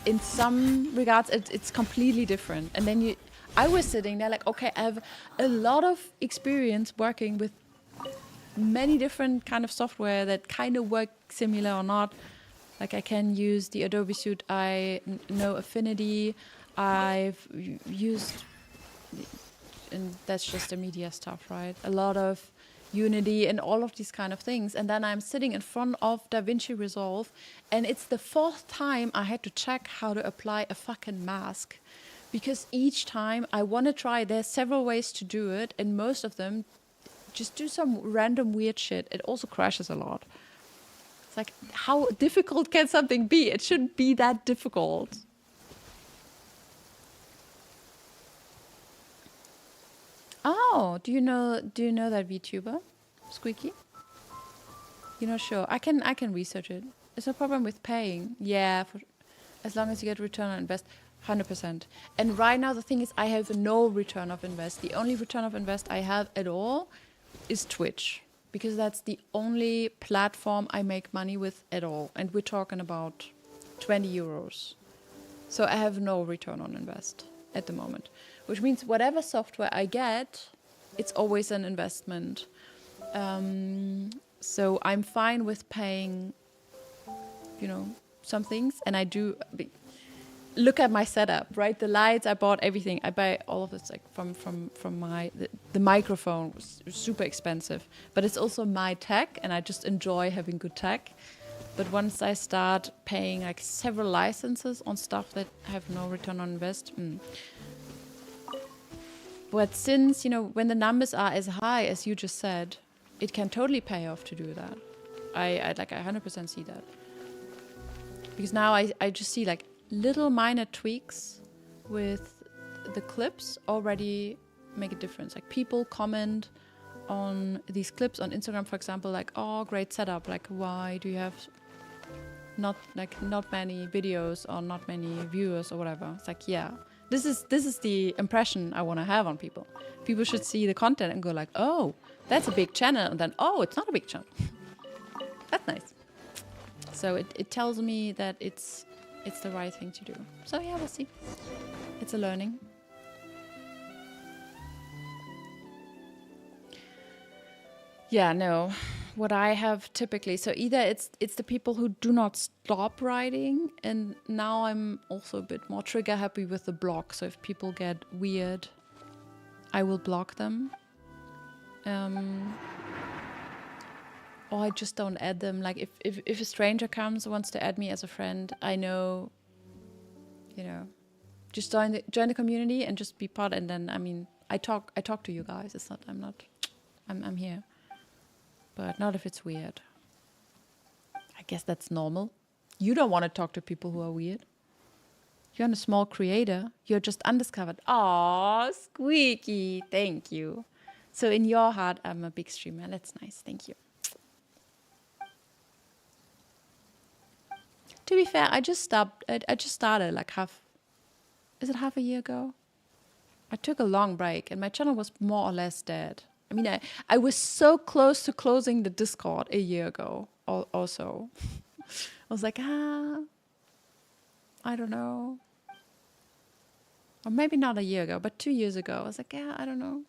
in some regards it's completely different. And then I was sitting there like, okay, I have a lot of experience working with many different kind of software that kind of work similar or not. Like I can use the Adobe Suite, I know Affinity, I've used, and that's just the media stuff, right? A lot of Unity and all of these kind of things. And then I'm sitting in front of DaVinci Resolve, and it's the 4th time I had to check how to apply a fucking mask. Because each time I want to try, there's several ways to do it, and most of them just do some random weird shit. It also crashes a lot. It's like, how difficult can something be? It shouldn't be that difficult. Oh, do you know that VTuber, Squeaky? You're not sure? I can research it. It's no problem with paying. Yeah, as long as you get return on invest. 100%. And right now the thing is, I have no return of invest. The only return of invest I have at all is Twitch, because that's the only platform I make money with at all. And we're talking about 20 euros. So I have no return on invest at the moment, which means whatever software I get, it's always an investment. So I'm fine with paying, you know, some things, and I do. Look at my setup, right? The lights, I bought everything. I buy all of this, like from my the microphone was super expensive, but it's also my tech, and I just enjoy having good tech. But once I start paying like several licenses on stuff that have no return on invest, But since, when the numbers are as high as you just said, it can totally pay off to do that. I 100% see that. Because now I just see like little minor tweaks with the clips already make a difference. Like people comment on these clips on Instagram, for example, like, oh, great setup. Like, why do you have not many videos or not many viewers or whatever? It's like, yeah, this is the impression I want to have on people. People should see the content and go like, oh, that's a big channel, and then, oh, it's not a big channel. That's nice. So it tells me that it's the right thing to do. So yeah, we'll see. It's a learning. Yeah, no. What I have typically, so either it's the people who do not stop writing, and now I'm also a bit more trigger happy with the block. So if people get weird, I will block them. Or I just don't add them. Like if a stranger comes and wants to add me as a friend, I know, just join the community and just be part. And then I talk to you guys. It's not I'm here. But not if it's weird. I guess that's normal. You don't want to talk to people who are weird. You're a small creator. You're just undiscovered. Aw, squeaky. Thank you. So in your heart, I'm a big streamer. That's nice. Thank you. To be fair, I just started like half a year ago? I took a long break and my channel was more or less dead. I mean, I was so close to closing the Discord a year ago also. I was like, I don't know. Or maybe not a year ago, but 2 years ago. I was like, yeah, I don't know.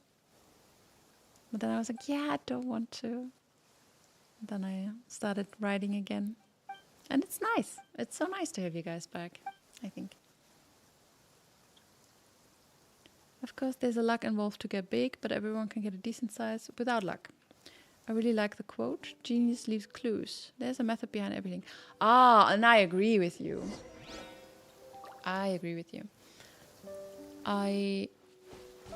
But then I was like, yeah, I don't want to. And then I started writing again. And it's nice. It's so nice to have you guys back, I think. Of course, there's a luck involved to get big, but everyone can get a decent size without luck. I really like the quote, genius leaves clues. There's a method behind everything. And I agree with you.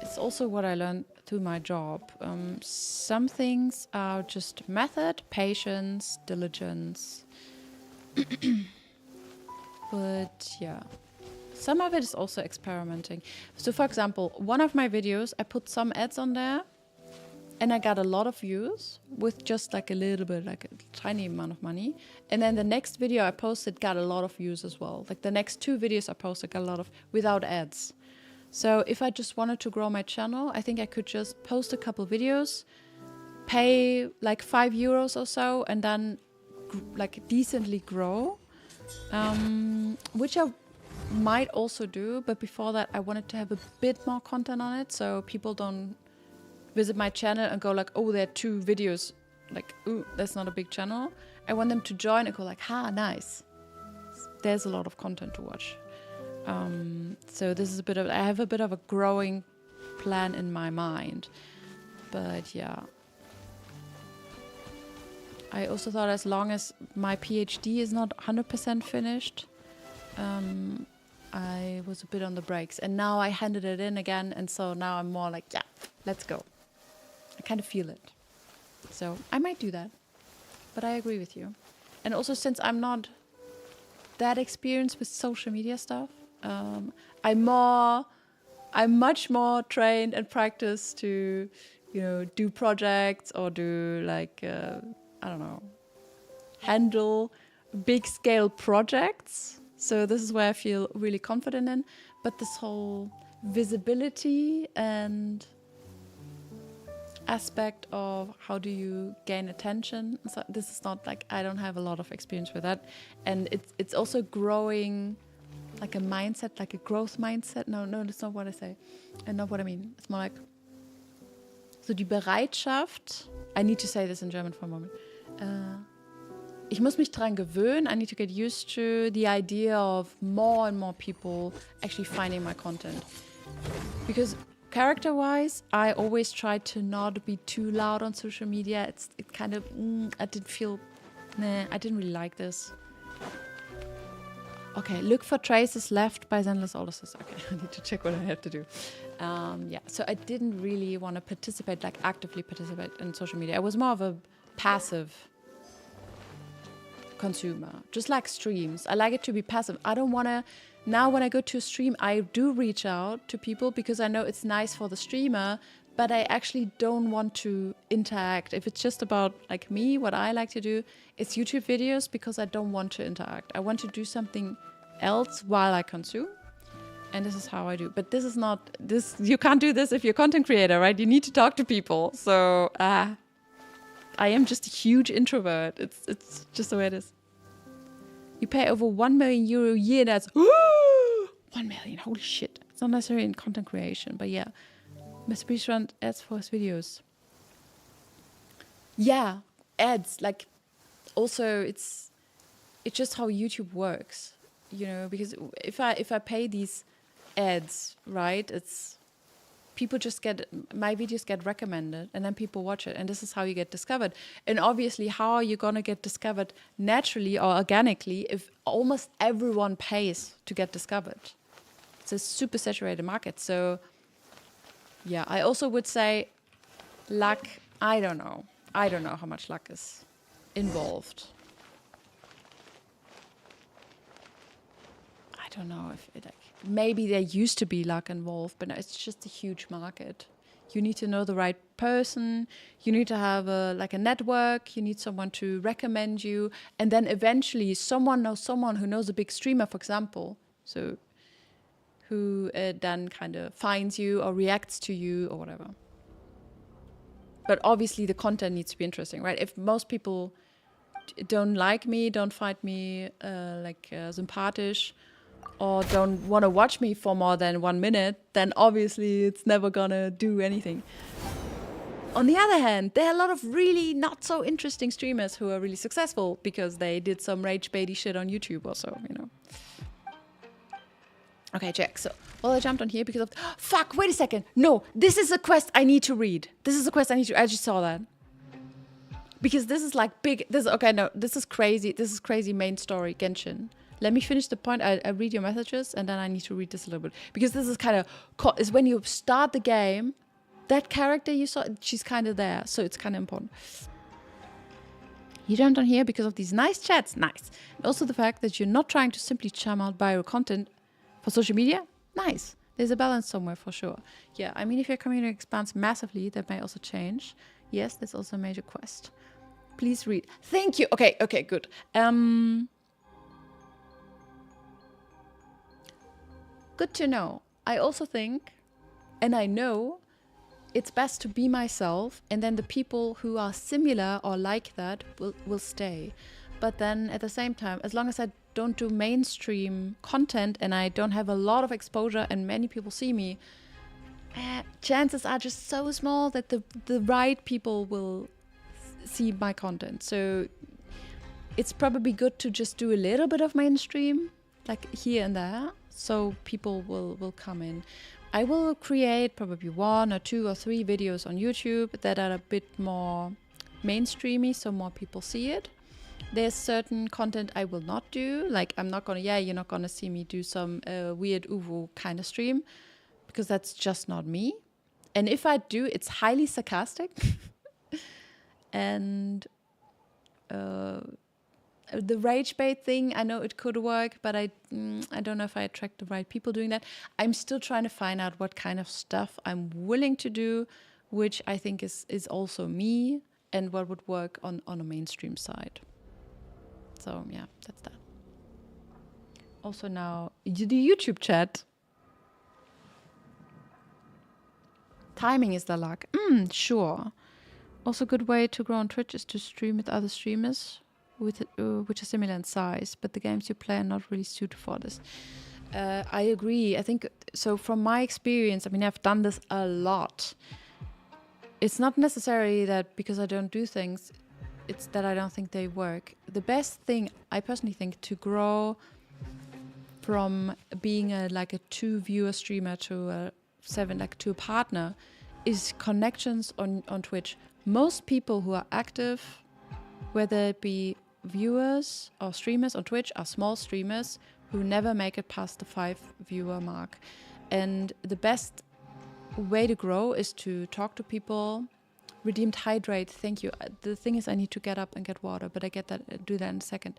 It's also what I learned through my job. Some things are just method, patience, diligence. But yeah. Some of it is also experimenting. So for example, one of my videos, I put some ads on there and I got a lot of views with just like a little bit, like a tiny amount of money. And then the next video I posted got a lot of views as well. Like the next 2 videos I posted got a lot of without ads. So if I just wanted to grow my channel, I think I could just post a couple videos, pay like €5 or so, and then like decently grow, which I might also do, but before that I wanted to have a bit more content on it, so people don't visit my channel and go like, oh, there are 2 videos, like, ooh, that's not a big channel. I want them to join and go like, ha, nice, there's a lot of content to watch. So this is I have a bit of a growing plan in my mind, but yeah. I also thought as long as my PhD is not 100% finished, I was a bit on the brakes, and now I handed it in again, and so now I'm more like, yeah, let's go. I kind of feel it. So I might do that, but I agree with you. And also, since I'm not that experienced with social media stuff, I'm much more trained and practiced to, do projects or do like, I don't know, handle big scale projects. So this is where I feel really confident in. But this whole visibility and aspect of how do you gain attention, so this is not like, I don't have a lot of experience with that. And it's also growing like a mindset, like a growth mindset. No, that's not what I say. And not what I mean. It's more like, so die Bereitschaft, I need to say this in German for a moment. Ich muss mich daran gewöhnen. I need to get used to the idea of more and more people actually finding my content. Because character-wise, I always try to not be too loud on social media. It kind of, I didn't really like this. Okay, look for traces left by Zenless Odysseus. Okay, I need to check what I have to do. Yeah, so I didn't really want to participate, like actively participate in social media. I was more of a passive consumer, just like streams. I like it to be passive. I don't want to. Now, when I go to a stream, I do reach out to people because I know it's nice for the streamer, but I actually don't want to interact. If it's just about like me, what I like to do, it's YouTube videos because I don't want to interact. I want to do something else while I consume. And this is how I do. But this is not this. You can't do this if you're a content creator, right? You need to talk to people. So I am just a huge introvert. It's just the way it is. You pay over 1 million euro a year. That's 1 million. Holy shit! It's not necessarily in content creation, but yeah, Mr. Beast runs ads for his videos. Yeah, ads. Like, also, it's just how YouTube works, you know. Because if I pay these ads, right, it's people just get my videos get recommended and then people watch it, and this is how you get discovered. And obviously, how are you gonna get discovered naturally or organically if almost everyone pays to get discovered? It's a super saturated market. So yeah, I also would say luck. I don't know how much luck is involved. I don't know if it, like, maybe there used to be luck involved, but no, it's just a huge market. You need to know the right person. You need to have a network. You need someone to recommend you, and then eventually someone knows someone who knows a big streamer, for example. So who then kind of finds you or reacts to you or whatever. But obviously the content needs to be interesting, right? If most people don't like me, don't find me sympathisch, or don't want to watch me for more than 1 minute, then obviously it's never gonna do anything. On the other hand, there are a lot of really not so interesting streamers who are really successful because they did some rage baity shit on YouTube or so, you know. Okay, check. So, well, I jumped on here because of... Fuck, wait a second. No, this is a quest I need to read. I just saw that. Because this is like big... This is crazy. This is crazy main story, Genshin. Let me finish the point. I read your messages and then I need to read this a little bit. Because this is kind of... Is when you start the game, that character you saw, she's kind of there. So it's kind of important. You jumped on here because of these nice chats. Nice. And also the fact that you're not trying to simply churn out viral content for social media. Nice. There's a balance somewhere for sure. Yeah, I mean, if your community expands massively, that may also change. Yes, that's also a major quest. Please read. Thank you. Okay, good. Good to know. I also think, and I know, it's best to be myself, and then the people who are similar or like that will stay. But then at the same time, as long as I don't do mainstream content and I don't have a lot of exposure and many people see me, chances are just so small that the right people will see my content. So it's probably good to just do a little bit of mainstream, like here and there, so people will come in. I will create probably 1 or 2 or 3 videos on YouTube that are a bit more mainstreamy, so more people see it. There's certain content I will not do. Like, I'm not gonna, you're not gonna see me do some weird Uwu kind of stream, because that's just not me. And if I do, it's highly sarcastic. And the rage bait thing, I know it could work, but I don't know if I attract the right people doing that. I'm still trying to find out what kind of stuff I'm willing to do, which I think is also me, and what would work on a mainstream side. So yeah, that's that. Also now, the YouTube chat. Timing is the luck. Sure. Also, a good way to grow on Twitch is to stream with other streamers which are similar in size, but the games you play are not really suited for this. I agree. I think so. From my experience, I mean, I've done this a lot. It's not necessarily that because I don't do things, it's that I don't think they work. The best thing, I personally think, to grow from being a 2-viewer streamer to a 7, to a partner, is connections on Twitch. Most people who are active, whether it be viewers or streamers on Twitch, are small streamers who never make it past the 5-viewer mark. And the best way to grow is to talk to people. Redeemed hydrate, thank you. The thing is, I need to get up and get water, but I get that. Do that in a second.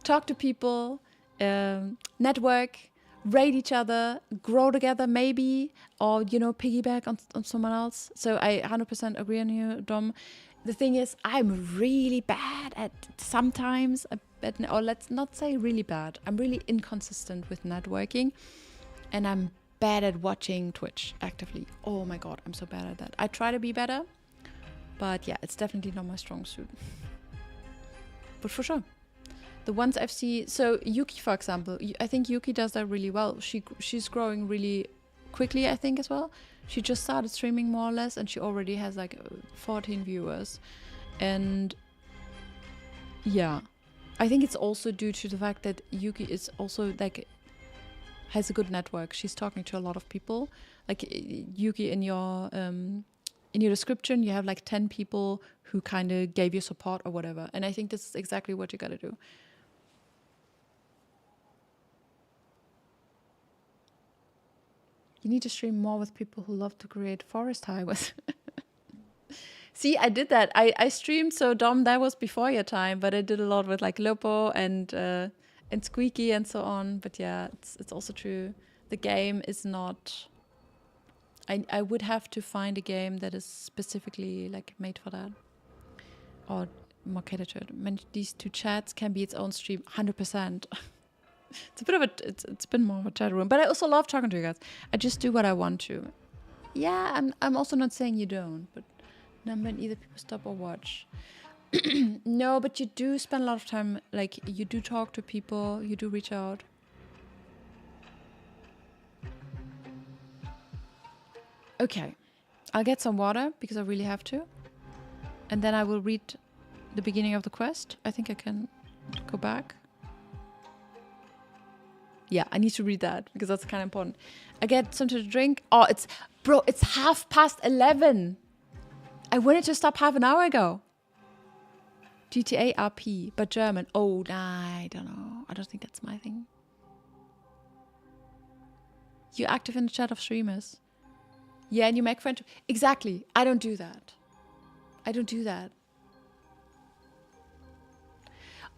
Talk to people, network, rate each other, grow together maybe, or, you know, piggyback on someone else. So I 100% agree on you, Dom. The thing is, I'm really bad at sometimes, or let's not say really bad. I'm really inconsistent with networking, and I'm bad at watching Twitch actively. Oh my god, I'm so bad at that. I try to be better, but yeah, it's definitely not my strong suit. But for sure. The ones I've seen, so Yuki, for example, I think Yuki does that really well. She's growing really quickly, I think, as well. She just started streaming more or less, and she already has like 14 viewers. And yeah, I think it's also due to the fact that Yuki is also like has a good network. She's talking to a lot of people. Like Yuki, in your description, you have like 10 people who kind of gave you support or whatever. And I think this is exactly what you gotta do. You need to stream more with people who love to create forest highways. See, I did that. I streamed, so Dom, that was before your time, but I did a lot with like Lopo and Squeaky and so on. But yeah, it's also true. The game is not... I would have to find a game that is specifically like made for that. Or more catered to it. These two chats can be its own stream, 100%. It's a bit of a, it's been more of a chat room, but I also love talking to you guys. I just do what I want to. Yeah, I'm also not saying you don't, but then either people stop or watch. No, but you do spend a lot of time, like you do talk to people, you do reach out. Okay, I'll get some water because I really have to. And then I will read the beginning of the quest. I think I can go back. Yeah, I need to read that because that's kind of important. I get something to drink. Oh, it's 11:30. I wanted to stop half an hour ago. GTA RP, but German. Oh, I don't know. I don't think that's my thing. You're active in the chat of streamers. Yeah, and you make friendship. Exactly. I don't do that. I don't do that.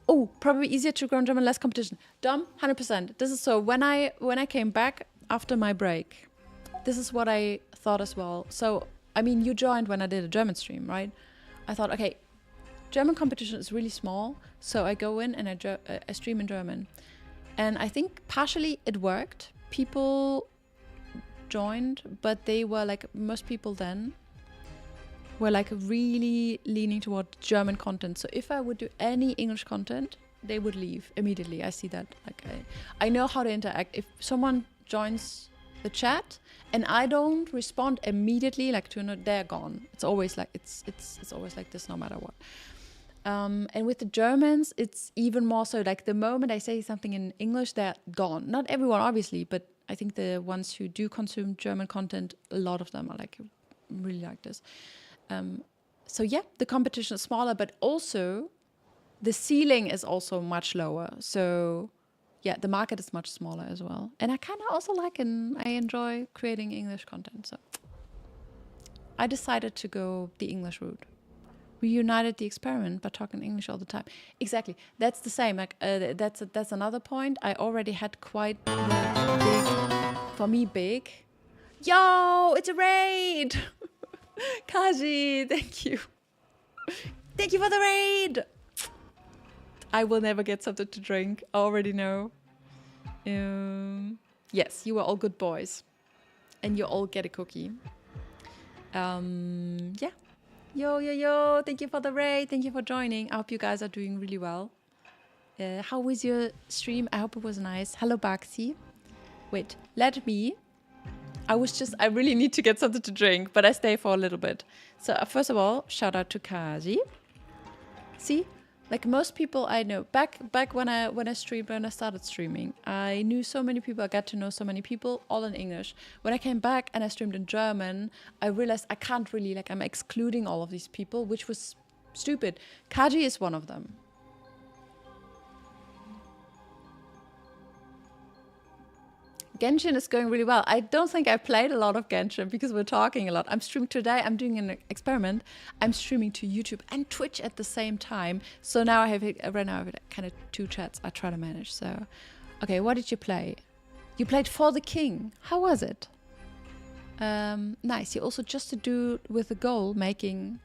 Oh, probably easier to grow in German, less competition. Dom, 100%. This is so. When I came back after my break, this is what I thought as well. So, I mean, you joined when I did a German stream, right? I thought, okay, German competition is really small, so I go in and I stream in German. And I think partially it worked. People joined, but they were like, most people then were like really leaning toward German content. So if I would do any English content, they would leave immediately. I see that. Like I know how to interact. If someone joins the chat and I don't respond immediately, like to another, they're gone. It's always like it's always like this, no matter what. And with the Germans, it's even more so. Like the moment I say something in English, they're gone. Not everyone, obviously, but I think the ones who do consume German content, a lot of them are like really like this. So yeah, the competition is smaller, but also the ceiling is also much lower. So yeah, the market is much smaller as well. And I kind of also like and I enjoy creating English content. So I decided to go the English route. Reunited the experiment by talking English all the time. Exactly, that's the same. Like that's another point. I already had quite big, for me, big. Yo, it's a raid. Kaji, thank you. Thank you for the raid. I will never get something to drink. I already know. Yes, you are all good boys. And you all get a cookie. Yeah. Yo. Thank you for the raid. Thank you for joining. I hope you guys are doing really well. How was your stream? I hope it was nice. Hello, Baxi. Wait, let me... I really need to get something to drink, but I stay for a little bit. So first of all, shout out to Kaji. See, like most people I know, back when I started streaming, I knew so many people. I got to know so many people, all in English. When I came back and I streamed in German, I realized I can't really, like, I'm excluding all of these people, which was stupid. Kaji is one of them. Genshin is going really well. I don't think I played a lot of Genshin because we're talking a lot. I'm streaming today. I'm doing an experiment. I'm streaming to YouTube and Twitch at the same time. So now I have kind of 2 chats I try to manage. So, okay, what did you play? You played For the King. How was it? Nice. You also just to do with the goal making.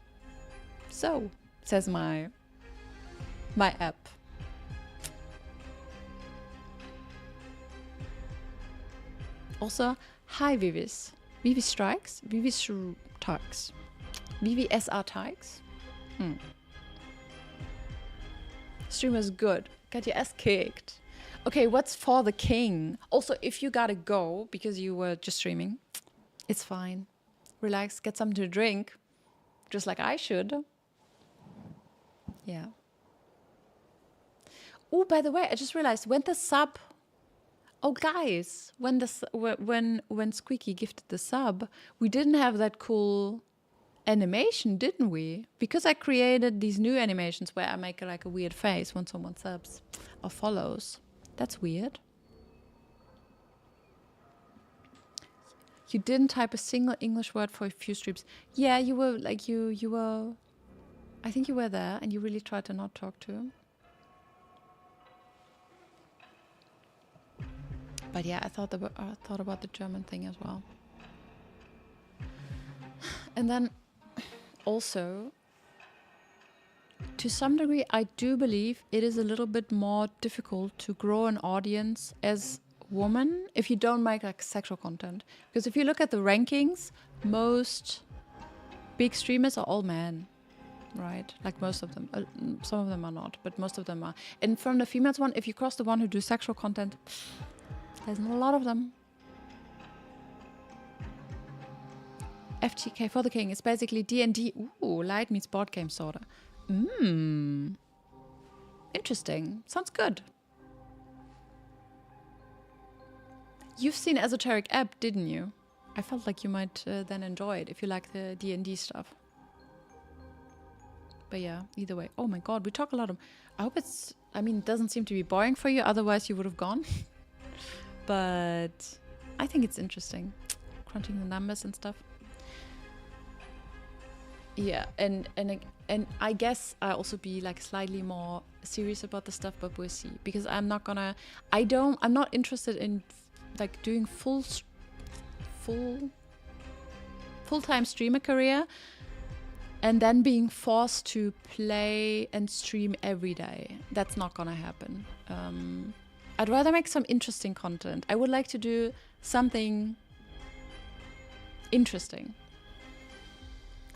So says my app. Also, hi Vivis. Vivis strikes. Vivis tags. VVSR tags. Streamer's good. Got your ass kicked. Okay, what's For the King? Also, if you gotta go because you were just streaming, it's fine. Relax, get something to drink. Just like I should. Yeah. Oh, by the way, I just realized when the sub... Oh, guys, when Squeaky gifted the sub, we didn't have that cool animation, didn't we? Because I created these new animations where I make like a weird face when someone subs or follows. That's weird. You didn't type a single English word for a few streams. Yeah, you were like you were. I think you were there, and you really tried to not talk to him. But yeah, I thought about the German thing as well. And then also, to some degree, I do believe it is a little bit more difficult to grow an audience as a woman if you don't make like sexual content. Because if you look at the rankings, most big streamers are all men, right? Like most of them. Some of them are not, but most of them are. And from the females one, if you cross the one who do sexual content, there's not a lot of them. FGK For the King is basically D&D. Ooh, light meets board game sorta. Interesting. Sounds good. You've seen Esoteric App, didn't you? I felt like you might then enjoy it if you like the D&D stuff. But yeah, either way. Oh my god, we talk a lot of... I hope it's... I mean, it doesn't seem to be boring for you, otherwise you would have gone. But I think it's interesting. Crunching the numbers and stuff. Yeah, and I guess I'll also be like slightly more serious about the stuff, but we'll see. Because I'm not gonna... I'm not interested in like doing full-time streamer career and then being forced to play and stream every day. That's not gonna happen. I'd rather make some interesting content. I would like to do something interesting.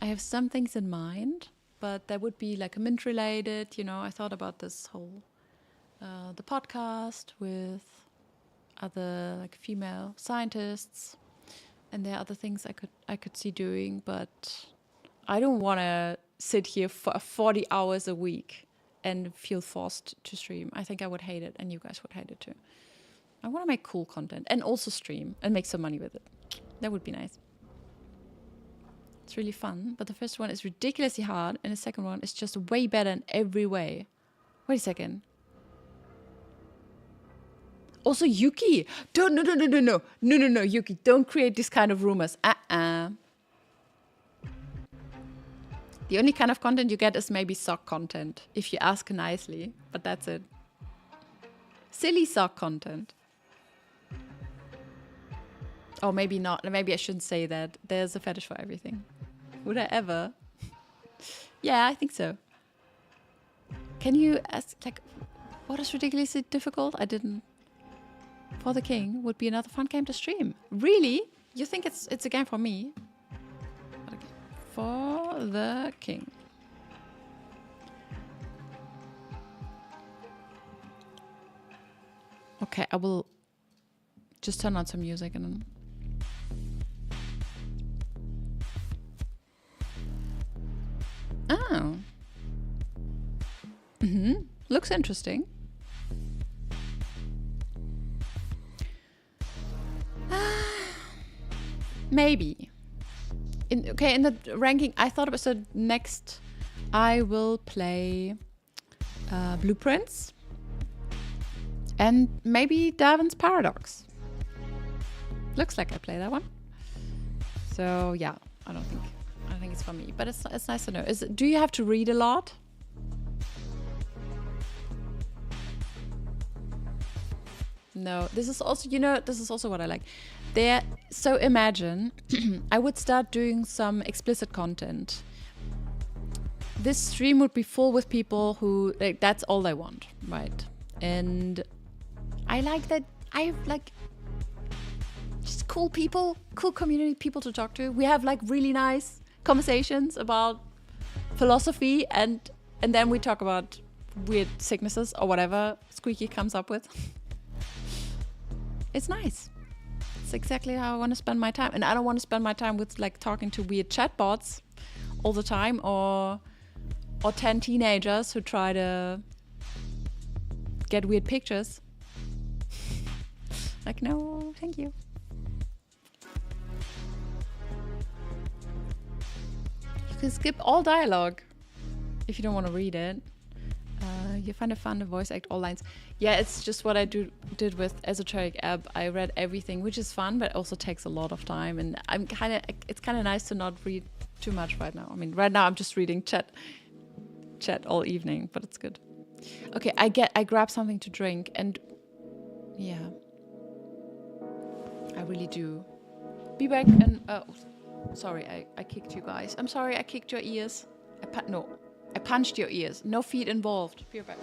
I have some things in mind, but that would be like mint related. You know, I thought about this whole the podcast with other like female scientists, and there are other things I could see doing, but I don't want to sit here for 40 hours a week and feel forced to stream. I think I would hate it, and you guys would hate it too. I want to make cool content and also stream and make some money with it. That would be nice. It's really fun, but the first one is ridiculously hard, and the second one is just way better in every way. Wait a second. Also, Yuki! No, Yuki, don't create this kind of rumors. The only kind of content you get is maybe sock content, if you ask nicely, but that's it. Silly sock content. Oh, maybe not. Maybe I shouldn't say that. There's a fetish for everything. Would I ever? Yeah, I think so. Can you ask, like, what is ridiculously difficult? I didn't. For the King would be another fun game to stream. Really? You think it's a game for me? Okay. For the King. Okay, I will just turn on some music and then... Oh. Looks interesting. Maybe. In the ranking, I thought about... So next, I will play Blueprints. And maybe Darwin's Paradox. Looks like I play that one. So yeah, I don't think it's for me, but it's nice to know. Do you have to read a lot? No, this is also, this is also what I like. So imagine I would start doing some explicit content. This stream would be full with people who, like, that's all they want, right? And I like that. I like just cool people, cool community people to talk to. We have like really nice conversations about philosophy, and then we talk about weird sicknesses or whatever Squeaky comes up with. It's nice. It's exactly how I want to spend my time. And I don't want to spend my time with like talking to weird chatbots all the time, or 10 teenagers who try to get weird pictures. Like, no, thank you. You can skip all dialogue if you don't want to read it. You find it fun to voice act all lines. Yeah, it's just what I did with Esoteric Ebb. I read everything, which is fun, but also takes a lot of time. And it's kind of nice to not read too much right now. I mean, right now I'm just reading chat all evening, but it's good. Okay, I grab something to drink, and yeah, I really do. Be back and sorry, I kicked you guys. I'm sorry, I kicked your ears. I punched your ears. No feet involved. Be back.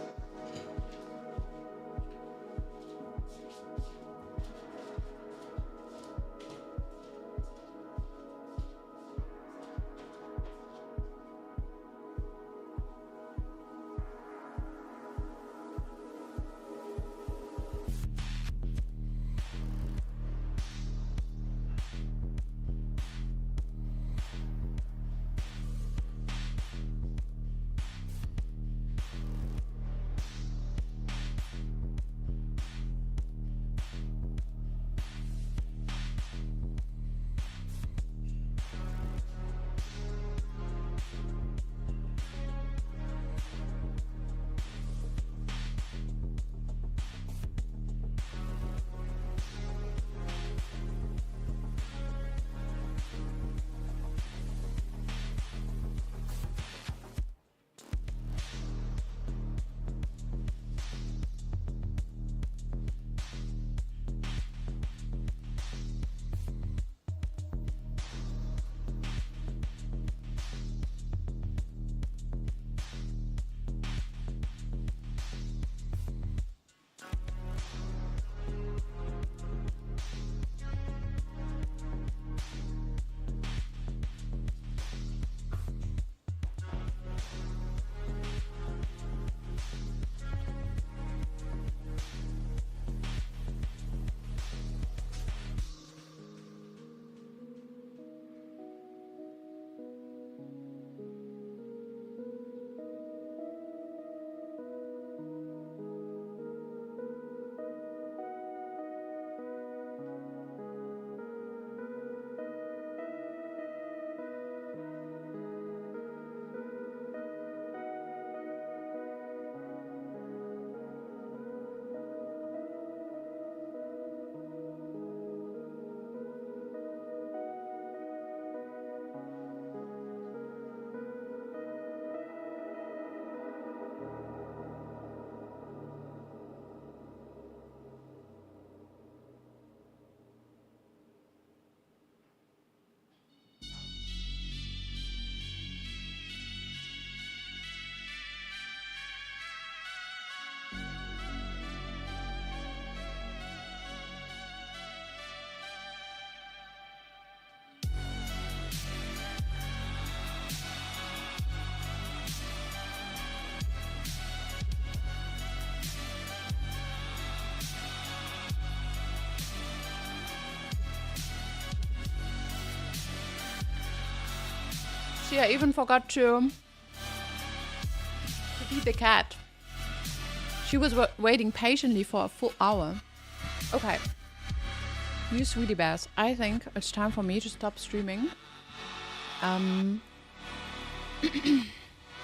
See, I even forgot to feed the cat. She was waiting patiently for a full hour. Okay. You sweetie bears, I think it's time for me to stop streaming.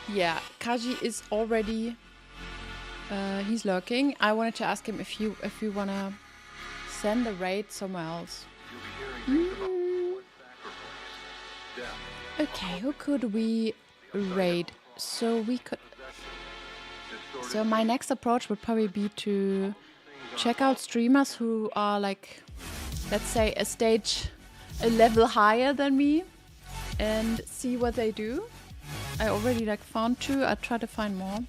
Yeah, Kaji is already... he's lurking. I wanted to ask him if you wanna send a raid somewhere else. Okay, who could we raid? So we could. So my next approach would probably be to check out streamers who are like, let's say, a level higher than me, and see what they do. I already like found 2. I try to find more.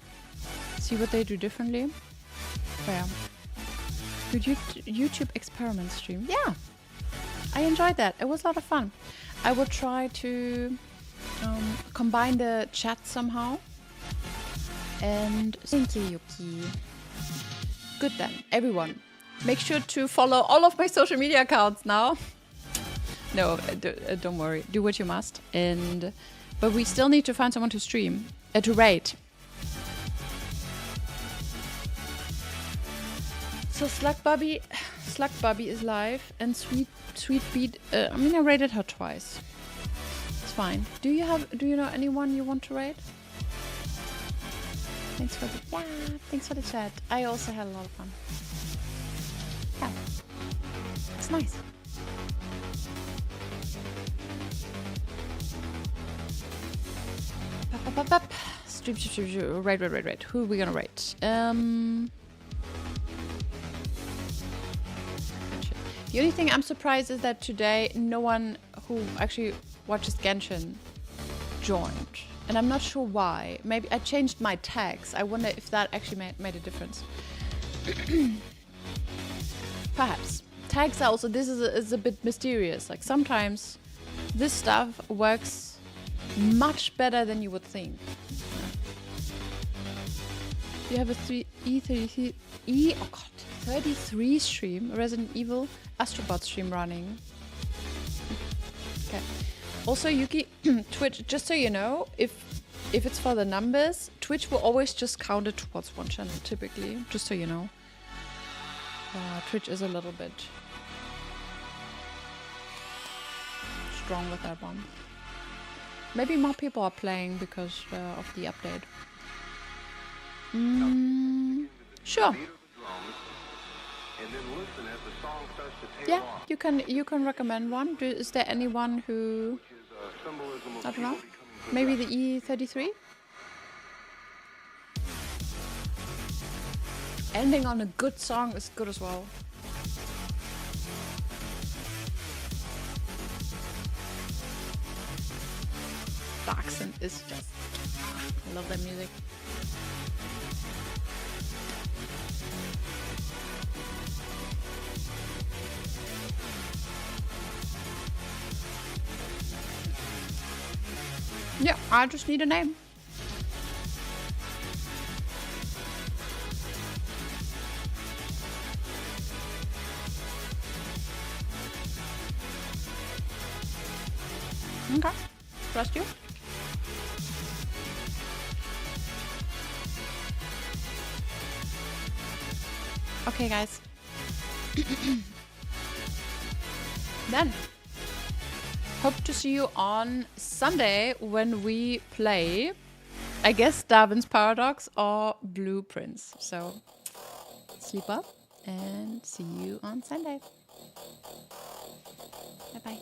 See what they do differently. Where? YouTube experiment stream. Yeah, I enjoyed that. It was a lot of fun. I will try to combine the chat somehow. And thank you, Yuki. Good then, everyone. Make sure to follow all of my social media accounts now. No, don't worry. Do what you must. But we still need to find someone to stream, to raid. So Slug Bubby is live, and Sweet Beat. I mean, I raided her twice. It's fine. Do you know anyone you want to raid? Thanks for the chat. I also had a lot of fun. Yeah, it's nice. Stream. Raid. Who are we gonna raid? The only thing I'm surprised is that today no one who actually watches Genshin joined. And I'm not sure why. Maybe I changed my tags. I wonder if that actually made a difference. Perhaps. Tags are also, this is a bit mysterious. Like sometimes this stuff works much better than you would think. You have a E33 stream, Resident Evil Astrobot stream running. Okay. Also, Yuki, Twitch, just so you know, if it's for the numbers, Twitch will always just count it towards one channel, typically, just so you know. Twitch is a little bit strong with that one. Maybe more people are playing because of the update. Sure. Yeah, you can recommend one. Is there anyone who, I don't know, maybe the E33? Ending on a good song is good as well. Darkson is just, I love that music. Yeah, I just need a name. Okay, trust you. Okay, guys. Then. Hope to see you on Sunday when we play, I guess, Darwin's Paradox or Blueprints. So, sleep well and see you on Sunday. Bye-bye.